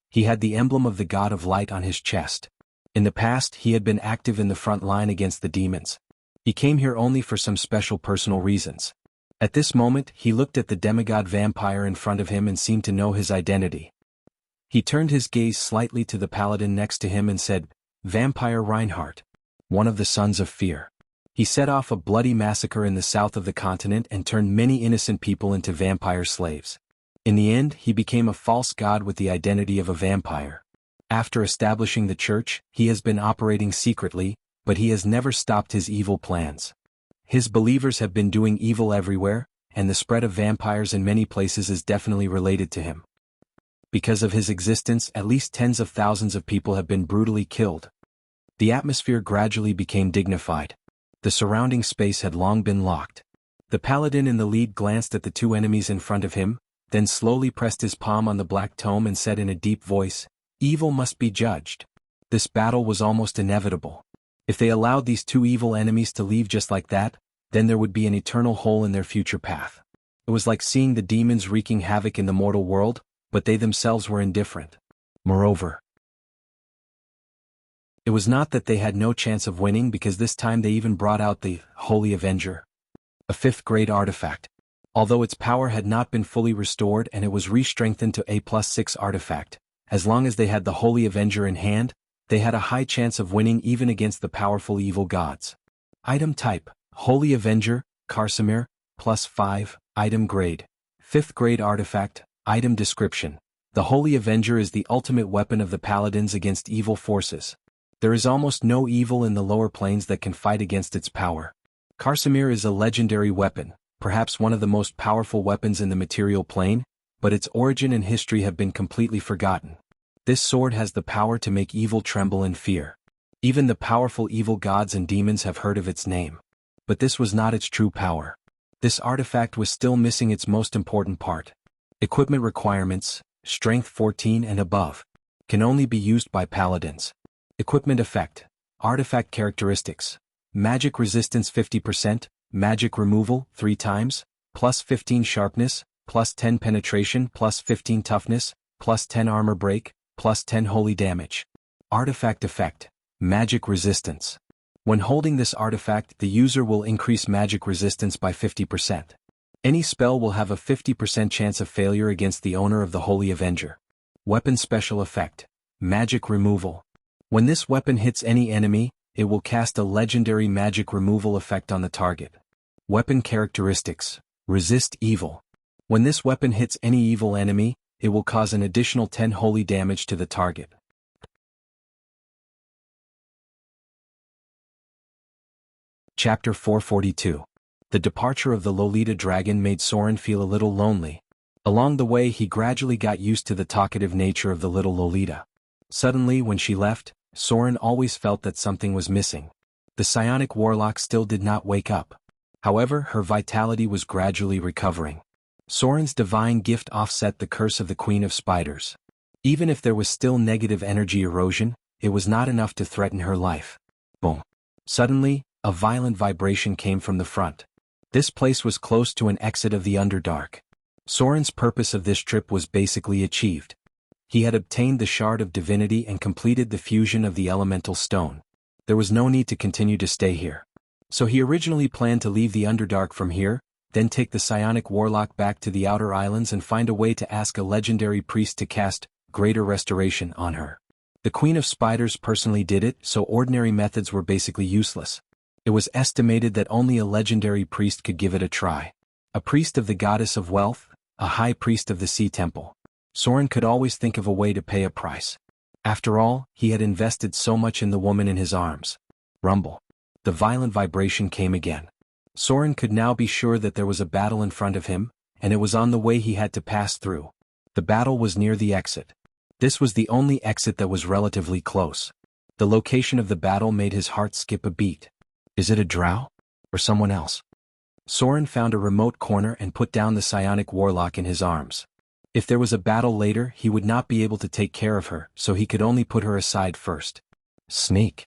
He had the emblem of the god of light on his chest. In the past, he had been active in the front line against the demons. He came here only for some special personal reasons. At this moment, he looked at the demigod vampire in front of him and seemed to know his identity. He turned his gaze slightly to the paladin next to him and said, "Vampire Reinhardt, one of the sons of fear." He set off a bloody massacre in the south of the continent and turned many innocent people into vampire slaves. In the end, he became a false god with the identity of a vampire. After establishing the church, he has been operating secretly, but he has never stopped his evil plans. His believers have been doing evil everywhere, and the spread of vampires in many places is definitely related to him. Because of his existence, at least tens of thousands of people have been brutally killed. The atmosphere gradually became dignified. The surrounding space had long been locked. The paladin in the lead glanced at the two enemies in front of him, then slowly pressed his palm on the black tome and said in a deep voice, "Evil must be judged." This battle was almost inevitable. If they allowed these two evil enemies to leave just like that, then there would be an eternal hole in their future path. It was like seeing the demons wreaking havoc in the mortal world, but they themselves were indifferent. Moreover, it was not that they had no chance of winning, because this time they even brought out the Holy Avenger, a 5th-grade artifact. Although its power had not been fully restored and it was re-strengthened to A+6 artifact, as long as they had the Holy Avenger in hand, they had a high chance of winning even against the powerful evil gods. Item type: Holy Avenger, Karsamir, +5, item grade, 5th-grade artifact. Item description: the Holy Avenger is the ultimate weapon of the paladins against evil forces. There is almost no evil in the lower planes that can fight against its power. Karsamir is a legendary weapon, perhaps one of the most powerful weapons in the material plane, but its origin and history have been completely forgotten. This sword has the power to make evil tremble in fear. Even the powerful evil gods and demons have heard of its name. But this was not its true power. This artifact was still missing its most important part. Equipment requirements: Strength 14 and above. Can only be used by paladins. Equipment effect: Artifact characteristics: Magic resistance 50%, magic removal 3 times, +15 sharpness, +10 penetration, +15 toughness, +10 armor break, +10 holy damage. Artifact effect: Magic resistance. When holding this artifact, the user will increase magic resistance by 50%. Any spell will have a 50% chance of failure against the owner of the Holy Avenger. Weapon special effect: Magic removal. When this weapon hits any enemy, it will cast a legendary magic removal effect on the target. Weapon characteristics: Resist evil. When this weapon hits any evil enemy, it will cause an additional 10 holy damage to the target. Chapter 442. The departure of the Lolita dragon made Soren feel a little lonely. Along the way he gradually got used to the talkative nature of the little Lolita. Suddenly when she left, Soren always felt that something was missing. The psionic warlock still did not wake up. However, her vitality was gradually recovering. Soren's divine gift offset the curse of the Queen of Spiders. Even if there was still negative energy erosion, it was not enough to threaten her life. Boom. Suddenly, a violent vibration came from the front. This place was close to an exit of the Underdark. Soren's purpose of this trip was basically achieved. He had obtained the Shard of Divinity and completed the fusion of the Elemental Stone. There was no need to continue to stay here. So he originally planned to leave the Underdark from here, then take the psionic warlock back to the Outer Islands and find a way to ask a legendary priest to cast Greater Restoration on her. The Queen of Spiders personally did it, so ordinary methods were basically useless. It was estimated that only a legendary priest could give it a try. A priest of the Goddess of Wealth, a high priest of the Sea Temple. Soren could always think of a way to pay a price. After all, he had invested so much in the woman in his arms. Rumble. The violent vibration came again. Soren could now be sure that there was a battle in front of him, and it was on the way he had to pass through. The battle was near the exit. This was the only exit that was relatively close. The location of the battle made his heart skip a beat. Is it a drow? Or someone else? Soren found a remote corner and put down the psionic warlock in his arms. If there was a battle later, he would not be able to take care of her, so he could only put her aside first. Snake.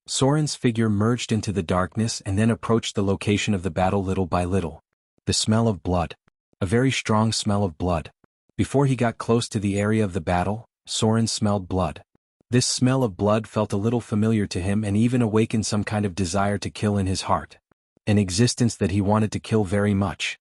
Soren's figure merged into the darkness and then approached the location of the battle little by little. The smell of blood. A very strong smell of blood. Before he got close to the area of the battle, Soren smelled blood. This smell of blood felt a little familiar to him and even awakened some kind of desire to kill in his heart. An existence that he wanted to kill very much.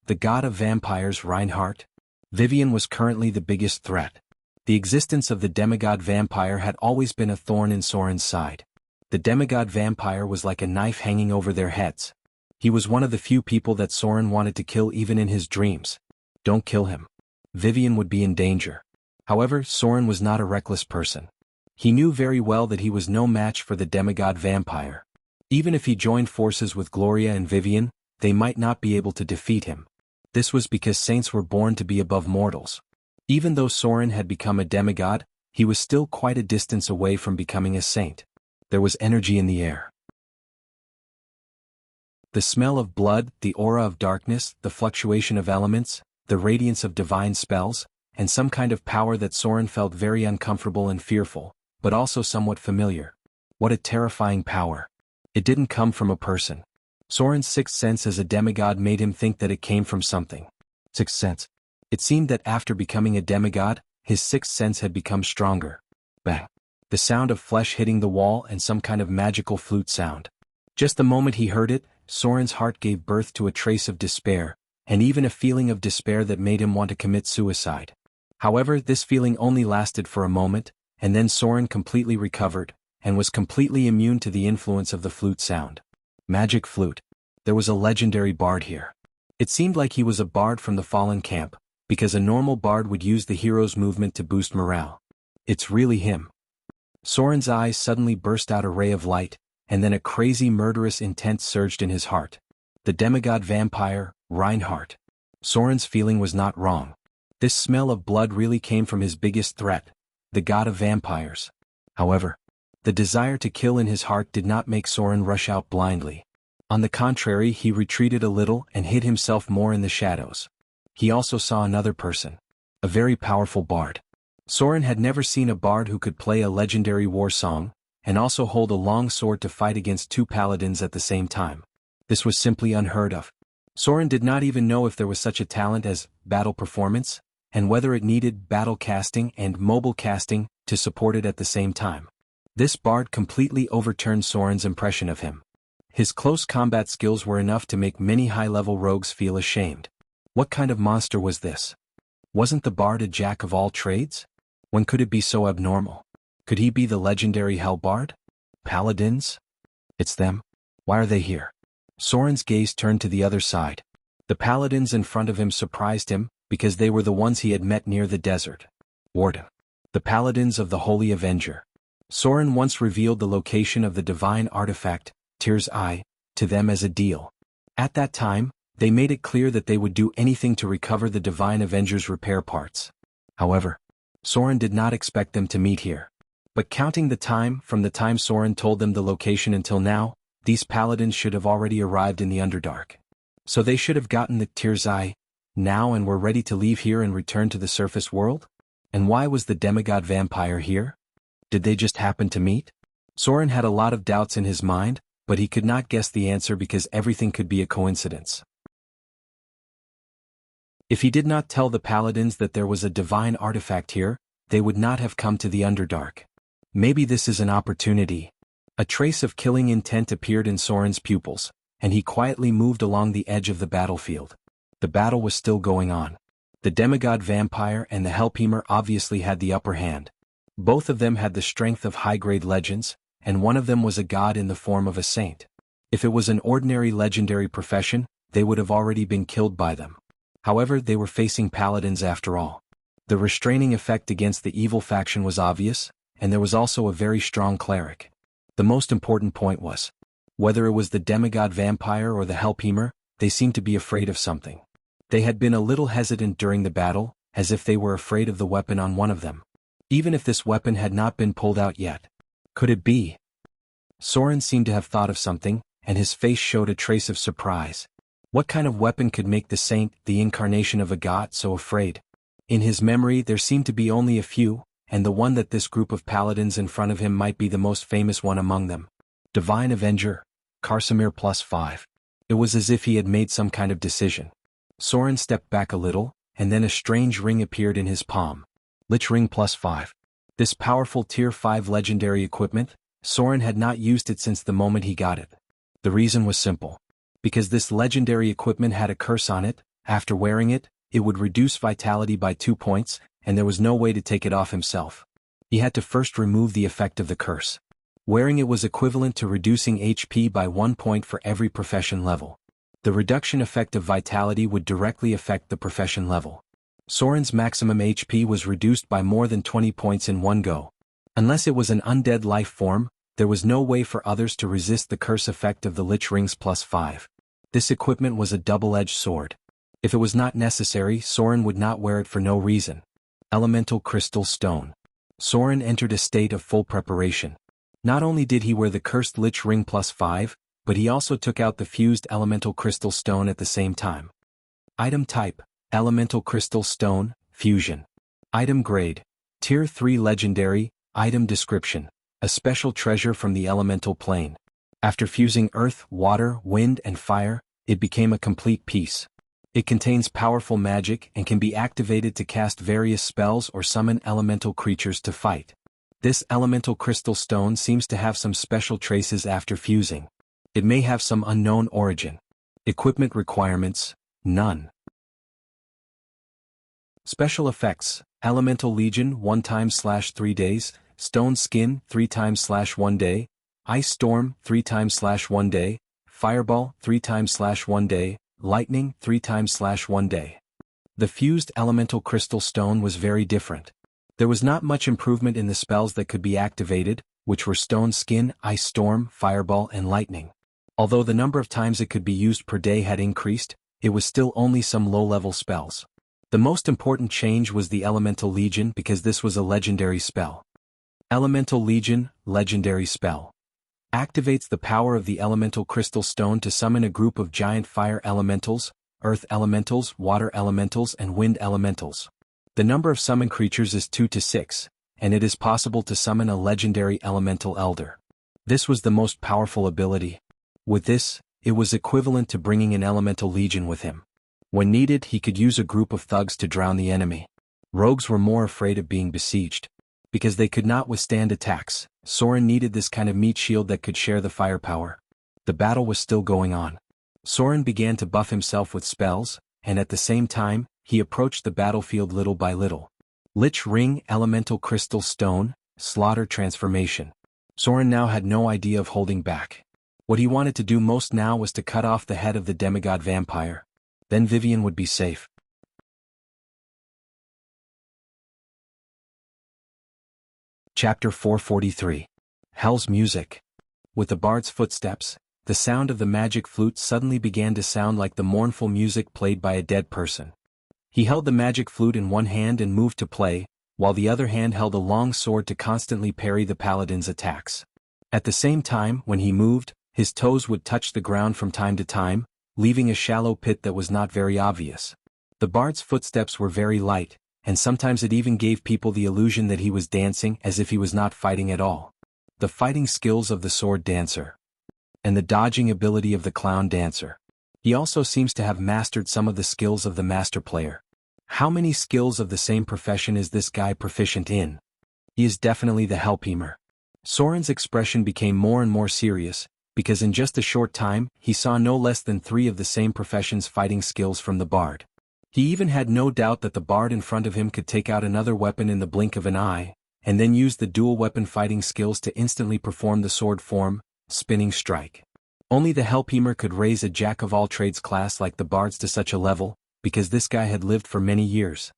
The god of vampires Reinhardt. Vivian was currently the biggest threat. The existence of the demigod vampire had always been a thorn in Soren's side. The demigod vampire was like a knife hanging over their heads. He was one of the few people that Soren wanted to kill even in his dreams. Don't kill him. Vivian would be in danger. However, Soren was not a reckless person. He knew very well that he was no match for the demigod vampire. Even if he joined forces with Gloria and Vivian, they might not be able to defeat him. This was because saints were born to be above mortals. Even though Soren had become a demigod, he was still quite a distance away from becoming a saint. There was energy in the air. The smell of blood, the aura of darkness, the fluctuation of elements, the radiance of divine spells, and some kind of power that Soren felt very uncomfortable and fearful, but also somewhat familiar. What a terrifying power. It didn't come from a person. Soren's sixth sense as a demigod made him think that it came from something. Sixth sense. It seemed that after becoming a demigod, his sixth sense had become stronger. Bang. The sound of flesh hitting the wall and some kind of magical flute sound. Just the moment he heard it, Soren's heart gave birth to a trace of despair, and even a feeling of despair that made him want to commit suicide. However, this feeling only lasted for a moment, and then Soren completely recovered, and was completely immune to the influence of the flute sound. Magic flute. There was a legendary bard here. It seemed like he was a bard from the fallen camp, because a normal bard would use the hero's movement to boost morale. It's really him. Soren's eyes suddenly burst out a ray of light, and then a crazy murderous intent surged in his heart. The demigod vampire, Reinhardt. Soren's feeling was not wrong. This smell of blood really came from his biggest threat, the god of vampires. However, the desire to kill in his heart did not make Soren rush out blindly. On the contrary, he retreated a little and hid himself more in the shadows. He also saw another person. A very powerful bard. Soren had never seen a bard who could play a legendary war song, and also hold a long sword to fight against two paladins at the same time. This was simply unheard of. Soren did not even know if there was such a talent as battle performance, and whether it needed battle casting and mobile casting to support it at the same time. This bard completely overturned Soren's impression of him. His close combat skills were enough to make many high-level rogues feel ashamed. What kind of monster was this? Wasn't the bard a jack of all trades? When could it be so abnormal? Could he be the legendary Hellbard? Paladins? It's them. Why are they here? Soren's gaze turned to the other side. The paladins in front of him surprised him, because they were the ones he had met near the desert. Warden. The paladins of the Holy Avenger. Soren once revealed the location of the divine artifact, Tyr's Eye, to them as a deal. At that time, they made it clear that they would do anything to recover the divine Avenger's repair parts. However, Soren did not expect them to meet here. But counting the time from the time Soren told them the location until now, these paladins should have already arrived in the Underdark. So they should have gotten the Tyr's Eye now and were ready to leave here and return to the surface world? And why was the demigod vampire here? Did they just happen to meet? Soren had a lot of doubts in his mind, but he could not guess the answer because everything could be a coincidence. If he did not tell the paladins that there was a divine artifact here, they would not have come to the Underdark. Maybe this is an opportunity. A trace of killing intent appeared in Soren's pupils, and he quietly moved along the edge of the battlefield. The battle was still going on. The demigod vampire and the Hellpemer obviously had the upper hand. Both of them had the strength of high-grade legends, and one of them was a god in the form of a saint. If it was an ordinary legendary profession, they would have already been killed by them. However, they were facing paladins after all. The restraining effect against the evil faction was obvious, and there was also a very strong cleric. The most important point was, whether it was the demigod vampire or the Hellpemer, they seemed to be afraid of something. They had been a little hesitant during the battle, as if they were afraid of the weapon on one of them. Even if this weapon had not been pulled out yet. Could it be? Soren seemed to have thought of something, and his face showed a trace of surprise. What kind of weapon could make the saint, the incarnation of a god, so afraid? In his memory there seemed to be only a few, and the one that this group of paladins in front of him might be the most famous one among them. Divine Avenger, Karsamir +5. It was as if he had made some kind of decision. Soren stepped back a little, and then a strange ring appeared in his palm. Lich Ring +5. This powerful Tier 5 legendary equipment, Soren had not used it since the moment he got it. The reason was simple. Because this legendary equipment had a curse on it, after wearing it, it would reduce vitality by 2 points, and there was no way to take it off himself. He had to first remove the effect of the curse. Wearing it was equivalent to reducing HP by 1 point for every profession level. The reduction effect of vitality would directly affect the profession level. Soren's maximum HP was reduced by more than 20 points in one go. Unless it was an undead life form, there was no way for others to resist the curse effect of the Lich Rings +5. This equipment was a double-edged sword. If it was not necessary, Soren would not wear it for no reason. Elemental Crystal Stone. Soren entered a state of full preparation. Not only did he wear the Cursed Lich Ring +5, but he also took out the fused Elemental Crystal Stone at the same time. Item Type: Elemental Crystal Stone, Fusion. Item Grade: Tier 3 Legendary. Item Description: a special treasure from the elemental plane. After fusing earth, water, wind, and fire, it became a complete piece. It contains powerful magic and can be activated to cast various spells or summon elemental creatures to fight. This elemental crystal stone seems to have some special traces after fusing. It may have some unknown origin. Equipment requirements: none. Special effects: Elemental Legion 1x/3 days, Stone Skin 3x/1 day, Ice Storm 3x/1 day, Fireball 3x/1 day, Lightning 3x/1 day. The fused elemental crystal stone was very different. There was not much improvement in the spells that could be activated, which were Stone Skin, Ice Storm, Fireball, and Lightning. Although the number of times it could be used per day had increased, it was still only some low-level spells. The most important change was the Elemental Legion because this was a legendary spell. Elemental Legion, legendary spell. Activates the power of the elemental crystal stone to summon a group of giant fire elementals, earth elementals, water elementals, and wind elementals. The number of summoned creatures is 2 to 6, and it is possible to summon a legendary elemental elder. This was the most powerful ability. With this, it was equivalent to bringing an elemental legion with him. When needed, he could use a group of thugs to drown the enemy. Rogues were more afraid of being besieged. Because they could not withstand attacks, Soren needed this kind of meat shield that could share the firepower. The battle was still going on. Soren began to buff himself with spells, and at the same time, he approached the battlefield little by little. Lich Ring, Elemental Crystal Stone, Slaughter Transformation. Soren now had no idea of holding back. What he wanted to do most now was to cut off the head of the demigod vampire. Then Vivian would be safe. Chapter 443. Hell's Music. With the bard's footsteps, the sound of the magic flute suddenly began to sound like the mournful music played by a dead person. He held the magic flute in one hand and moved to play, while the other hand held a long sword to constantly parry the paladin's attacks. At the same time, when he moved, his toes would touch the ground from time to time, leaving a shallow pit that was not very obvious. The bard's footsteps were very light, and sometimes it even gave people the illusion that he was dancing as if he was not fighting at all. The fighting skills of the sword dancer. And the dodging ability of the clown dancer. He also seems to have mastered some of the skills of the master player. How many skills of the same profession is this guy proficient in? He is definitely the Hellpemer. Soren's expression became more and more serious, because in just a short time, he saw no less than 3 of the same profession's fighting skills from the bard. He even had no doubt that the bard in front of him could take out another weapon in the blink of an eye, and then use the dual weapon fighting skills to instantly perform the sword form, spinning strike. Only the Hellpemer could raise a jack-of-all-trades class like the bards to such a level, because this guy had lived for many years.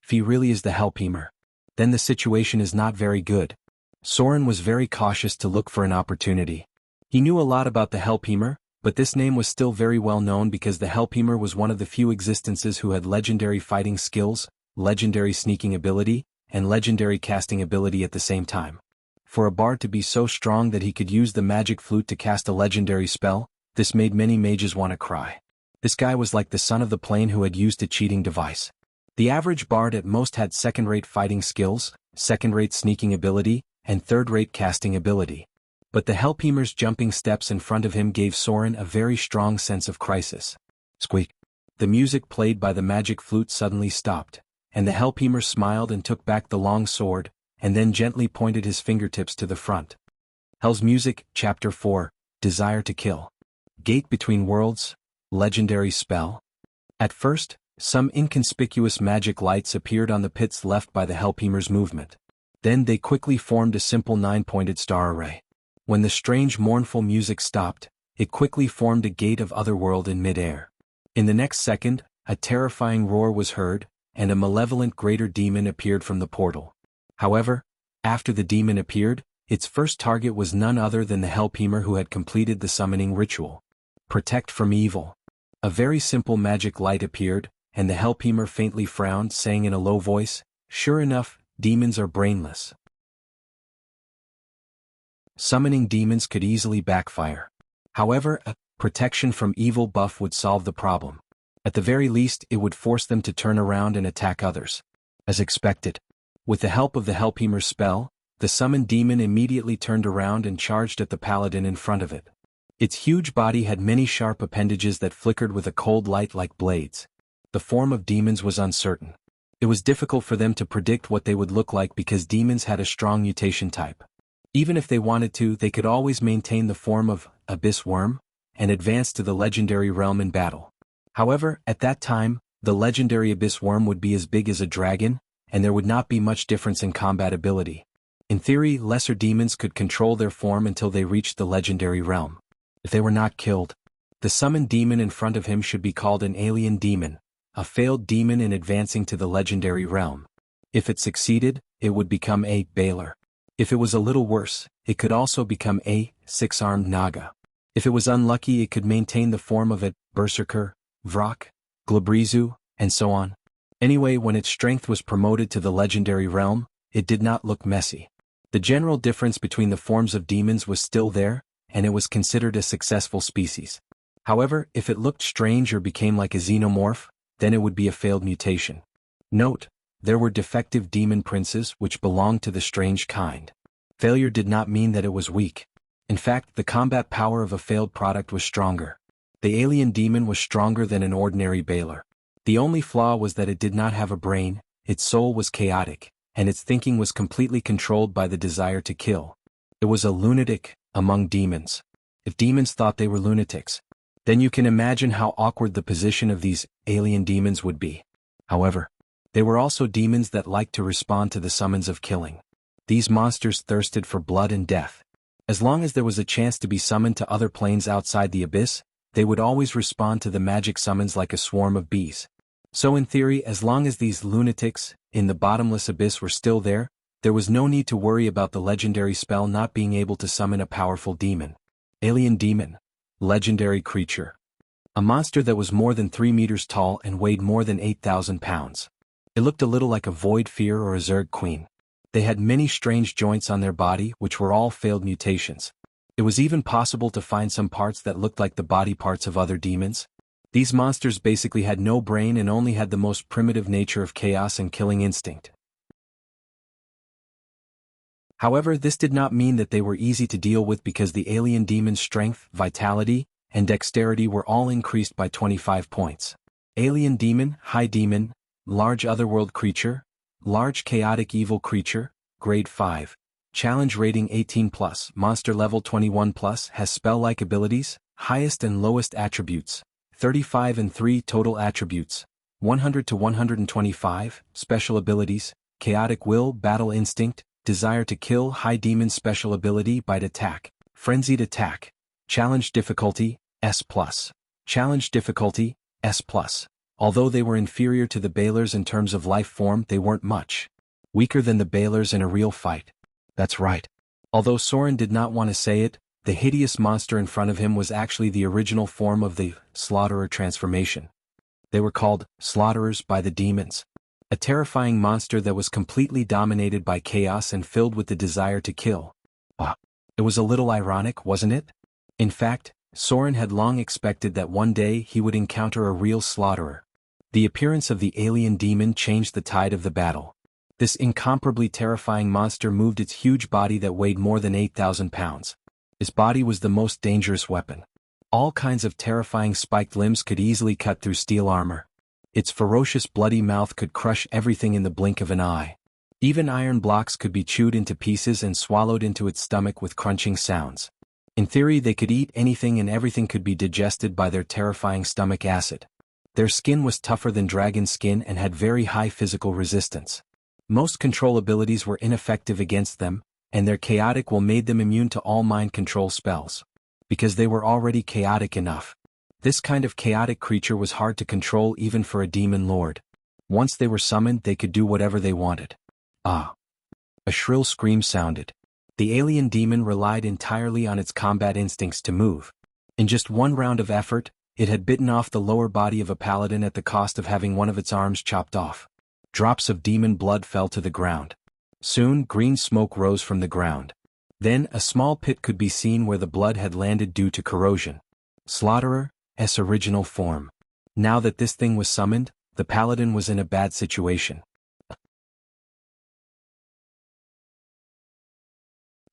If he really is the Hellpemer, then the situation is not very good. Soren was very cautious to look for an opportunity. He knew a lot about the Hellpemer, but this name was still very well known because the Hellpemer was one of the few existences who had legendary fighting skills, legendary sneaking ability, and legendary casting ability at the same time. For a bard to be so strong that he could use the magic flute to cast a legendary spell, this made many mages want to cry. This guy was like the son of the plane who had used a cheating device. The average bard at most had second-rate fighting skills, second-rate sneaking ability, and third-rate casting ability. But the Hellpemer's jumping steps in front of him gave Soren a very strong sense of crisis. Squeak. The music played by the magic flute suddenly stopped, and the Hellpemer smiled and took back the long sword, and then gently pointed his fingertips to the front. Hell's Music, Chapter 4, Desire to Kill. Gate Between Worlds, Legendary Spell. At first, some inconspicuous magic lights appeared on the pits left by the Hellpemer's movement. Then they quickly formed a simple 9-pointed star array. When the strange mournful music stopped, it quickly formed a gate of otherworld in mid-air. In the next second, a terrifying roar was heard, and a malevolent greater demon appeared from the portal. However, after the demon appeared, its first target was none other than the Hellpemer who had completed the summoning ritual. Protect from evil. A very simple magic light appeared, and the Helphemer faintly frowned, saying in a low voice, "Sure enough, demons are brainless. Summoning demons could easily backfire. However, a protection from evil buff would solve the problem. At the very least, it would force them to turn around and attack others." As expected, with the help of the Helphemer's spell, the summoned demon immediately turned around and charged at the paladin in front of it. Its huge body had many sharp appendages that flickered with a cold light like blades. The form of demons was uncertain. It was difficult for them to predict what they would look like because demons had a strong mutation type. Even if they wanted to, they could always maintain the form of Abyss Worm and advance to the legendary realm in battle. However, at that time, the legendary Abyss Worm would be as big as a dragon, and there would not be much difference in combat ability. In theory, lesser demons could control their form until they reached the legendary realm. If they were not killed, the summoned demon in front of him should be called an alien demon, a failed demon in advancing to the legendary realm. If it succeeded, it would become a Baler. If it was a little worse, it could also become a six-armed Naga. If it was unlucky, it could maintain the form of a Berserker, Vrak, Glabrizu, and so on. Anyway, when its strength was promoted to the legendary realm, it did not look messy. The general difference between the forms of demons was still there, and it was considered a successful species. However, if it looked strange or became like a xenomorph, then it would be a failed mutation. Note, there were defective demon princes which belonged to the strange kind. Failure did not mean that it was weak. In fact, the combat power of a failed product was stronger. The alien demon was stronger than an ordinary Baler. The only flaw was that it did not have a brain, its soul was chaotic, and its thinking was completely controlled by the desire to kill. It was a lunatic among demons. If demons thought they were lunatics, then you can imagine how awkward the position of these alien demons would be. However, they were also demons that liked to respond to the summons of killing. These monsters thirsted for blood and death. As long as there was a chance to be summoned to other planes outside the abyss, they would always respond to the magic summons like a swarm of bees. So in theory, as long as these lunatics in the bottomless abyss were still there was no need to worry about the legendary spell not being able to summon a powerful demon. Alien demon. Legendary creature. A monster that was more than 3 meters tall and weighed more than 8,000 pounds. It looked a little like a Void Fear or a Zerg Queen. They had many strange joints on their body which were all failed mutations. It was even possible to find some parts that looked like the body parts of other demons. These monsters basically had no brain and only had the most primitive nature of chaos and killing instinct. However, this did not mean that they were easy to deal with because the alien demon's strength, vitality, and dexterity were all increased by 25 points. Alien demon, high demon, large otherworld creature, large chaotic evil creature, grade 5. Challenge rating 18+, monster level 21+, has spell-like abilities, highest and lowest attributes, 35 and 3 total attributes, 100 to 125, special abilities, chaotic will, battle instinct, desire to kill, high demon special ability, bite attack, frenzied attack, challenge difficulty, S+. Challenge difficulty, S+. Although they were inferior to the Balers in terms of life form, they weren't much weaker than the Balers in a real fight. That's right. Although Soren did not want to say it, the hideous monster in front of him was actually the original form of the Slaughterer transformation. They were called Slaughterers by the demons. A terrifying monster that was completely dominated by chaos and filled with the desire to kill. It was a little ironic, wasn't it? In fact, Soren had long expected that one day he would encounter a real slaughterer. The appearance of the alien demon changed the tide of the battle. This incomparably terrifying monster moved its huge body that weighed more than 8,000 pounds. Its body was the most dangerous weapon. All kinds of terrifying spiked limbs could easily cut through steel armor. Its ferocious bloody mouth could crush everything in the blink of an eye. Even iron blocks could be chewed into pieces and swallowed into its stomach with crunching sounds. In theory, they could eat anything and everything could be digested by their terrifying stomach acid. Their skin was tougher than dragon skin and had very high physical resistance. Most control abilities were ineffective against them, and their chaotic will made them immune to all mind control spells. Because they were already chaotic enough. This kind of chaotic creature was hard to control even for a demon lord. Once they were summoned, they could do whatever they wanted. A shrill scream sounded. The alien demon relied entirely on its combat instincts to move. In just one round of effort, It had bitten off the lower body of a paladin at the cost of having one of its arms chopped off. Drops of demon blood fell to the ground. Soon, green smoke rose from the ground. Then, a small pit could be seen where the blood had landed due to corrosion. Slaughterer,'s original form. Now that this thing was summoned, the paladin was in a bad situation.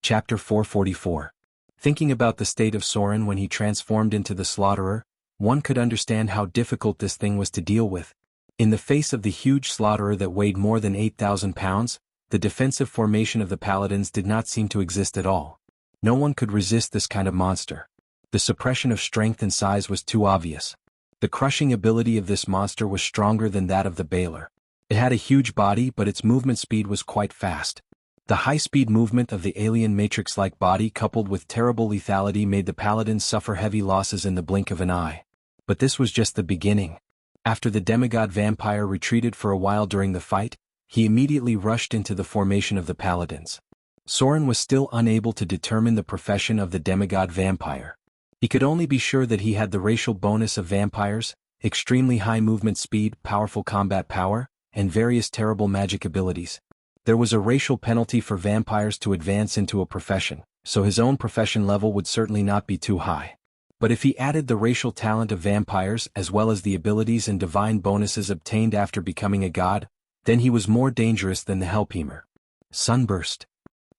Chapter 444. Thinking about the state of Soren when he transformed into the Slaughterer, one could understand how difficult this thing was to deal with. In the face of the huge Slaughterer that weighed more than 8,000 pounds, the defensive formation of the paladins did not seem to exist at all. No one could resist this kind of monster. The suppression of strength and size was too obvious. The crushing ability of this monster was stronger than that of the Baler. It had a huge body, but its movement speed was quite fast. The high-speed movement of the alien matrix-like body coupled with terrible lethality made the paladins suffer heavy losses in the blink of an eye. But this was just the beginning. After the demigod vampire retreated for a while during the fight, he immediately rushed into the formation of the paladins. Soren was still unable to determine the profession of the demigod vampire. He could only be sure that he had the racial bonus of vampires, extremely high movement speed, powerful combat power, and various terrible magic abilities. There was a racial penalty for vampires to advance into a profession, so his own profession level would certainly not be too high. But if he added the racial talent of vampires as well as the abilities and divine bonuses obtained after becoming a god, then he was more dangerous than the Hellpemer. Sunburst.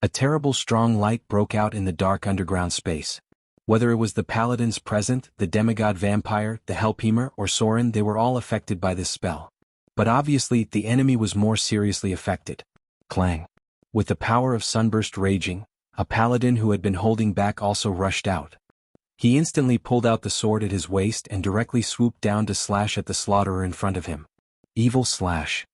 A terrible strong light broke out in the dark underground space. Whether it was the paladins present, the demigod vampire, the Hellpemer, or Soren, they were all affected by this spell. But obviously the enemy was more seriously affected. Clang. With the power of Sunburst raging, a paladin who had been holding back also rushed out. He instantly pulled out the sword at his waist and directly swooped down to slash at the Slaughterer in front of him. Evil slash.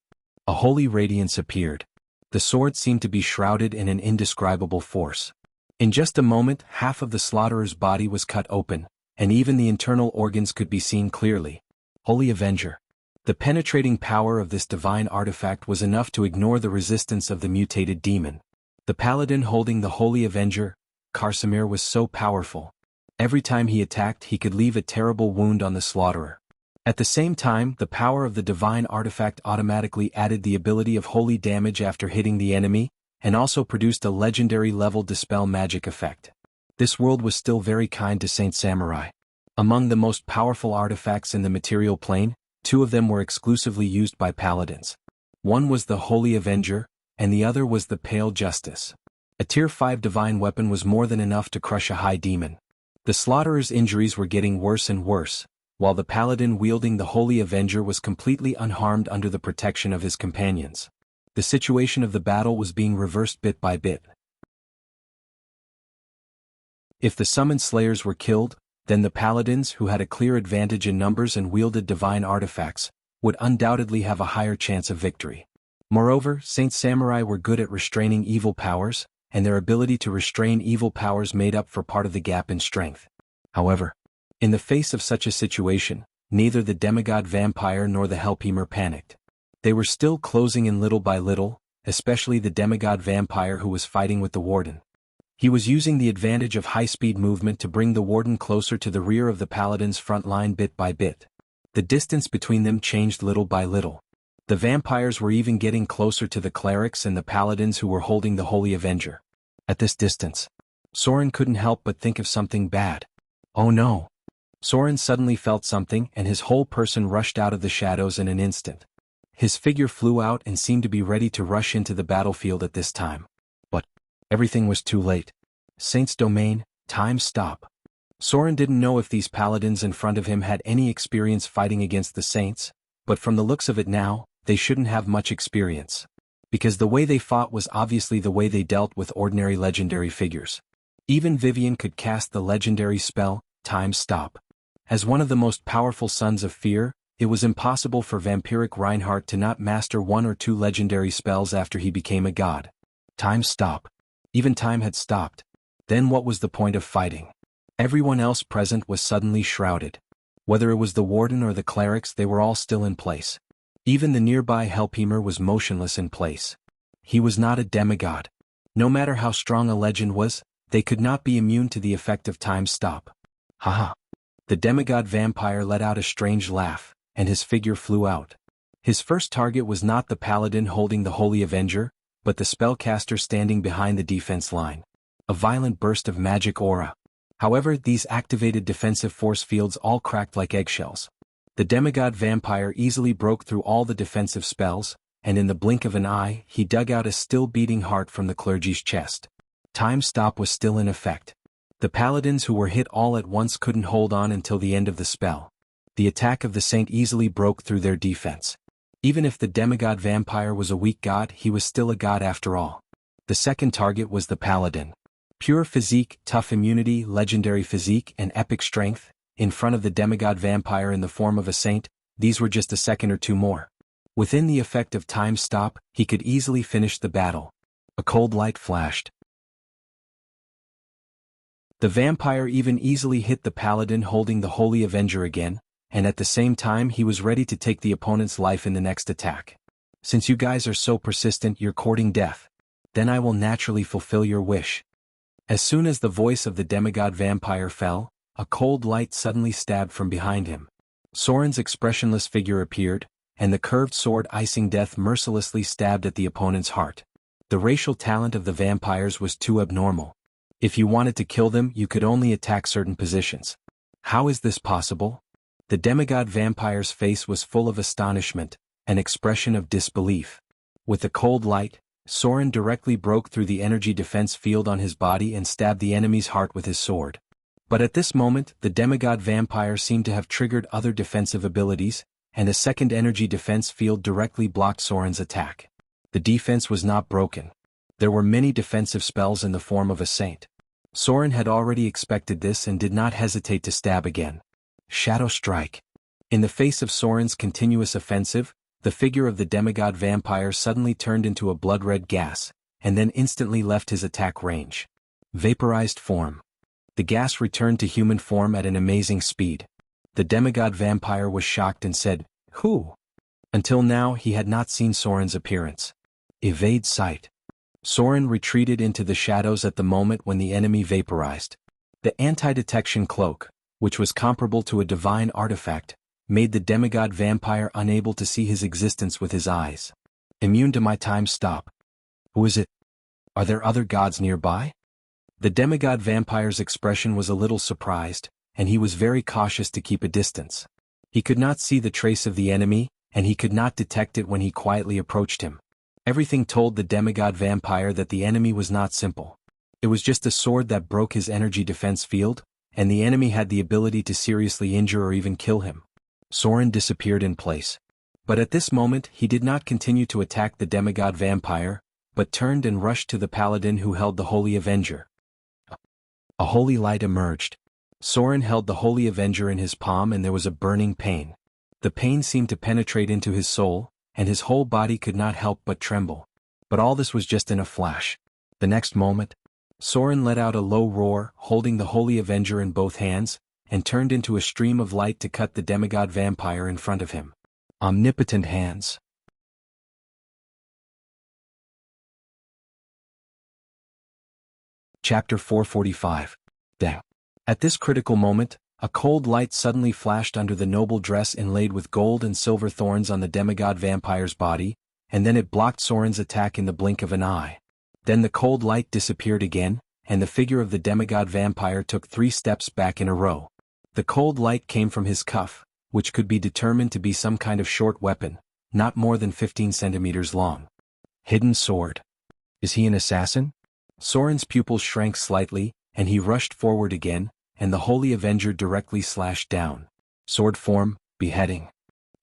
A holy radiance appeared. The sword seemed to be shrouded in an indescribable force. In just a moment, half of the Slaughterer''s body was cut open, and even the internal organs could be seen clearly. Holy Avenger. The penetrating power of this divine artifact was enough to ignore the resistance of the mutated demon. The paladin holding the Holy Avenger, Karsamir, was so powerful. Every time he attacked, he could leave a terrible wound on the Slaughterer. At the same time, the power of the divine artifact automatically added the ability of holy damage after hitting the enemy, and also produced a legendary level dispel magic effect. This world was still very kind to Saint Samurai. Among the most powerful artifacts in the material plane, two of them were exclusively used by paladins. One was the Holy Avenger, and the other was the Pale Justice. A Tier 5 divine weapon was more than enough to crush a high demon. The Slaughterer''s injuries were getting worse and worse, while the paladin wielding the Holy Avenger was completely unharmed under the protection of his companions. The situation of the battle was being reversed bit by bit. If the summoned slayers were killed, then the paladins, who had a clear advantage in numbers and wielded divine artifacts, would undoubtedly have a higher chance of victory. Moreover, Saint Samurai were good at restraining evil powers, and their ability to restrain evil powers made up for part of the gap in strength. However, in the face of such a situation, neither the demigod vampire nor the Hellpemer panicked. They were still closing in little by little, especially the demigod vampire who was fighting with the warden. He was using the advantage of high-speed movement to bring the warden closer to the rear of the paladin's front line bit by bit. The distance between them changed little by little. The vampires were even getting closer to the clerics and the paladins who were holding the Holy Avenger. At this distance, Soren couldn't help but think of something bad. Oh no! Soren suddenly felt something, and his whole person rushed out of the shadows in an instant. His figure flew out and seemed to be ready to rush into the battlefield at this time. But everything was too late. Saint's domain, time stop. Soren didn't know if these paladins in front of him had any experience fighting against the saints, but from the looks of it now, they shouldn't have much experience. Because the way they fought was obviously the way they dealt with ordinary legendary figures. Even Vivian could cast the legendary spell, Time Stop. As one of the most powerful sons of fear, it was impossible for vampiric Reinhardt to not master one or two legendary spells after he became a god. Time Stop. Even time had stopped. Then what was the point of fighting? Everyone else present was suddenly shrouded. Whether it was the warden or the clerics, they were all still in place. Even the nearby Hellpemer was motionless in place. He was not a demigod. No matter how strong a legend was, they could not be immune to the effect of Time Stop. Haha. The demigod vampire let out a strange laugh, and his figure flew out. His first target was not the paladin holding the Holy Avenger, but the spellcaster standing behind the defense line. A violent burst of magic aura. However, these activated defensive force fields all cracked like eggshells. The demigod vampire easily broke through all the defensive spells, and in the blink of an eye, he dug out a still-beating heart from the clergy's chest. Time stop was still in effect. The paladins who were hit all at once couldn't hold on until the end of the spell. The attack of the saint easily broke through their defense. Even if the demigod vampire was a weak god, he was still a god after all. The second target was the paladin. Pure physique, tough immunity, legendary physique, and epic strength, in front of the demigod vampire in the form of a saint, these were just a second or two more. Within the effect of time stop, he could easily finish the battle. A cold light flashed. The vampire even easily hit the paladin holding the Holy Avenger again, and at the same time he was ready to take the opponent's life in the next attack. Since you guys are so persistent, you're courting death. Then I will naturally fulfill your wish. As soon as the voice of the demigod vampire fell, a cold light suddenly stabbed from behind him. Soren's expressionless figure appeared, and the curved sword icing death mercilessly stabbed at the opponent's heart. The racial talent of the vampires was too abnormal. If you wanted to kill them, you could only attack certain positions. How is this possible? The demigod vampire's face was full of astonishment, an expression of disbelief. With the cold light, Soren directly broke through the energy defense field on his body and stabbed the enemy's heart with his sword. But at this moment, the demigod vampire seemed to have triggered other defensive abilities, and a second energy defense field directly blocked Soren's attack. The defense was not broken. There were many defensive spells in the form of a saint. Soren had already expected this and did not hesitate to stab again. Shadow Strike. In the face of Soren's continuous offensive, the figure of the demigod vampire suddenly turned into a blood-red gas, and then instantly left his attack range. Vaporized form. The gas returned to human form at an amazing speed. The demigod vampire was shocked and said, "Who?" Until now he had not seen Soren's appearance. Evade sight. Soren retreated into the shadows at the moment when the enemy vaporized. The anti-detection cloak, which was comparable to a divine artifact, made the demigod vampire unable to see his existence with his eyes. Immune to my time stop. Who is it? Are there other gods nearby? The demigod vampire's expression was a little surprised, and he was very cautious to keep a distance. He could not see the trace of the enemy, and he could not detect it when he quietly approached him. Everything told the demigod vampire that the enemy was not simple. It was just a sword that broke his energy defense field, and the enemy had the ability to seriously injure or even kill him. Soren disappeared in place. But at this moment he did not continue to attack the demigod vampire, but turned and rushed to the paladin who held the Holy Avenger. A holy light emerged. Soren held the Holy Avenger in his palm and there was a burning pain. The pain seemed to penetrate into his soul, and his whole body could not help but tremble. But all this was just in a flash. The next moment, Soren let out a low roar, holding the Holy Avenger in both hands, and turned into a stream of light to cut the demigod vampire in front of him. Omnipotent hands. Chapter 445. Dang. At this critical moment, a cold light suddenly flashed under the noble dress inlaid with gold and silver thorns on the demigod vampire's body, and then it blocked Soren's attack in the blink of an eye. Then the cold light disappeared again, and the figure of the demigod vampire took 3 steps back in a row. The cold light came from his cuff, which could be determined to be some kind of short weapon, not more than 15 centimeters long. Hidden sword. Is he an assassin? Soren's pupils shrank slightly, and he rushed forward again, and the Holy Avenger directly slashed down. Sword form, beheading.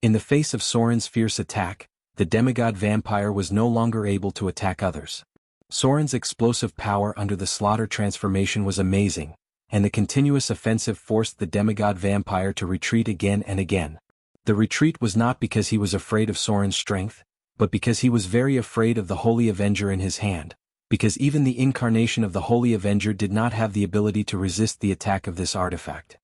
In the face of Soren's fierce attack, the demigod vampire was no longer able to attack others. Soren's explosive power under the slaughter transformation was amazing, and the continuous offensive forced the demigod vampire to retreat again and again. The retreat was not because he was afraid of Soren's strength, but because he was very afraid of the Holy Avenger in his hand, because even the incarnation of the Holy Avenger did not have the ability to resist the attack of this artifact.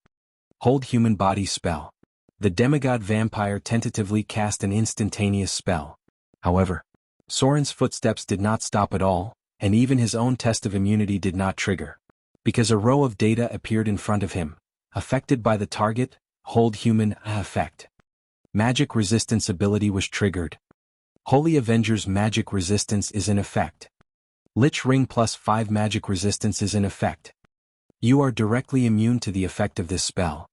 Hold human body spell. The demigod vampire tentatively cast an instantaneous spell. However, Soren's footsteps did not stop at all, and even his own test of immunity did not trigger. Because a row of data appeared in front of him, Affected by the target, hold human effect. Magic resistance ability was triggered. Holy Avenger's magic resistance is in effect. Lich Ring +5 magic resistance is in effect. You are directly immune to the effect of this spell.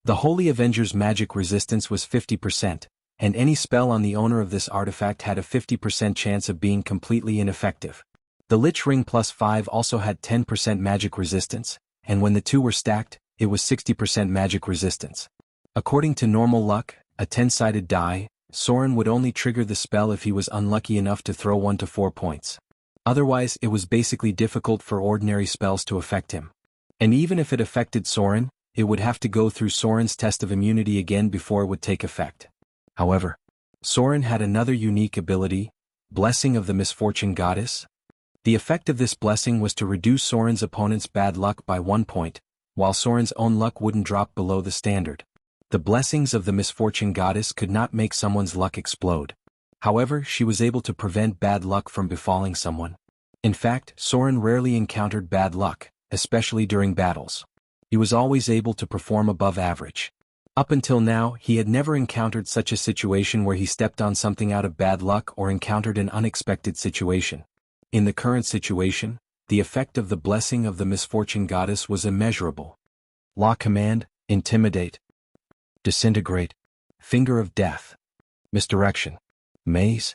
The Holy Avenger's magic resistance was 50%, and any spell on the owner of this artifact had a 50% chance of being completely ineffective. The Lich Ring +5 also had 10% magic resistance, and when the two were stacked, it was 60% magic resistance. According to normal luck, a 10-sided die, Soren would only trigger the spell if he was unlucky enough to throw 1 to 4 points. Otherwise, it was basically difficult for ordinary spells to affect him. And even if it affected Soren, it would have to go through Soren's test of immunity again before it would take effect. However, Soren had another unique ability, Blessing of the Misfortune Goddess. The effect of this blessing was to reduce Soren's opponent's bad luck by 1 point, while Soren's own luck wouldn't drop below the standard. The blessings of the Misfortune Goddess could not make someone's luck explode. However, she was able to prevent bad luck from befalling someone. In fact, Soren rarely encountered bad luck, especially during battles. He was always able to perform above average. Up until now, he had never encountered such a situation where he stepped on something out of bad luck or encountered an unexpected situation. In the current situation, the effect of the blessing of the Misfortune Goddess was immeasurable. Law Command, Intimidate, Disintegrate, Finger of Death, Misdirection, Maze.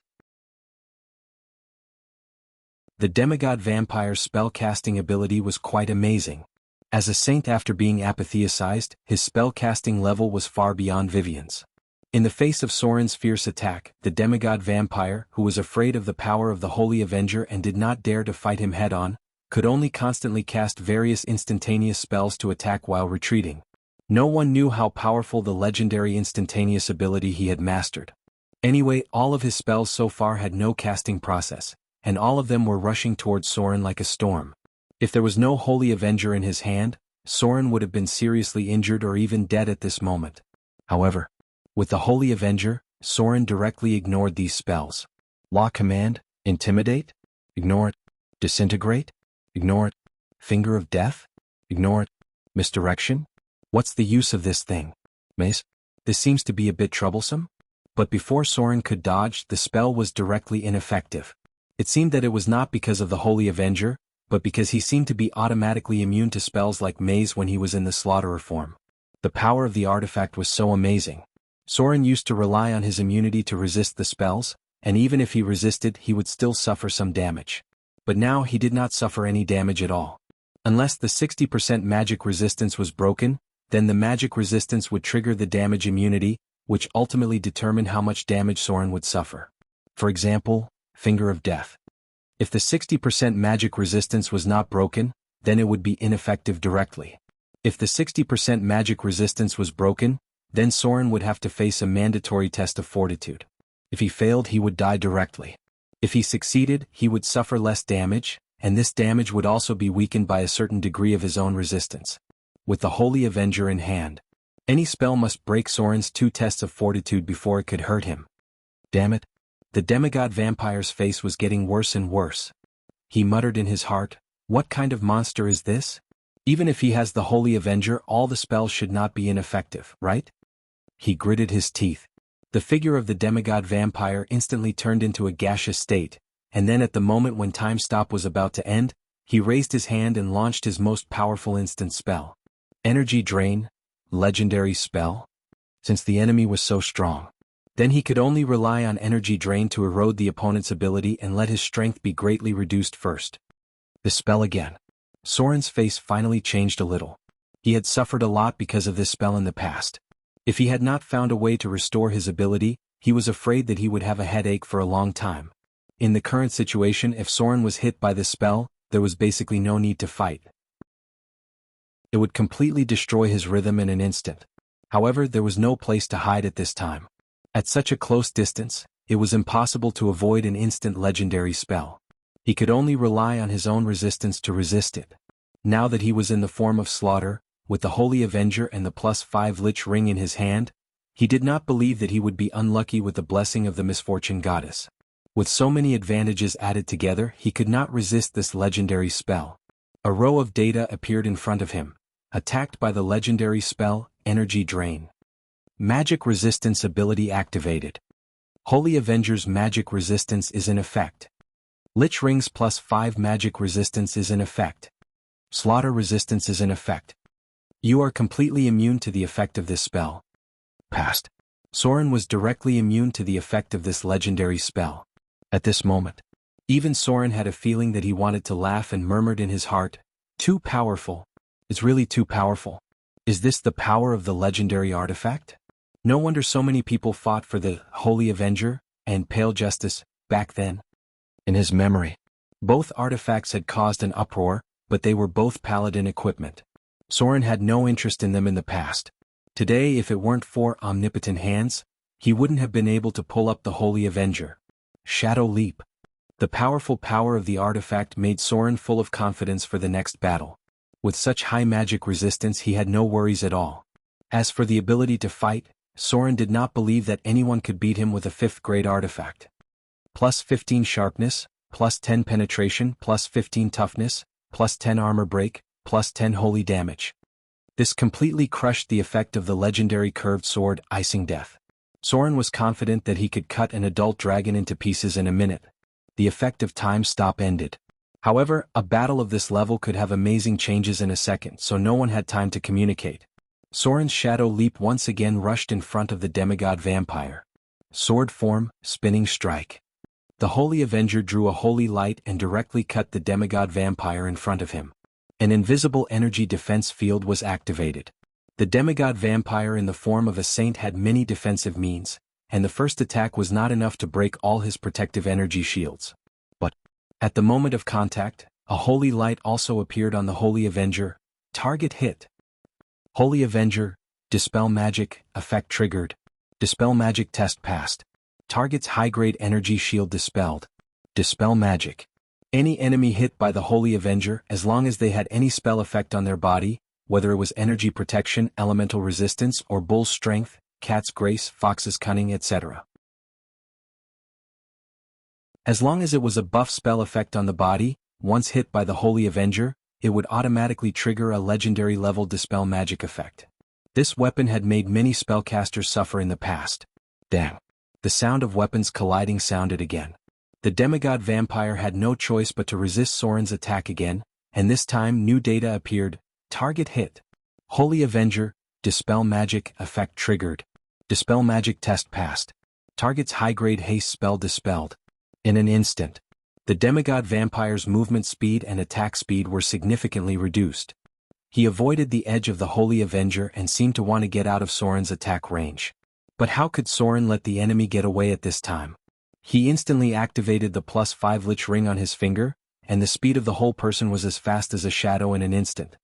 The demigod vampire's spellcasting ability was quite amazing. As a saint after being apotheosized, his spellcasting level was far beyond Vivian's. In the face of Soren's fierce attack, the demigod vampire, who was afraid of the power of the Holy Avenger and did not dare to fight him head-on, could only constantly cast various instantaneous spells to attack while retreating. No one knew how powerful the legendary instantaneous ability he had mastered. Anyway, all of his spells so far had no casting process, and all of them were rushing towards Soren like a storm. If there was no Holy Avenger in his hand, Soren would have been seriously injured or even dead at this moment. However, with the Holy Avenger, Soren directly ignored these spells. Law Command, Intimidate? Ignore it. Disintegrate? Ignore it. Finger of Death? Ignore it. Misdirection? What's the use of this thing? Mace? This seems to be a bit troublesome? But before Soren could dodge, the spell was directly ineffective. It seemed that it was not because of the Holy Avenger, but because he seemed to be automatically immune to spells like Maze when he was in the Slaughterer form. The power of the artifact was so amazing. Soren used to rely on his immunity to resist the spells, and even if he resisted, he would still suffer some damage. But now he did not suffer any damage at all. Unless the 60% magic resistance was broken, then the magic resistance would trigger the damage immunity, which ultimately determined how much damage Soren would suffer. For example, Finger of Death. If the 60% magic resistance was not broken, then it would be ineffective directly. If the 60% magic resistance was broken, then Soren would have to face a mandatory test of fortitude. If he failed, he would die directly. If he succeeded, he would suffer less damage, and this damage would also be weakened by a certain degree of his own resistance. With the Holy Avenger in hand, any spell must break Soren's 2 tests of fortitude before it could hurt him. Damn it. The demigod vampire's face was getting worse and worse. He muttered in his heart, "What kind of monster is this? Even if he has the Holy Avenger, all the spells should not be ineffective, right?" He gritted his teeth. The figure of the demigod vampire instantly turned into a gaseous state, and then at the moment when time stop was about to end, he raised his hand and launched his most powerful instant spell. Energy Drain, legendary spell? Since the enemy was so strong, then he could only rely on Energy Drain to erode the opponent's ability and let his strength be greatly reduced first. The spell again. Soren's face finally changed a little. He had suffered a lot because of this spell in the past. If he had not found a way to restore his ability, he was afraid that he would have a headache for a long time. In the current situation, if Soren was hit by this spell, there was basically no need to fight. It would completely destroy his rhythm in an instant. However, there was no place to hide at this time. At such a close distance, it was impossible to avoid an instant legendary spell. He could only rely on his own resistance to resist it. Now that he was in the form of Slaughter, with the Holy Avenger and the +5 Lich Ring in his hand, he did not believe that he would be unlucky with the blessing of the Misfortune Goddess. With so many advantages added together, he could not resist this legendary spell. A row of data appeared in front of him. Attacked by the legendary spell, Energy Drain. Magic Resistance ability activated. Holy Avenger's magic resistance is in effect. Lich Rings plus 5 magic resistance is in effect. Slaughter resistance is in effect. You are completely immune to the effect of this spell. Past. Soren was directly immune to the effect of this legendary spell. At this moment, even Soren had a feeling that he wanted to laugh and murmured in his heart, "Too powerful. It's really too powerful. Is this the power of the legendary artifact?" No wonder so many people fought for the Holy Avenger and Pale Justice back then. In his memory, both artifacts had caused an uproar, but they were both paladin equipment. Soren had no interest in them in the past. Today, if it weren't for omnipotent hands, he wouldn't have been able to pull up the Holy Avenger. Shadow Leap. The powerful power of the artifact made Soren full of confidence for the next battle. With such high magic resistance, he had no worries at all. As for the ability to fight, Soren did not believe that anyone could beat him with a 5th grade artifact. Plus 15 sharpness, plus 10 penetration, plus 15 toughness, plus 10 armor break, plus 10 holy damage. This completely crushed the effect of the legendary curved sword, Icing Death. Soren was confident that he could cut an adult dragon into pieces in a minute. The effect of time stop ended. However, a battle of this level could have amazing changes in a second, so no one had time to communicate. Soren's Shadow Leap once again rushed in front of the demigod vampire. Sword form, Spinning Strike. The Holy Avenger drew a holy light and directly cut the demigod vampire in front of him. An invisible energy defense field was activated. The demigod vampire in the form of a saint had many defensive means, and the first attack was not enough to break all his protective energy shields. But, at the moment of contact, a holy light also appeared on the Holy Avenger. Target hit. Holy Avenger, Dispel Magic, effect triggered. Dispel Magic test passed. Target's high-grade energy shield dispelled. Dispel Magic. Any enemy hit by the Holy Avenger, as long as they had any spell effect on their body, whether it was energy protection, elemental resistance, or bull's strength, cat's grace, fox's cunning, etc. As long as it was a buff spell effect on the body, once hit by the Holy Avenger, it would automatically trigger a legendary level Dispel Magic effect. This weapon had made many spellcasters suffer in the past. Damn. The sound of weapons colliding sounded again. The demigod vampire had no choice but to resist Soren's attack again, and this time new data appeared. Target hit. Holy Avenger, Dispel Magic, effect triggered. Dispel Magic test passed. Target's high-grade haste spell dispelled. In an instant, the demigod vampire's movement speed and attack speed were significantly reduced. He avoided the edge of the Holy Avenger and seemed to want to get out of Soren's attack range. But how could Soren let the enemy get away at this time? He instantly activated the plus 5 Lich Ring on his finger, and the speed of the whole person was as fast as a shadow in an instant.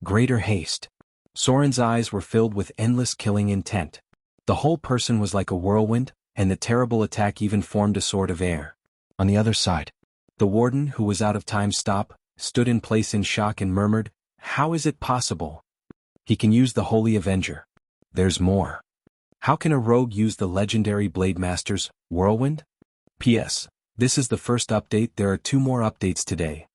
Greater haste. Soren's eyes were filled with endless killing intent. The whole person was like a whirlwind, and the terrible attack even formed a sword of air. On the other side, the warden, who was out of time stop, stood in place in shock and murmured, "How is it possible? He can use the Holy Avenger. There's more. How can a rogue use the legendary Blade Master's whirlwind?" P.S. This is the first update. There are 2 more updates today.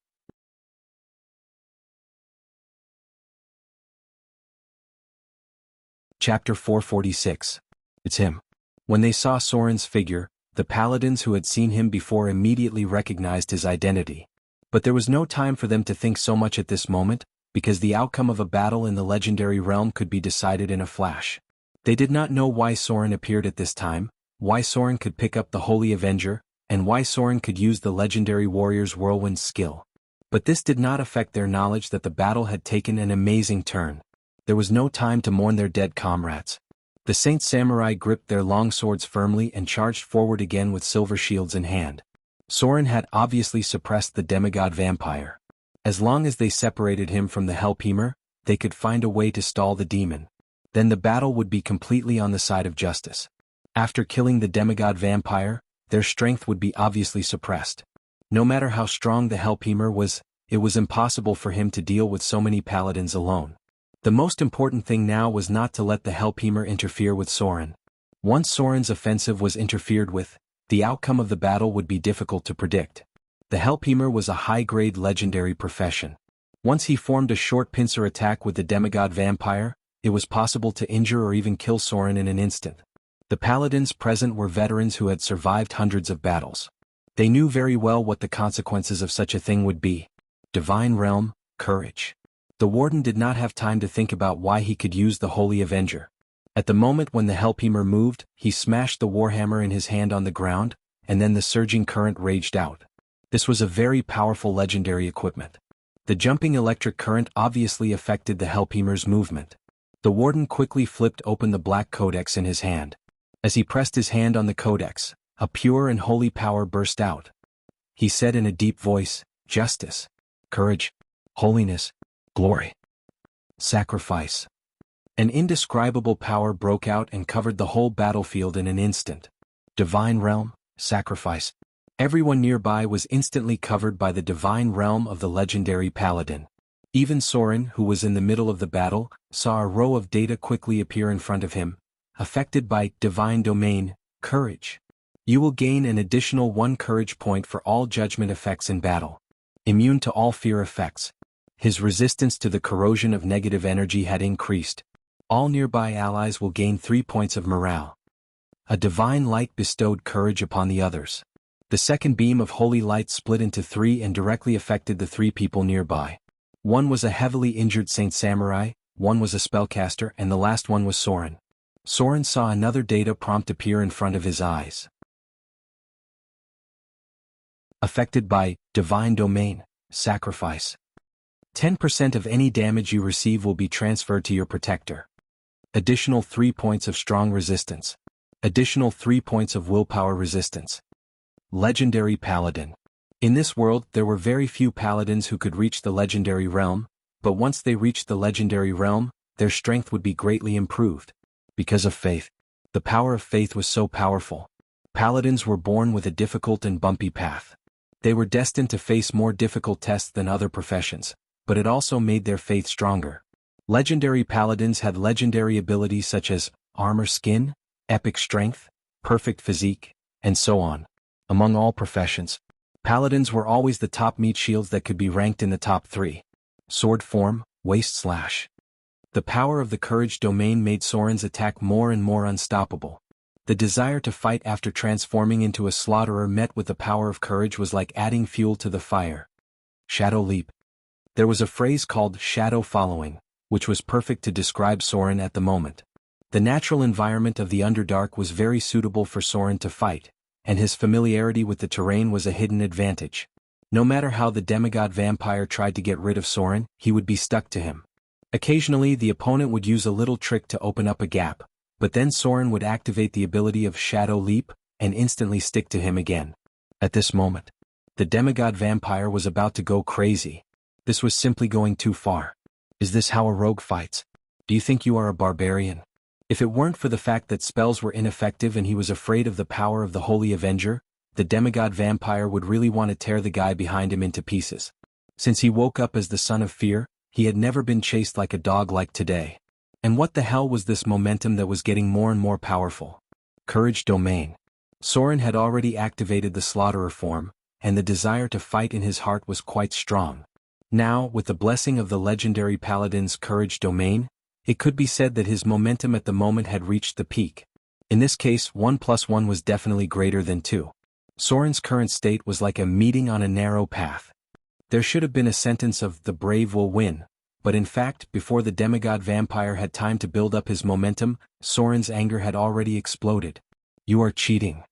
Chapter 446. It's him. When they saw Soren's figure, the paladins who had seen him before immediately recognized his identity. But there was no time for them to think so much at this moment, because the outcome of a battle in the legendary realm could be decided in a flash. They did not know why Soren appeared at this time, why Soren could pick up the Holy Avenger, and why Soren could use the legendary warrior's whirlwind skill. But this did not affect their knowledge that the battle had taken an amazing turn. There was no time to mourn their dead comrades. The Saint Samurai gripped their long swords firmly and charged forward again with silver shields in hand. Soren had obviously suppressed the demigod vampire. As long as they separated him from the Hellpemer, they could find a way to stall the demon. Then the battle would be completely on the side of justice. After killing the demigod vampire, their strength would be obviously suppressed. No matter how strong the Hellpemer was, it was impossible for him to deal with so many paladins alone. The most important thing now was not to let the Hellpemer interfere with Soren. Once Soren's offensive was interfered with, the outcome of the battle would be difficult to predict. The Hellpemer was a high-grade legendary profession. Once he formed a short pincer attack with the demigod vampire, it was possible to injure or even kill Soren in an instant. The paladins present were veterans who had survived hundreds of battles. They knew very well what the consequences of such a thing would be. Divine realm, courage. The warden did not have time to think about why he could use the Holy Avenger. At the moment when the Hellpemer moved, he smashed the warhammer in his hand on the ground, and then the surging current raged out. This was a very powerful legendary equipment. The jumping electric current obviously affected the Hellpemer's movement. The warden quickly flipped open the black codex in his hand. As he pressed his hand on the codex, a pure and holy power burst out. He said in a deep voice, "Justice, courage, holiness, glory, sacrifice." An indescribable power broke out and covered the whole battlefield in an instant. Divine realm, sacrifice. Everyone nearby was instantly covered by the divine realm of the legendary paladin. Even Soren, who was in the middle of the battle, saw a row of data quickly appear in front of him, affected by divine domain, courage. You will gain an additional 1 courage point for all judgment effects in battle. Immune to all fear effects. His resistance to the corrosion of negative energy had increased. All nearby allies will gain 3 points of morale. A divine light bestowed courage upon the others. The second beam of holy light split into 3 and directly affected the 3 people nearby. One was a heavily injured Saint Samurai, one was a spellcaster, and the last one was Soren. Soren saw another data prompt appear in front of his eyes. Affected by divine domain, sacrifice. 10% of any damage you receive will be transferred to your protector. Additional 3 points of strong resistance. Additional 3 points of willpower resistance. Legendary Paladin. In this world there were very few paladins who could reach the legendary realm, but once they reached the legendary realm, their strength would be greatly improved. Because of faith. The power of faith was so powerful. Paladins were born with a difficult and bumpy path. They were destined to face more difficult tests than other professions, but it also made their faith stronger. Legendary paladins had legendary abilities such as armor skin, epic strength, perfect physique, and so on. Among all professions, paladins were always the top meat shields that could be ranked in the top 3. Sword form, waist slash. The power of the courage domain made Soren's attack more and more unstoppable. The desire to fight after transforming into a slaughterer met with the power of courage was like adding fuel to the fire. Shadow leap. There was a phrase called shadow following, which was perfect to describe Soren at the moment. The natural environment of the Underdark was very suitable for Soren to fight, and his familiarity with the terrain was a hidden advantage. No matter how the demigod vampire tried to get rid of Soren, he would be stuck to him. Occasionally the opponent would use a little trick to open up a gap, but then Soren would activate the ability of Shadow Leap, and instantly stick to him again. At this moment, the demigod vampire was about to go crazy. This was simply going too far. Is this how a rogue fights? Do you think you are a barbarian? If it weren't for the fact that spells were ineffective and he was afraid of the power of the Holy Avenger, the demigod vampire would really want to tear the guy behind him into pieces. Since he woke up as the son of fear, he had never been chased like a dog like today. And what the hell was this momentum that was getting more and more powerful? Courage domain. Soren had already activated the slaughterer form, and the desire to fight in his heart was quite strong. Now, with the blessing of the legendary paladin's courage domain, it could be said that his momentum at the moment had reached the peak. In this case, 1 + 1 was definitely greater than 2. Soren's current state was like a meeting on a narrow path. There should have been a sentence of "the brave will win," but in fact, before the demigod vampire had time to build up his momentum, Soren's anger had already exploded. You are cheating.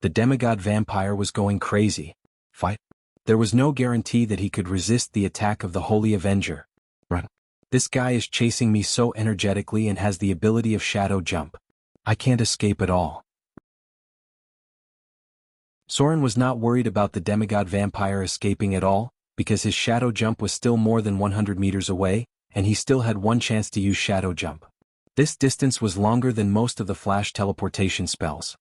The demigod vampire was going crazy. Fight. There was no guarantee that he could resist the attack of the Holy Avenger. Run. This guy is chasing me so energetically and has the ability of shadow jump. I can't escape at all. Soren was not worried about the demigod vampire escaping at all, because his shadow jump was still more than 100 meters away, and he still had one chance to use shadow jump. This distance was longer than most of the flash teleportation spells.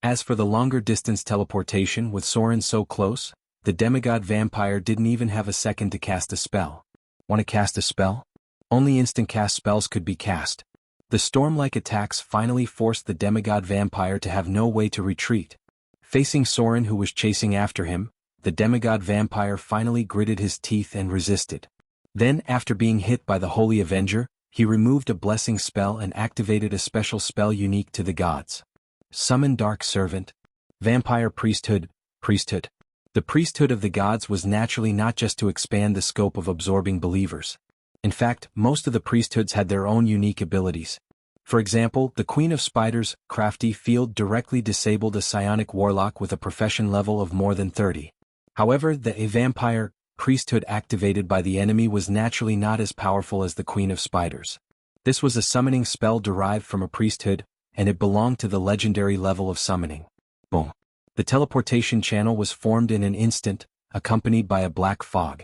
As for the longer distance teleportation with Soren so close, the demigod vampire didn't even have a second to cast a spell. Want to cast a spell? Only instant cast spells could be cast. The storm-like attacks finally forced the demigod vampire to have no way to retreat. Facing Soren, who was chasing after him, the demigod vampire finally gritted his teeth and resisted. Then, after being hit by the Holy Avenger, he removed a blessing spell and activated a special spell unique to the gods. Summon Dark Servant. Vampire Priesthood. Priesthood. The priesthood of the gods was naturally not just to expand the scope of absorbing believers. In fact, most of the priesthoods had their own unique abilities. For example, the Queen of Spiders' crafty field directly disabled a psionic warlock with a profession level of more than 30. However, the vampire priesthood activated by the enemy was naturally not as powerful as the Queen of Spiders. This was a summoning spell derived from a priesthood, and it belonged to the legendary level of summoning. Boom. The teleportation channel was formed in an instant, accompanied by a black fog.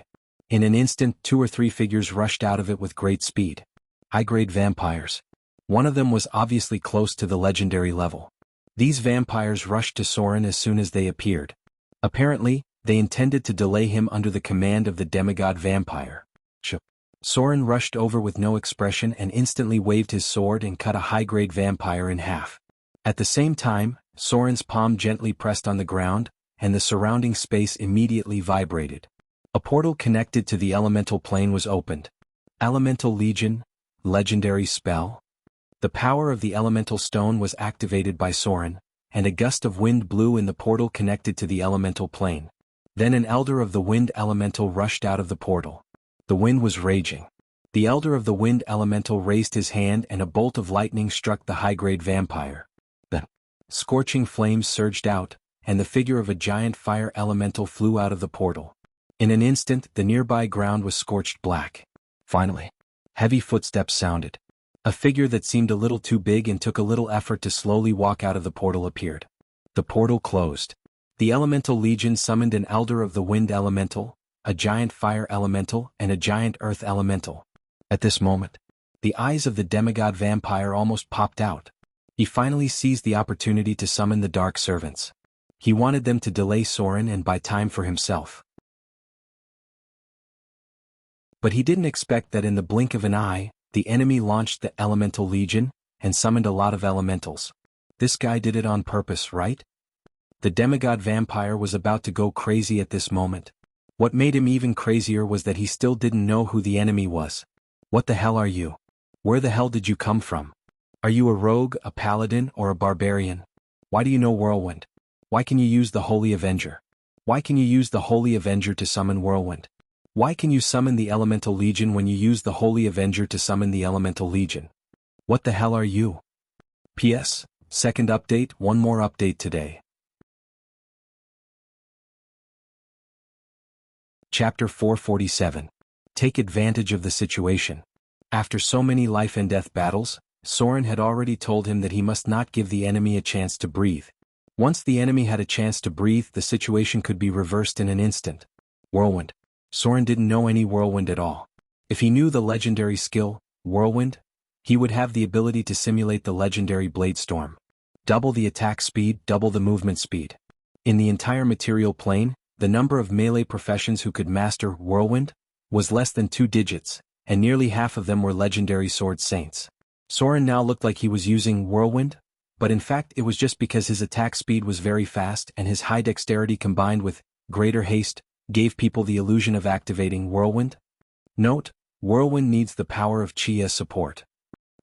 In an instant, 2 or 3 figures rushed out of it with great speed. High-grade vampires. One of them was obviously close to the legendary level. These vampires rushed to Soren as soon as they appeared. Apparently, they intended to delay him under the command of the demigod vampire. Soren rushed over with no expression and instantly waved his sword and cut a high-grade vampire in half. At the same time, Soren's palm gently pressed on the ground, and the surrounding space immediately vibrated. A portal connected to the elemental plane was opened. Elemental Legion, legendary spell. The power of the elemental stone was activated by Soren, and a gust of wind blew in the portal connected to the elemental plane. Then an elder of the wind elemental rushed out of the portal. The wind was raging. The elder of the wind elemental raised his hand and a bolt of lightning struck the high-grade vampire. The scorching flames surged out, and the figure of a giant fire elemental flew out of the portal. In an instant, the nearby ground was scorched black. Finally, heavy footsteps sounded. A figure that seemed a little too big and took a little effort to slowly walk out of the portal appeared. The portal closed. The Elemental Legion summoned an Elder of the Wind Elemental, a giant Fire Elemental, and a giant Earth Elemental. At this moment, the eyes of the demigod vampire almost popped out. He finally seized the opportunity to summon the Dark Servants. He wanted them to delay Soren and buy time for himself. But he didn't expect that in the blink of an eye, the enemy launched the Elemental Legion and summoned a lot of elementals. This guy did it on purpose, right? The demigod vampire was about to go crazy at this moment. What made him even crazier was that he still didn't know who the enemy was. What the hell are you? Where the hell did you come from? Are you a rogue, a paladin, or a barbarian? Why do you know Whirlwind? Why can you use the Holy Avenger? Why can you use the Holy Avenger to summon Whirlwind? Why can you summon the Elemental Legion when you use the Holy Avenger to summon the Elemental Legion? What the hell are you? P.S. Second update, one more update today. Chapter 447. Take advantage of the situation. After so many life and death battles, Soren had already told him that he must not give the enemy a chance to breathe. Once the enemy had a chance to breathe, the situation could be reversed in an instant. Whirlwind. Soren didn't know any Whirlwind at all. If he knew the legendary skill, Whirlwind, he would have the ability to simulate the legendary Blade Storm. Double the attack speed, double the movement speed. In the entire material plane, the number of melee professions who could master Whirlwind was less than 2 digits, and nearly half of them were legendary sword saints. Soren now looked like he was using Whirlwind, but in fact it was just because his attack speed was very fast and his high dexterity combined with greater haste gave people the illusion of activating Whirlwind. Note, Whirlwind needs the power of Chi as support.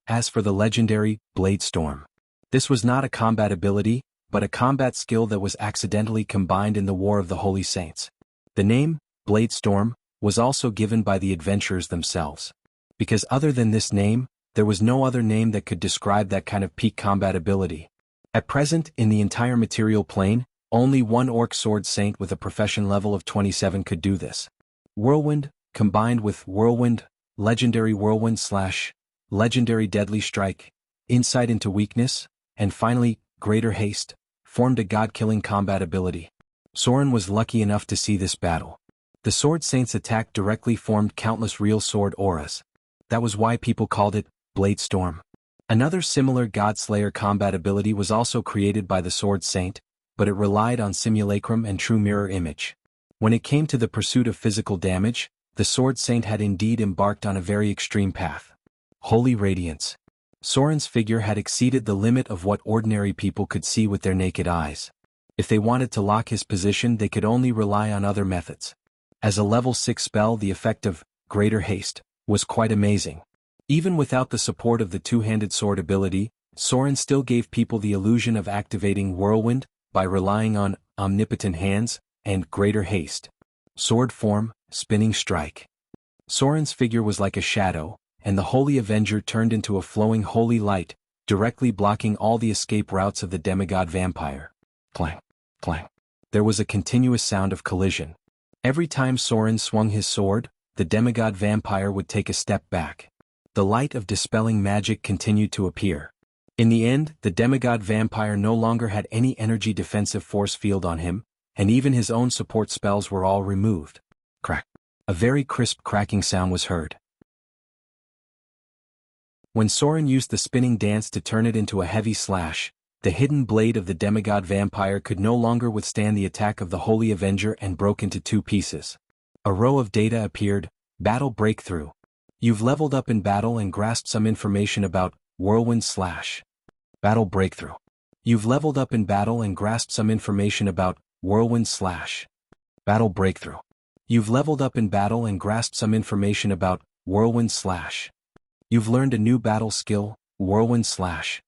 As for the legendary Blade Storm, this was not a combat ability, but a combat skill that was accidentally combined in the War of the Holy Saints. The name, Blade Storm, was also given by the adventurers themselves. Because other than this name, there was no other name that could describe that kind of peak combat ability. At present, in the entire material plane, only one Orc Sword Saint with a profession level of 27 could do this. Whirlwind, combined with Whirlwind, Legendary Whirlwind / Legendary Deadly Strike, Insight into Weakness, and finally, Greater Haste, formed a god-killing combat ability. Soren was lucky enough to see this battle. The Sword Saint's attack directly formed countless real sword auras. That was why people called it Blade Storm. Another similar God-Slayer combat ability was also created by the Sword Saint, but it relied on simulacrum and true mirror image. When it came to the pursuit of physical damage, the Sword Saint had indeed embarked on a very extreme path. Holy Radiance. Soren's figure had exceeded the limit of what ordinary people could see with their naked eyes. If they wanted to lock his position, they could only rely on other methods. As a level 6 spell, the effect of greater haste, was quite amazing. Even without the support of the two-handed sword ability, Soren still gave people the illusion of activating whirlwind by relying on omnipotent hands and greater haste. Sword form, spinning strike. Soren's figure was like a shadow, and the Holy Avenger turned into a flowing holy light, directly blocking all the escape routes of the demigod vampire. Clang, clang. There was a continuous sound of collision. Every time Soren swung his sword, the demigod vampire would take a step back. The light of dispelling magic continued to appear. In the end, the demigod vampire no longer had any energy defensive force field on him, and even his own support spells were all removed. Crack. A very crisp cracking sound was heard. When Soren used the spinning dance to turn it into a heavy slash, the hidden blade of the demigod vampire could no longer withstand the attack of the Holy Avenger and broke into two pieces. A row of data appeared. Battle breakthrough. You've leveled up in battle and grasped some information about whirlwind slash. Battle breakthrough. You've leveled up in battle and grasped some information about whirlwind slash. Battle breakthrough. You've leveled up in battle and grasped some information about whirlwind slash. You've learned a new battle skill, whirlwind slash.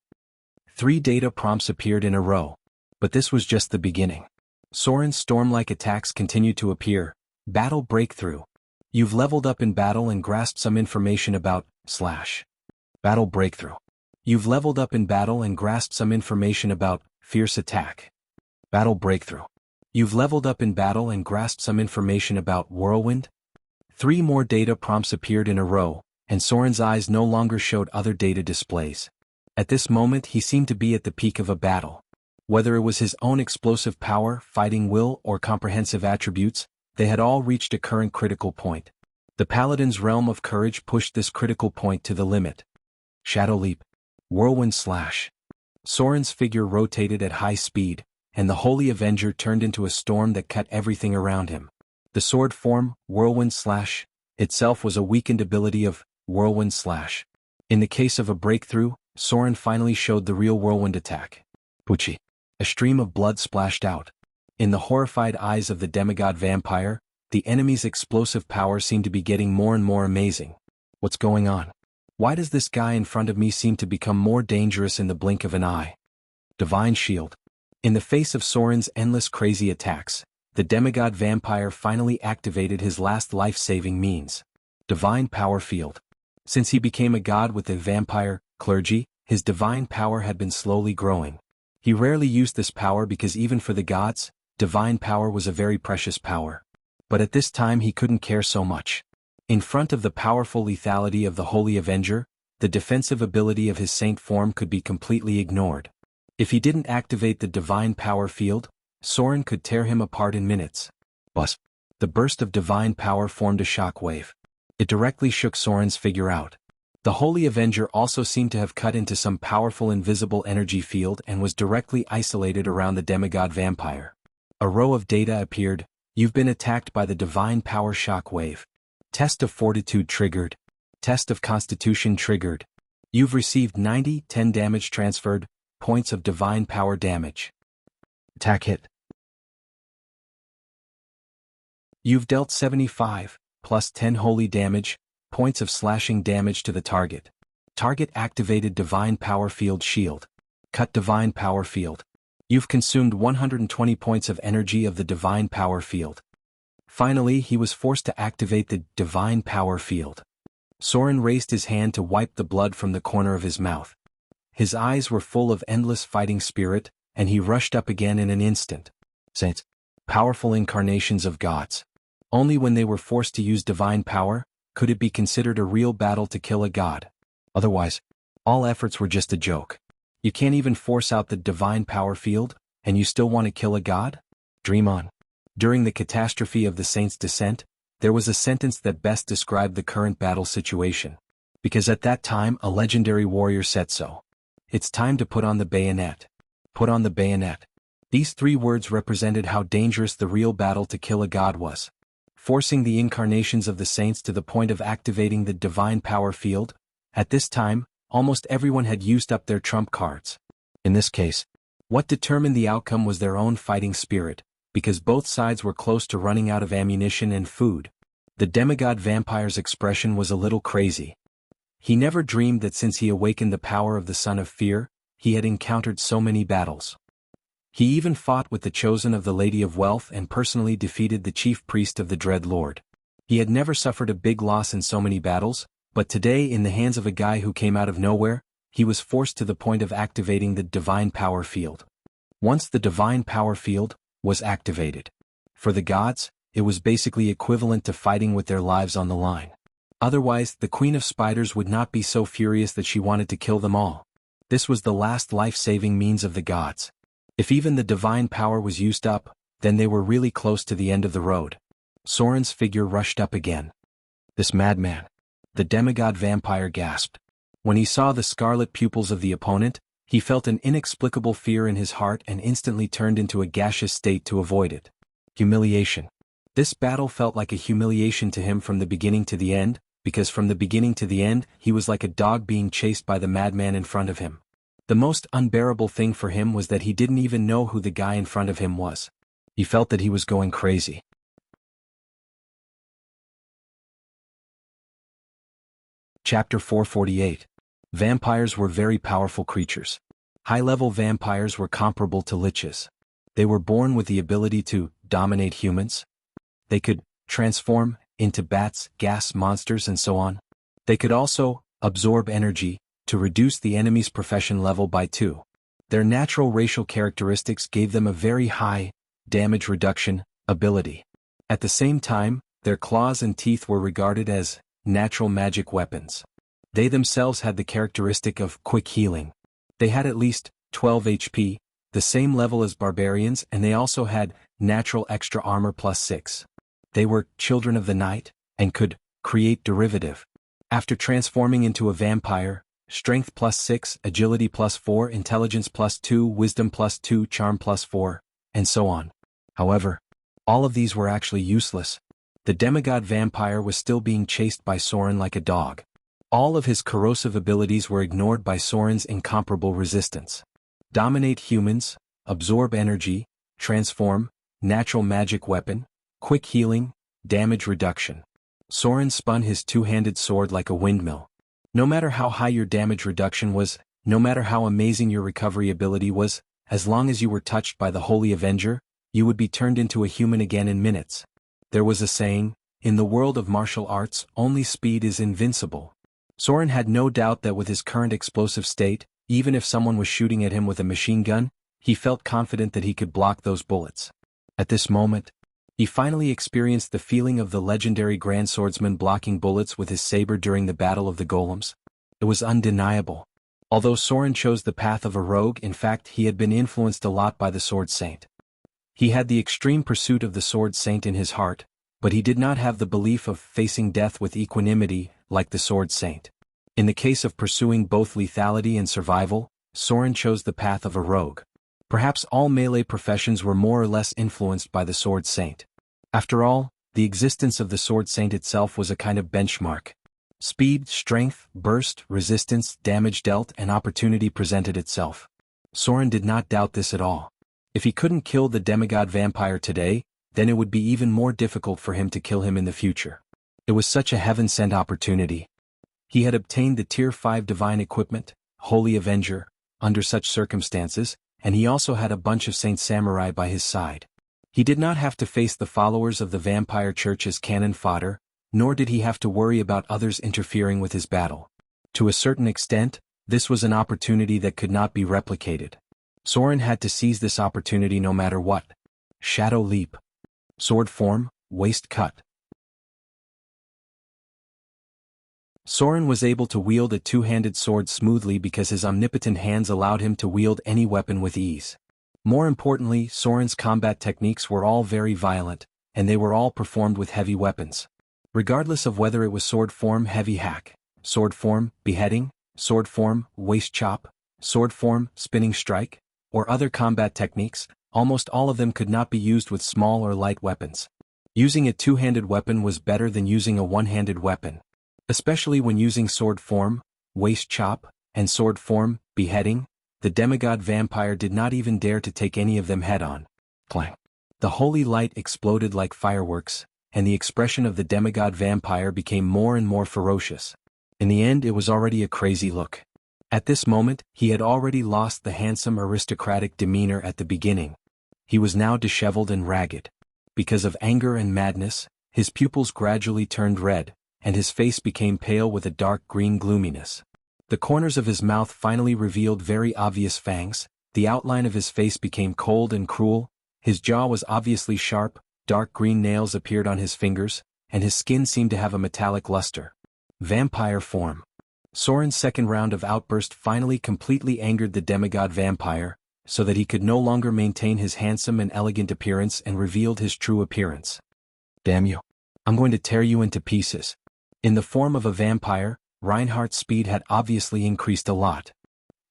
3 data prompts appeared in a row. But this was just the beginning. Soren's storm-like attacks continued to appear. Battle breakthrough. You've leveled up in battle and grasped some information about slash. Battle breakthrough. You've leveled up in battle and grasped some information about fierce attack. Battle breakthrough. You've leveled up in battle and grasped some information about whirlwind. 3 more data prompts appeared in a row, and Soren's eyes no longer showed other data displays. At this moment he seemed to be at the peak of a battle. Whether it was his own explosive power, fighting will, or comprehensive attributes, they had all reached a current critical point. The Paladin's realm of courage pushed this critical point to the limit. Shadow leap. Whirlwind slash. Soren's figure rotated at high speed, and the Holy Avenger turned into a storm that cut everything around him. The sword form, whirlwind slash, itself was a weakened ability of whirlwind slash. In the case of a breakthrough, Soren finally showed the real whirlwind attack. Pucci. A stream of blood splashed out. In the horrified eyes of the demigod vampire, the enemy's explosive power seemed to be getting more and more amazing. What's going on? Why does this guy in front of me seem to become more dangerous in the blink of an eye? Divine Shield. In the face of Soren's endless crazy attacks, the demigod vampire finally activated his last life-saving means. Divine Power Field. Since he became a god with the vampire clergy, his divine power had been slowly growing. He rarely used this power because even for the gods, divine power was a very precious power. But at this time he couldn't care so much. In front of the powerful lethality of the Holy Avenger, the defensive ability of his saint form could be completely ignored. If he didn't activate the divine power field, Soren could tear him apart in minutes. Buzz. The burst of divine power formed a shock wave. It directly shook Soren's figure out. The Holy Avenger also seemed to have cut into some powerful invisible energy field and was directly isolated around the demigod vampire. A row of data appeared. You've been attacked by the divine power shock wave. Test of fortitude triggered. Test of constitution triggered. You've received 10 damage transferred, points of divine power damage. Attack hit. You've dealt 75, plus 10 holy damage, points of slashing damage to the target. Target activated divine power field shield. Cut divine power field. You've consumed 120 points of energy of the divine power field. Finally, he was forced to activate the divine power field. Soren raised his hand to wipe the blood from the corner of his mouth. His eyes were full of endless fighting spirit, and he rushed up again in an instant. Saints. Powerful incarnations of gods. Only when they were forced to use divine power, could it be considered a real battle to kill a god. Otherwise, all efforts were just a joke. You can't even force out the divine power field, and you still want to kill a god? Dream on. During the catastrophe of the saint's descent, there was a sentence that best described the current battle situation. Because at that time a legendary warrior said so. It's time to put on the bayonet. Put on the bayonet. These 3 words represented how dangerous the real battle to kill a god was. Forcing the incarnations of the saints to the point of activating the divine power field. At this time, almost everyone had used up their trump cards. In this case, what determined the outcome was their own fighting spirit, because both sides were close to running out of ammunition and food. The demigod vampire's expression was a little crazy. He never dreamed that since he awakened the power of the Son of Fear, he had encountered so many battles. He even fought with the chosen of the Lady of Wealth and personally defeated the chief priest of the Dread Lord. He had never suffered a big loss in so many battles, but today in the hands of a guy who came out of nowhere, he was forced to the point of activating the divine power field. Once the divine power field was activated, for the gods, it was basically equivalent to fighting with their lives on the line. Otherwise, the Queen of Spiders would not be so furious that she wanted to kill them all. This was the last life-saving means of the gods. If even the divine power was used up, then they were really close to the end of the road. Soren's figure rushed up again. This madman. The demigod vampire gasped. When he saw the scarlet pupils of the opponent, he felt an inexplicable fear in his heart and instantly turned into a gaseous state to avoid it. Humiliation. This battle felt like a humiliation to him from the beginning to the end, because from the beginning to the end, he was like a dog being chased by the madman in front of him. The most unbearable thing for him was that he didn't even know who the guy in front of him was. He felt that he was going crazy. Chapter 448. Vampires were very powerful creatures. High-level vampires were comparable to liches. They were born with the ability to dominate humans. They could transform into bats, gas monsters, and so on. They could also absorb energy to reduce the enemy's profession level by 2. Their natural racial characteristics gave them a very high damage reduction ability. At the same time, their claws and teeth were regarded as natural magic weapons. They themselves had the characteristic of quick healing. They had at least 12 HP, the same level as barbarians, and they also had natural extra armor plus 6. They were children of the night, and could create derivative. After transforming into a vampire, strength plus 6, agility plus 4, intelligence plus 2, wisdom plus 2, charm plus 4, and so on. However, all of these were actually useless. The demigod vampire was still being chased by Soren like a dog. All of his corrosive abilities were ignored by Soren's incomparable resistance. Dominate humans, absorb energy, transform, natural magic weapon, quick healing, damage reduction. Soren spun his two-handed sword like a windmill. No matter how high your damage reduction was, no matter how amazing your recovery ability was, as long as you were touched by the Holy Avenger, you would be turned into a human again in minutes. There was a saying, in the world of martial arts, only speed is invincible. Soren had no doubt that with his current explosive state, even if someone was shooting at him with a machine gun, he felt confident that he could block those bullets. At this moment, he finally experienced the feeling of the legendary Grand Swordsman blocking bullets with his saber during the Battle of the Golems. It was undeniable. Although Soren chose the path of a rogue, in fact he had been influenced a lot by the Sword Saint. He had the extreme pursuit of the Sword Saint in his heart, but he did not have the belief of facing death with equanimity like the Sword Saint. In the case of pursuing both lethality and survival, Soren chose the path of a rogue. Perhaps all melee professions were more or less influenced by the Sword Saint. After all, the existence of the Sword Saint itself was a kind of benchmark. Speed, strength, burst, resistance, damage dealt, and opportunity presented itself. Soren did not doubt this at all. If he couldn't kill the demigod vampire today, then it would be even more difficult for him to kill him in the future. It was such a heaven-sent opportunity. He had obtained the Tier 5 divine equipment, Holy Avenger, under such circumstances, and he also had a bunch of Saint Samurai by his side. He did not have to face the followers of the Vampire Church as cannon fodder, nor did he have to worry about others interfering with his battle. To a certain extent, this was an opportunity that could not be replicated. Soren had to seize this opportunity no matter what. Shadow Leap. Sword form, waist cut. Soren was able to wield a two-handed sword smoothly because his omnipotent hands allowed him to wield any weapon with ease. More importantly, Soren's combat techniques were all very violent, and they were all performed with heavy weapons. Regardless of whether it was sword form heavy hack, sword form beheading, sword form waist chop, sword form spinning strike, or other combat techniques, almost all of them could not be used with small or light weapons. Using a two-handed weapon was better than using a one-handed weapon. Especially when using sword form, waist chop, and sword form beheading, the demigod vampire did not even dare to take any of them head-on. Clang. The holy light exploded like fireworks, and the expression of the demigod vampire became more and more ferocious. In the end, it was already a crazy look. At this moment, he had already lost the handsome aristocratic demeanor at the beginning. He was now disheveled and ragged. Because of anger and madness, his pupils gradually turned red, and his face became pale with a dark green gloominess. The corners of his mouth finally revealed very obvious fangs, the outline of his face became cold and cruel, his jaw was obviously sharp, dark green nails appeared on his fingers, and his skin seemed to have a metallic luster. Vampire form. Soren's second round of outburst finally completely angered the demigod vampire, so that he could no longer maintain his handsome and elegant appearance and revealed his true appearance. Damn you. I'm going to tear you into pieces. In the form of a vampire, Reinhardt's speed had obviously increased a lot.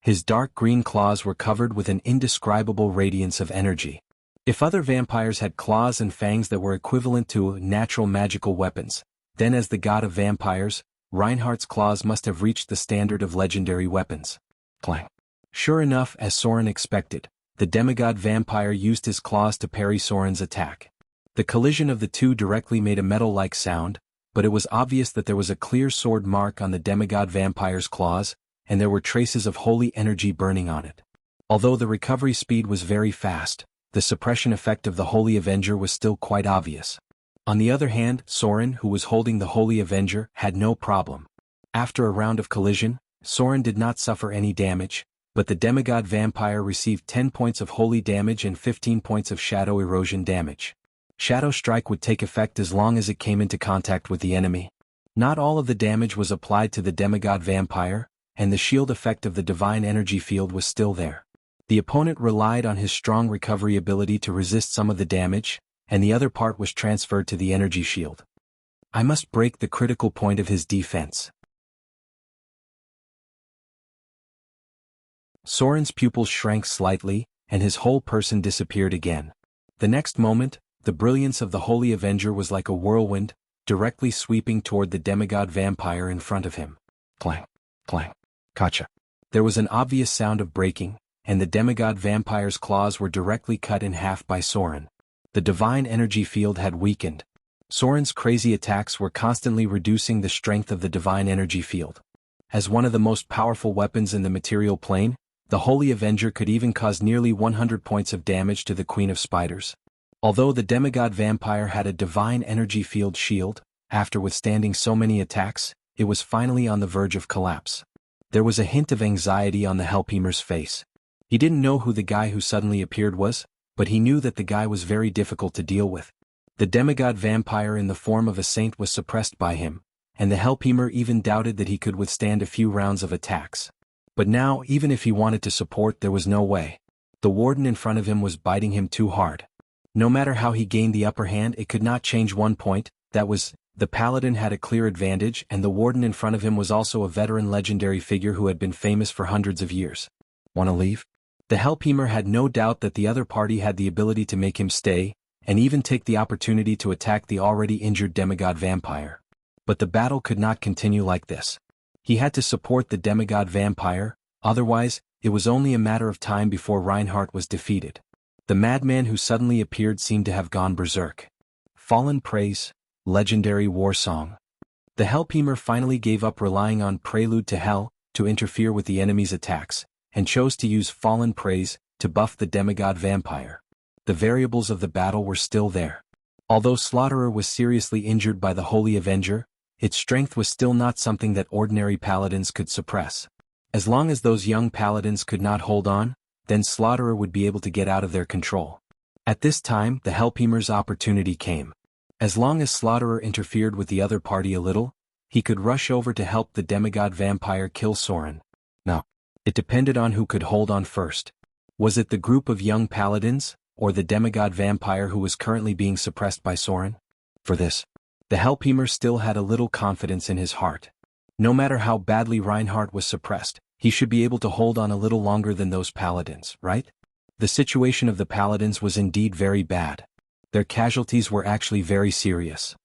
His dark green claws were covered with an indescribable radiance of energy. If other vampires had claws and fangs that were equivalent to natural magical weapons, then as the god of vampires, Reinhardt's claws must have reached the standard of legendary weapons. Clang. Sure enough, as Soren expected, the demigod vampire used his claws to parry Soren's attack. The collision of the two directly made a metal-like sound, but it was obvious that there was a clear sword mark on the demigod vampire's claws, and there were traces of holy energy burning on it. Although the recovery speed was very fast, the suppression effect of the Holy Avenger was still quite obvious. On the other hand, Soren, who was holding the Holy Avenger, had no problem. After a round of collision, Soren did not suffer any damage, but the demigod vampire received 10 points of holy damage and 15 points of shadow erosion damage. Shadow Strike would take effect as long as it came into contact with the enemy. Not all of the damage was applied to the demigod vampire, and the shield effect of the divine energy field was still there. The opponent relied on his strong recovery ability to resist some of the damage, and the other part was transferred to the energy shield. I must break the critical point of his defense. Soren's pupils shrank slightly, and his whole person disappeared again. The next moment, the brilliance of the Holy Avenger was like a whirlwind, directly sweeping toward the demigod vampire in front of him. Clang, clang, gotcha. There was an obvious sound of breaking, and the demigod vampire's claws were directly cut in half by Soren. The divine energy field had weakened. Soren's crazy attacks were constantly reducing the strength of the divine energy field. As one of the most powerful weapons in the material plane, the Holy Avenger could even cause nearly 100 points of damage to the Queen of Spiders. Although the demigod vampire had a divine energy field shield, after withstanding so many attacks, it was finally on the verge of collapse. There was a hint of anxiety on the Hellpemer's face. He didn't know who the guy who suddenly appeared was, but he knew that the guy was very difficult to deal with. The demigod vampire in the form of a saint was suppressed by him, and the Hellpemer even doubted that he could withstand a few rounds of attacks. But now, even if he wanted to support, there was no way. The warden in front of him was biting him too hard. No matter how he gained the upper hand, it could not change one point, that was, the paladin had a clear advantage, and the warden in front of him was also a veteran legendary figure who had been famous for hundreds of years. Wanna leave? The Hellpemer had no doubt that the other party had the ability to make him stay, and even take the opportunity to attack the already injured demigod vampire. But the battle could not continue like this. He had to support the demigod vampire, otherwise, it was only a matter of time before Reinhardt was defeated. The madman who suddenly appeared seemed to have gone berserk. Fallen Praise, Legendary War Song. The Hellpemer finally gave up relying on Prelude to Hell to interfere with the enemy's attacks, and chose to use Fallen Praise to buff the demigod vampire. The variables of the battle were still there. Although Slaughterer was seriously injured by the Holy Avenger, its strength was still not something that ordinary paladins could suppress. As long as those young paladins could not hold on, then Slaughterer would be able to get out of their control. At this time, the Hellpemer's opportunity came. As long as Slaughterer interfered with the other party a little, he could rush over to help the demigod vampire kill Soren. No. It depended on who could hold on first. Was it the group of young paladins, or the demigod vampire who was currently being suppressed by Soren? For this, the Hellpemer still had a little confidence in his heart. No matter how badly Reinhardt was suppressed, he should be able to hold on a little longer than those paladins, right? The situation of the paladins was indeed very bad. Their casualties were actually very serious.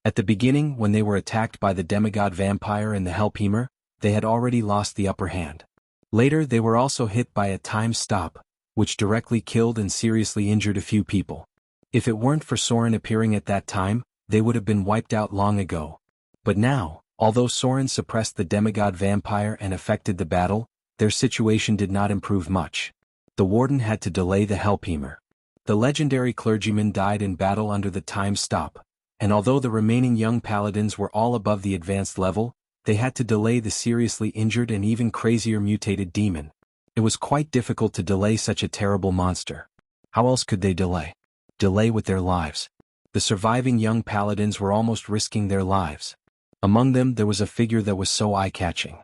At the beginning, when they were attacked by the demigod vampire and the Hellpemer, they had already lost the upper hand. Later, they were also hit by a time stop, which directly killed and seriously injured a few people. If it weren't for Soren appearing at that time, they would have been wiped out long ago. But now, although Soren suppressed the demigod vampire and affected the battle, their situation did not improve much. The warden had to delay the Hellpemer. The legendary clergyman died in battle under the time stop, and although the remaining young paladins were all above the advanced level, they had to delay the seriously injured and even crazier mutated demon. It was quite difficult to delay such a terrible monster. How else could they delay? Delay with their lives. The surviving young paladins were almost risking their lives. Among them there was a figure that was so eye-catching.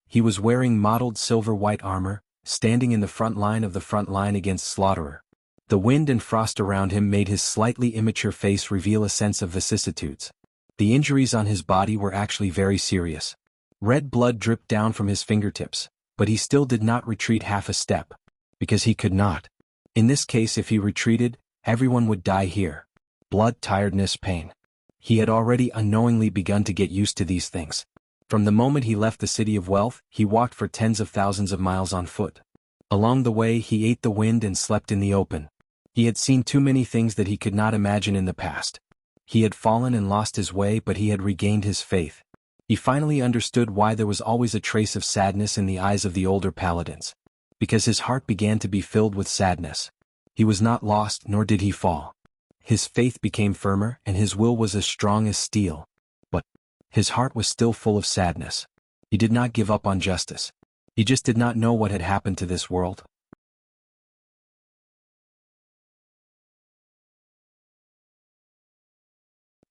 He was wearing mottled silver-white armor, standing in the front line of the front line against Slaughterer. The wind and frost around him made his slightly immature face reveal a sense of vicissitudes. The injuries on his body were actually very serious. Red blood dripped down from his fingertips, but he still did not retreat half a step. Because he could not. In this case, if he retreated, everyone would die here. Blood, tiredness, pain. He had already unknowingly begun to get used to these things. From the moment he left the City of Wealth, he walked for tens of thousands of miles on foot. Along the way he ate the wind and slept in the open. He had seen too many things that he could not imagine in the past. He had fallen and lost his way, but he had regained his faith. He finally understood why there was always a trace of sadness in the eyes of the older paladins. Because his heart began to be filled with sadness. He was not lost, nor did he fall. His faith became firmer, and his will was as strong as steel. But his heart was still full of sadness. He did not give up on justice. He just did not know what had happened to this world.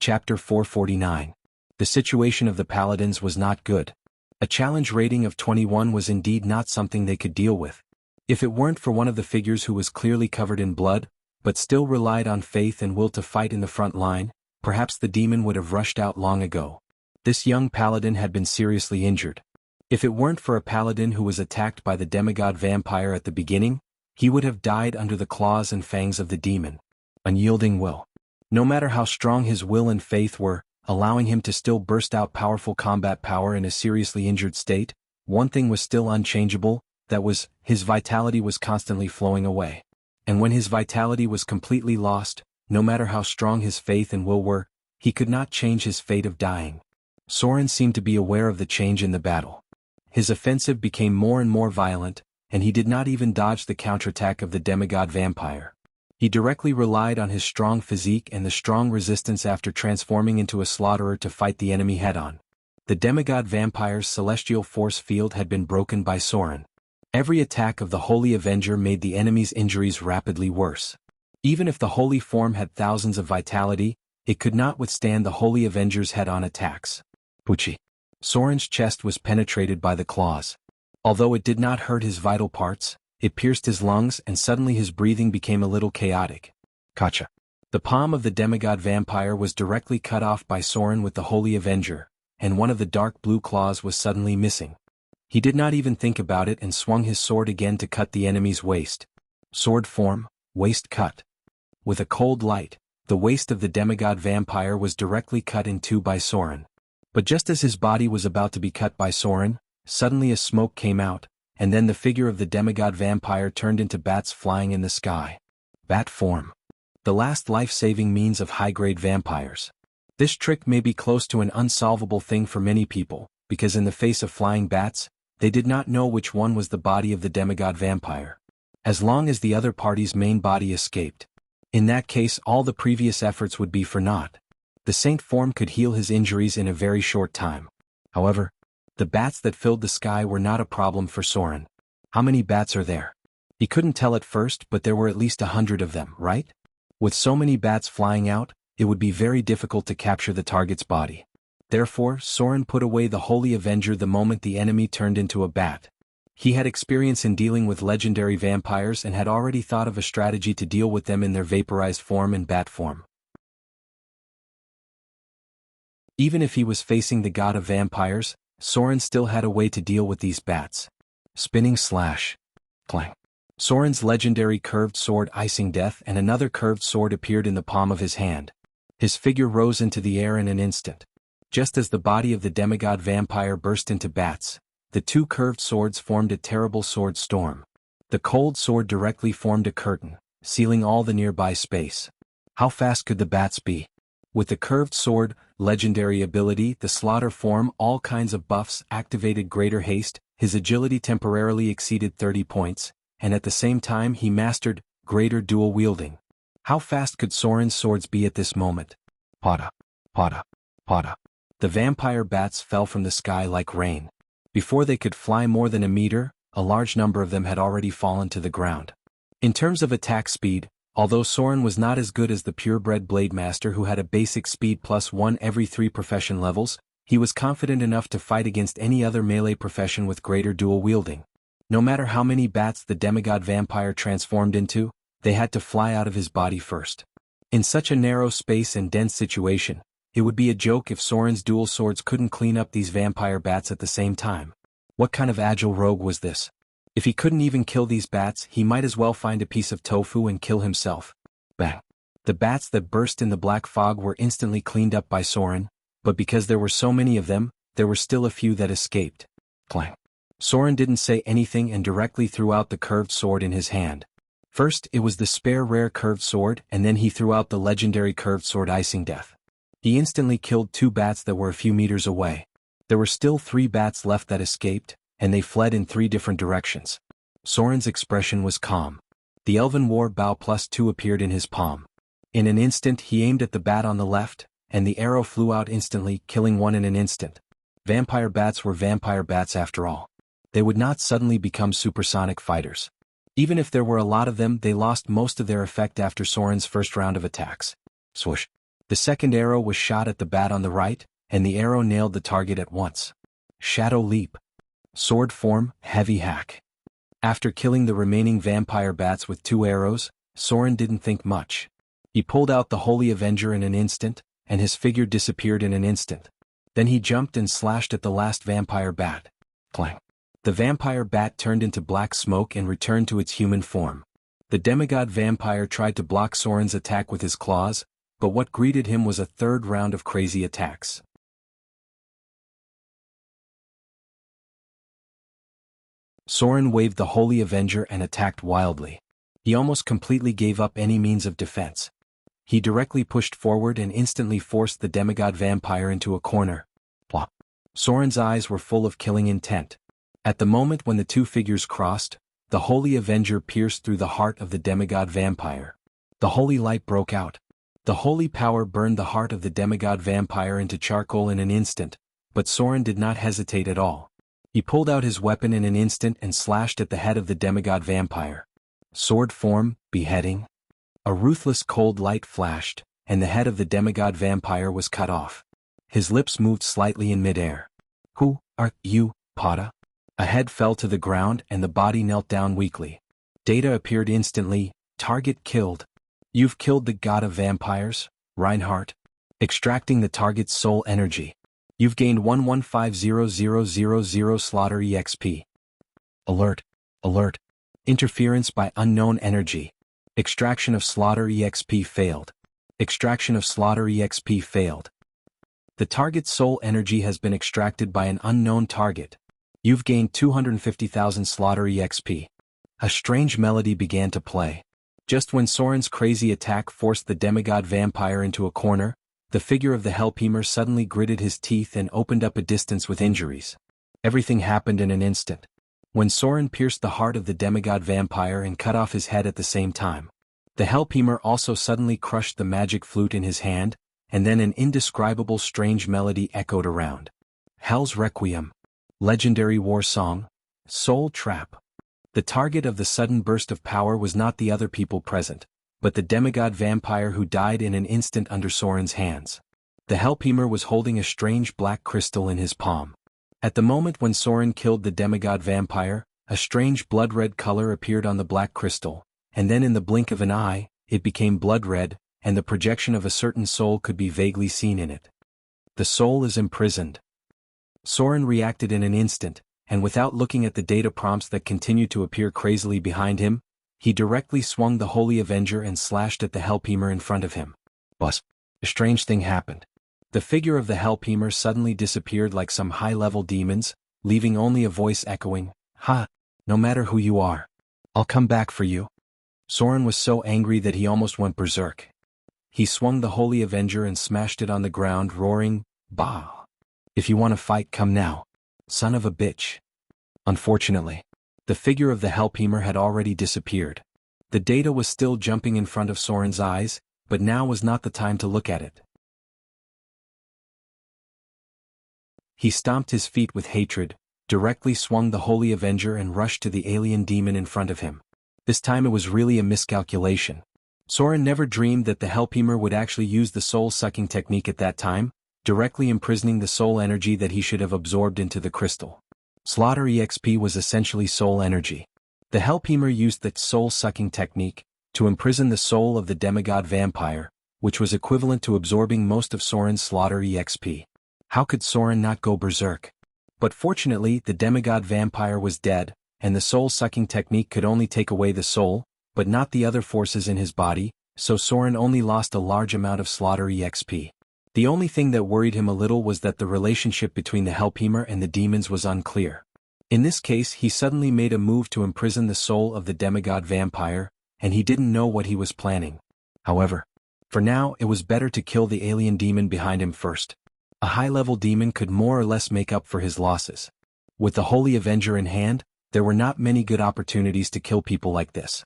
Chapter 449. The situation of the paladins was not good. A challenge rating of 21 was indeed not something they could deal with. If it weren't for one of the figures who was clearly covered in blood, but still relied on faith and will to fight in the front line, perhaps the demon would have rushed out long ago. This young paladin had been seriously injured. If it weren't for a paladin who was attacked by the demigod vampire at the beginning, he would have died under the claws and fangs of the demon. Unyielding will. No matter how strong his will and faith were, allowing him to still burst out powerful combat power in a seriously injured state, one thing was still unchangeable, that was, his vitality was constantly flowing away. And when his vitality was completely lost, no matter how strong his faith and will were, he could not change his fate of dying. Soren seemed to be aware of the change in the battle. His offensive became more and more violent, and he did not even dodge the counterattack of the demigod vampire. He directly relied on his strong physique and the strong resistance after transforming into a slaughterer to fight the enemy head-on. The demigod vampire's celestial force field had been broken by Soren. Every attack of the Holy Avenger made the enemy's injuries rapidly worse. Even if the Holy Form had thousands of vitality, it could not withstand the Holy Avenger's head-on attacks. Pucci. Soren's chest was penetrated by the claws. Although it did not hurt his vital parts, it pierced his lungs and suddenly his breathing became a little chaotic. Kacha. The palm of the demigod vampire was directly cut off by Soren with the Holy Avenger, and one of the dark blue claws was suddenly missing. He did not even think about it and swung his sword again to cut the enemy's waist. Sword form, waist cut. With a cold light, the waist of the demigod vampire was directly cut in two by Soren. But just as his body was about to be cut by Soren, suddenly a smoke came out, and then the figure of the demigod vampire turned into bats flying in the sky. Bat form. The last life-saving means of high-grade vampires. This trick may be close to an unsolvable thing for many people, because in the face of flying bats, they did not know which one was the body of the demigod vampire. As long as the other party's main body escaped. In that case all the previous efforts would be for naught. The saint form could heal his injuries in a very short time. However, the bats that filled the sky were not a problem for Soren. How many bats are there? He couldn't tell at first, but there were at least 100 of them, right? With so many bats flying out, it would be very difficult to capture the target's body. Therefore, Soren put away the Holy Avenger the moment the enemy turned into a bat. He had experience in dealing with legendary vampires and had already thought of a strategy to deal with them in their vaporized form and bat form. Even if he was facing the god of vampires, Soren still had a way to deal with these bats. Spinning slash. Clang. Soren's legendary curved sword icing death and another curved sword appeared in the palm of his hand. His figure rose into the air in an instant. Just as the body of the demigod vampire burst into bats, the two curved swords formed a terrible sword storm. The cold sword directly formed a curtain, sealing all the nearby space. How fast could the bats be? With the curved sword, legendary ability, the slaughter form, all kinds of buffs activated greater haste, his agility temporarily exceeded 30 points, and at the same time he mastered greater dual wielding. How fast could Soren's swords be at this moment? Pada, pada, pada. The vampire bats fell from the sky like rain. Before they could fly more than a meter, a large number of them had already fallen to the ground. In terms of attack speed, although Soren was not as good as the purebred blade master who had a basic speed +1 every 3 profession levels, he was confident enough to fight against any other melee profession with greater dual wielding. No matter how many bats the demigod vampire transformed into, they had to fly out of his body first. In such a narrow space and dense situation, it would be a joke if Soren's dual swords couldn't clean up these vampire bats at the same time. What kind of agile rogue was this? If he couldn't even kill these bats, he might as well find a piece of tofu and kill himself. Bang! The bats that burst in the black fog were instantly cleaned up by Soren, but because there were so many of them, there were still a few that escaped. Clang! Soren didn't say anything and directly threw out the curved sword in his hand. First it was the spare rare curved sword, and then he threw out the legendary curved sword Icing Death. He instantly killed 2 bats that were a few meters away. There were still 3 bats left that escaped, and they fled in 3 different directions. Soren's expression was calm. The Elven War Bow +2 appeared in his palm. In an instant he aimed at the bat on the left, and the arrow flew out instantly, killing one in an instant. Vampire bats were vampire bats after all. They would not suddenly become supersonic fighters. Even if there were a lot of them, they lost most of their effect after Soren's first round of attacks. Swoosh! The second arrow was shot at the bat on the right, and the arrow nailed the target at once. Shadow Leap. Sword form, Heavy Hack. After killing the remaining vampire bats with 2 arrows, Soren didn't think much. He pulled out the Holy Avenger in an instant, and his figure disappeared in an instant. Then he jumped and slashed at the last vampire bat. Clang! The vampire bat turned into black smoke and returned to its human form. The demigod vampire tried to block Soren's attack with his claws, but what greeted him was a third round of crazy attacks. Soren waved the Holy Avenger and attacked wildly. He almost completely gave up any means of defense. He directly pushed forward and instantly forced the demigod vampire into a corner. Plop! Soren's eyes were full of killing intent. At the moment when the 2 figures crossed, the Holy Avenger pierced through the heart of the demigod vampire. The holy light broke out. The holy power burned the heart of the demigod vampire into charcoal in an instant, but Soren did not hesitate at all. He pulled out his weapon in an instant and slashed at the head of the demigod vampire. Sword form, Beheading. A ruthless cold light flashed, and the head of the demigod vampire was cut off. His lips moved slightly in midair. Who are you, Pada? A head fell to the ground and the body knelt down weakly. Data appeared instantly, target killed. You've killed the god of vampires, Reinhardt. Extracting the target's soul energy. You've gained 1150,000 slaughter EXP. Alert! Alert! Interference by unknown energy. Extraction of slaughter EXP failed. Extraction of slaughter EXP failed. The target's soul energy has been extracted by an unknown target. You've gained 250,000 slaughter EXP. A strange melody began to play. Just when Soren's crazy attack forced the demigod vampire into a corner, the figure of the Hellpemer suddenly gritted his teeth and opened up a distance with injuries. Everything happened in an instant. When Soren pierced the heart of the demigod vampire and cut off his head at the same time, the Hellpemer also suddenly crushed the magic flute in his hand, and then an indescribable strange melody echoed around. Hell's Requiem. Legendary war song. Soul Trap. The target of the sudden burst of power was not the other people present, but the demigod vampire who died in an instant under Soren's hands. The Hellpemer was holding a strange black crystal in his palm. At the moment when Soren killed the demigod vampire, a strange blood-red color appeared on the black crystal, and then in the blink of an eye, it became blood-red, and the projection of a certain soul could be vaguely seen in it. The soul is imprisoned. Soren reacted in an instant, and without looking at the data prompts that continued to appear crazily behind him, he directly swung the Holy Avenger and slashed at the Hellpemer in front of him. Buzz! A strange thing happened. The figure of the Hellpemer suddenly disappeared like some high-level demons, leaving only a voice echoing, "Ha! No matter who you are, I'll come back for you." Soren was so angry that he almost went berserk. He swung the Holy Avenger and smashed it on the ground, roaring, "Bah! If you want to fight, come now. Son of a bitch." Unfortunately, the figure of the Hellpemer had already disappeared. The data was still jumping in front of Soren's eyes, but now was not the time to look at it. He stomped his feet with hatred, directly swung the Holy Avenger and rushed to the alien demon in front of him. This time it was really a miscalculation. Soren never dreamed that the Hellpemer would actually use the soul-sucking technique at that time, directly imprisoning the soul energy that he should have absorbed into the crystal. Slaughter EXP was essentially soul energy. The Hellpemer used the soul-sucking technique to imprison the soul of the demigod vampire, which was equivalent to absorbing most of Soren's Slaughter EXP. How could Soren not go berserk? But fortunately, the demigod vampire was dead, and the soul-sucking technique could only take away the soul, but not the other forces in his body, so Soren only lost a large amount of Slaughter EXP. The only thing that worried him a little was that the relationship between the Hellpemer and the demons was unclear. In this case, he suddenly made a move to imprison the soul of the demigod vampire, and he didn't know what he was planning. However, for now it was better to kill the alien demon behind him first. A high-level demon could more or less make up for his losses. With the Holy Avenger in hand, there were not many good opportunities to kill people like this.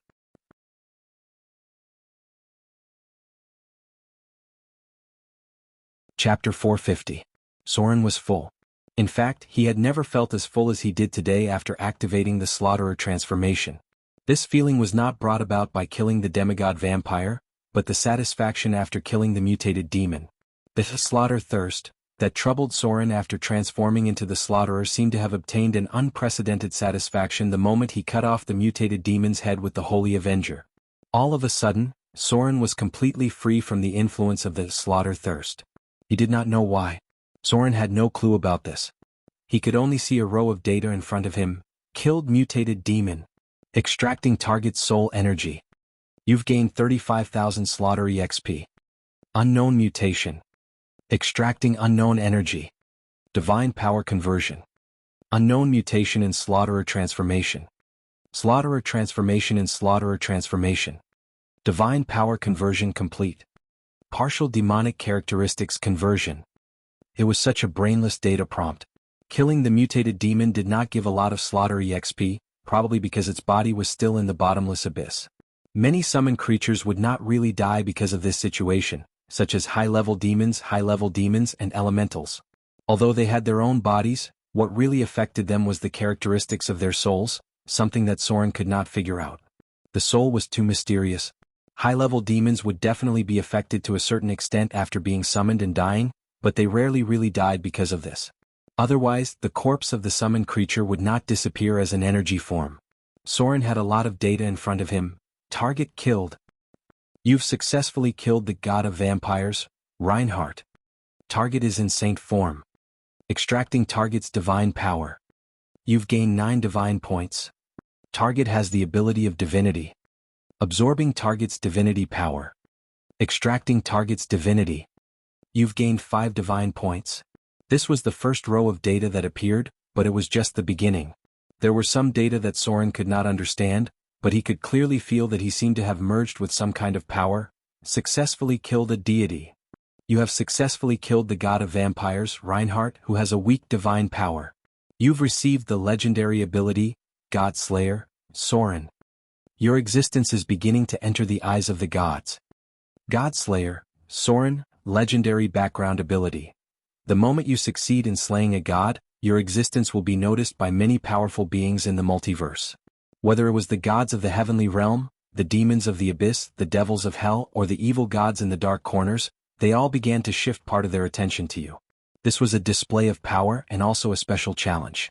Chapter 450. Soren was full. In fact, he had never felt as full as he did today after activating the Slaughterer transformation. This feeling was not brought about by killing the demigod vampire, but the satisfaction after killing the mutated demon. The slaughter thirst that troubled Soren after transforming into the Slaughterer seemed to have obtained an unprecedented satisfaction the moment he cut off the mutated demon's head with the Holy Avenger. All of a sudden, Soren was completely free from the influence of the slaughter thirst. He did not know why. Soren had no clue about this. He could only see a row of data in front of him. Killed mutated demon. Extracting target's soul energy. You've gained 35,000 Slaughter EXP. Unknown mutation. Extracting unknown energy. Divine power conversion. Unknown mutation in Slaughterer transformation. Slaughterer transformation in Slaughterer transformation. Divine power conversion complete. Partial demonic characteristics conversion. It was such a brainless data prompt. Killing the mutated demon did not give a lot of Slaughter EXP, probably because its body was still in the bottomless abyss. Many summoned creatures would not really die because of this situation, such as high-level demons, and elementals. Although they had their own bodies, what really affected them was the characteristics of their souls, something that Soren could not figure out. The soul was too mysterious. High-level demons would definitely be affected to a certain extent after being summoned and dying, but they rarely really died because of this. Otherwise, the corpse of the summoned creature would not disappear as an energy form. Soren had a lot of data in front of him. Target killed. You've successfully killed the god of vampires, Reinhardt. Target is in saint form. Extracting target's divine power. You've gained 9 divine points. Target has the ability of divinity. Absorbing target's divinity power. Extracting target's divinity. You've gained 5 divine points. This was the first row of data that appeared, but it was just the beginning. There were some data that Soren could not understand, but he could clearly feel that he seemed to have merged with some kind of power. Successfully killed a deity. You have successfully killed the god of vampires, Reinhardt, who has a weak divine power. You've received the legendary ability, God Slayer, Soren. Your existence is beginning to enter the eyes of the gods. God Slayer, Soren, legendary background ability. The moment you succeed in slaying a god, your existence will be noticed by many powerful beings in the multiverse. Whether it was the gods of the heavenly realm, the demons of the abyss, the devils of hell, or the evil gods in the dark corners, they all began to shift part of their attention to you. This was a display of power and also a special challenge.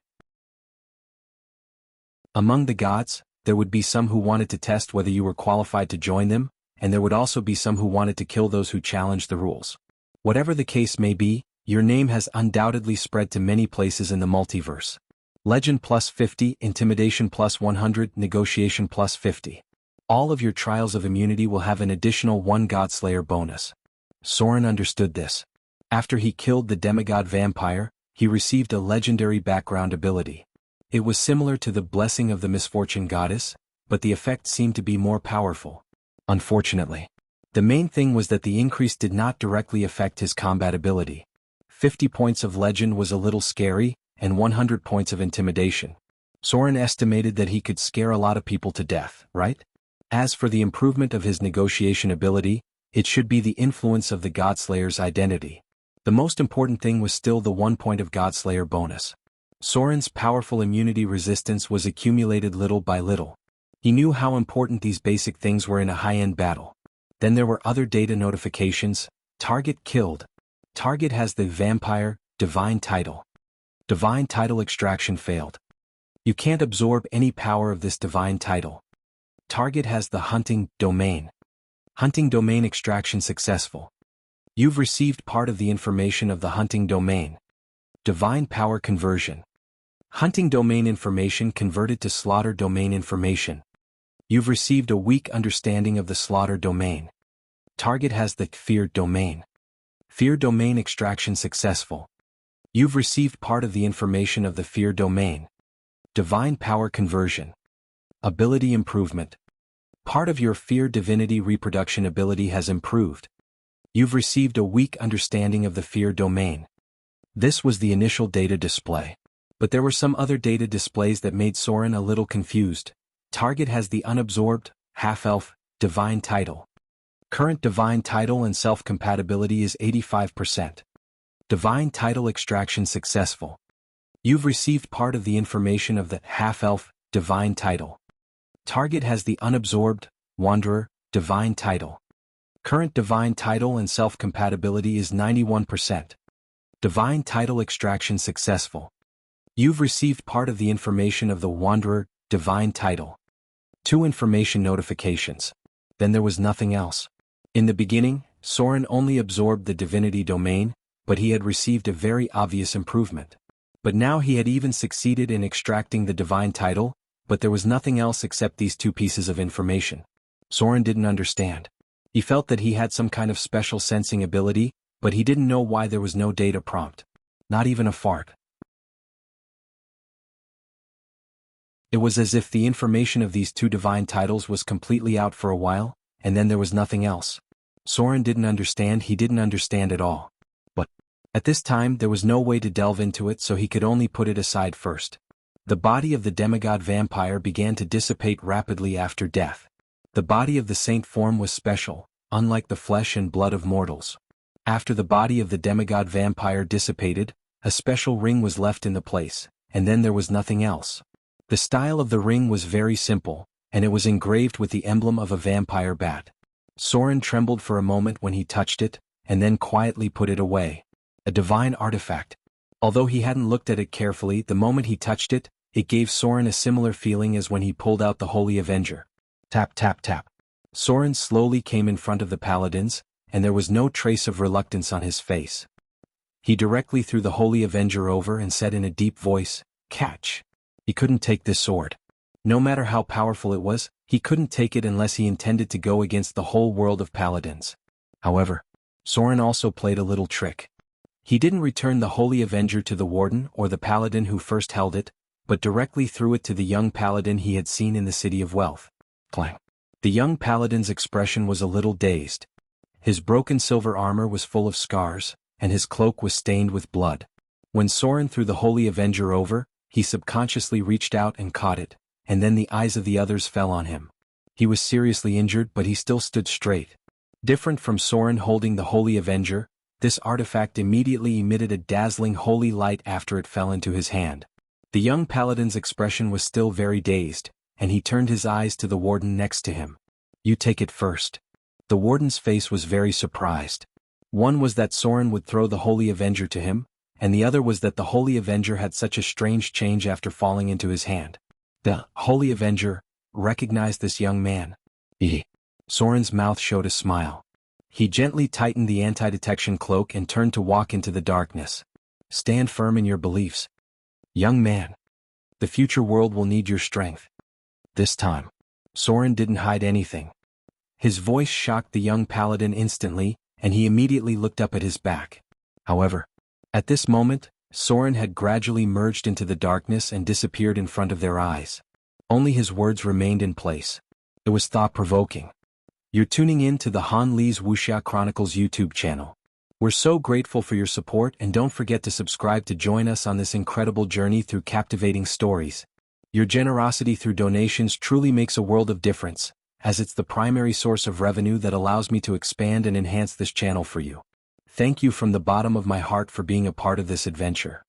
Among the gods, there would be some who wanted to test whether you were qualified to join them, and there would also be some who wanted to kill those who challenged the rules. Whatever the case may be, your name has undoubtedly spread to many places in the multiverse. Legend plus 50, Intimidation plus 100, Negotiation plus 50. All of your trials of immunity will have an additional 1 Godslayer bonus. Soren understood this. After he killed the demigod vampire, he received a legendary background ability. It was similar to the Blessing of the Misfortune Goddess, but the effect seemed to be more powerful. Unfortunately, The main thing was that the increase did not directly affect his combat ability. 50 points of legend was a little scary, and 100 points of intimidation. Soren estimated that he could scare a lot of people to death, right? As for the improvement of his negotiation ability, it should be the influence of the Godslayer's identity. The most important thing was still the 1 point of Godslayer bonus. Soren's powerful immunity resistance was accumulated little by little. He knew how important these basic things were in a high-end battle. Then there were other data notifications. Target killed. Target has the Vampire, Divine title. Divine title extraction failed. You can't absorb any power of this divine title. Target has the Hunting domain. Hunting domain extraction successful. You've received part of the information of the Hunting domain. Divine power conversion. Hunting domain information converted to Slaughter domain information. You've received a weak understanding of the Slaughter domain. Target has the Fear domain. Fear domain extraction successful. You've received part of the information of the Fear domain. Divine power conversion. Ability improvement. Part of your Fear divinity reproduction ability has improved. You've received a weak understanding of the Fear domain. This was the initial data display. But there were some other data displays that made Soren a little confused. Target has the unabsorbed, half-elf, divine title. Current divine title and self-compatibility is 85%. Divine title extraction successful. You've received part of the information of the half-elf, divine title. Target has the unabsorbed, wanderer, divine title. Current divine title and self-compatibility is 91%. Divine title extraction successful. You've received part of the information of the wanderer, divine title. 2 information notifications. Then there was nothing else. In the beginning, Soren only absorbed the divinity domain, but he had received a very obvious improvement. But now he had even succeeded in extracting the divine title, but there was nothing else except these 2 pieces of information. Soren didn't understand. He felt that he had some kind of special sensing ability, but he didn't know why there was no data prompt. Not even a fart. It was as if the information of these 2 divine titles was completely out for a while, and then there was nothing else. Soren didn't understand. He didn't understand at all. But at this time there was no way to delve into it, so he could only put it aside first. The body of the demigod vampire began to dissipate rapidly after death. The body of the saint form was special, unlike the flesh and blood of mortals. After the body of the demigod vampire dissipated, a special ring was left in the place, and then there was nothing else. The style of the ring was very simple, and it was engraved with the emblem of a vampire bat. Soren trembled for a moment when he touched it, and then quietly put it away. A divine artifact. Although he hadn't looked at it carefully, the moment he touched it, it gave Soren a similar feeling as when he pulled out the Holy Avenger. Tap tap tap. Soren slowly came in front of the paladins, and there was no trace of reluctance on his face. He directly threw the Holy Avenger over and said in a deep voice, "Catch." He couldn't take this sword. No matter how powerful it was, he couldn't take it unless he intended to go against the whole world of paladins. However, Soren also played a little trick. He didn't return the Holy Avenger to the warden or the paladin who first held it, but directly threw it to the young paladin he had seen in the City of Wealth. Clang. The young paladin's expression was a little dazed. His broken silver armor was full of scars, and his cloak was stained with blood. When Soren threw the Holy Avenger over, he subconsciously reached out and caught it, and then the eyes of the others fell on him. He was seriously injured, but he still stood straight. Different from Soren holding the Holy Avenger, this artifact immediately emitted a dazzling holy light after it fell into his hand. The young paladin's expression was still very dazed, and he turned his eyes to the warden next to him. "You take it first." The warden's face was very surprised. One was that Soren would throw the Holy Avenger to him, and the other was that the Holy Avenger had such a strange change after falling into his hand. The Holy Avenger recognized this young man. Soren's mouth showed a smile. He gently tightened the anti-detection cloak and turned to walk into the darkness. "Stand firm in your beliefs. Young man. The future world will need your strength." This time, Soren didn't hide anything. His voice shocked the young paladin instantly, and he immediately looked up at his back. However, at this moment, Soren had gradually merged into the darkness and disappeared in front of their eyes. Only his words remained in place. It was thought-provoking. You're tuning in to the Han Lee's Wuxia Chronicles YouTube channel. We're so grateful for your support, and don't forget to subscribe to join us on this incredible journey through captivating stories. Your generosity through donations truly makes a world of difference, as it's the primary source of revenue that allows me to expand and enhance this channel for you. Thank you from the bottom of my heart for being a part of this adventure.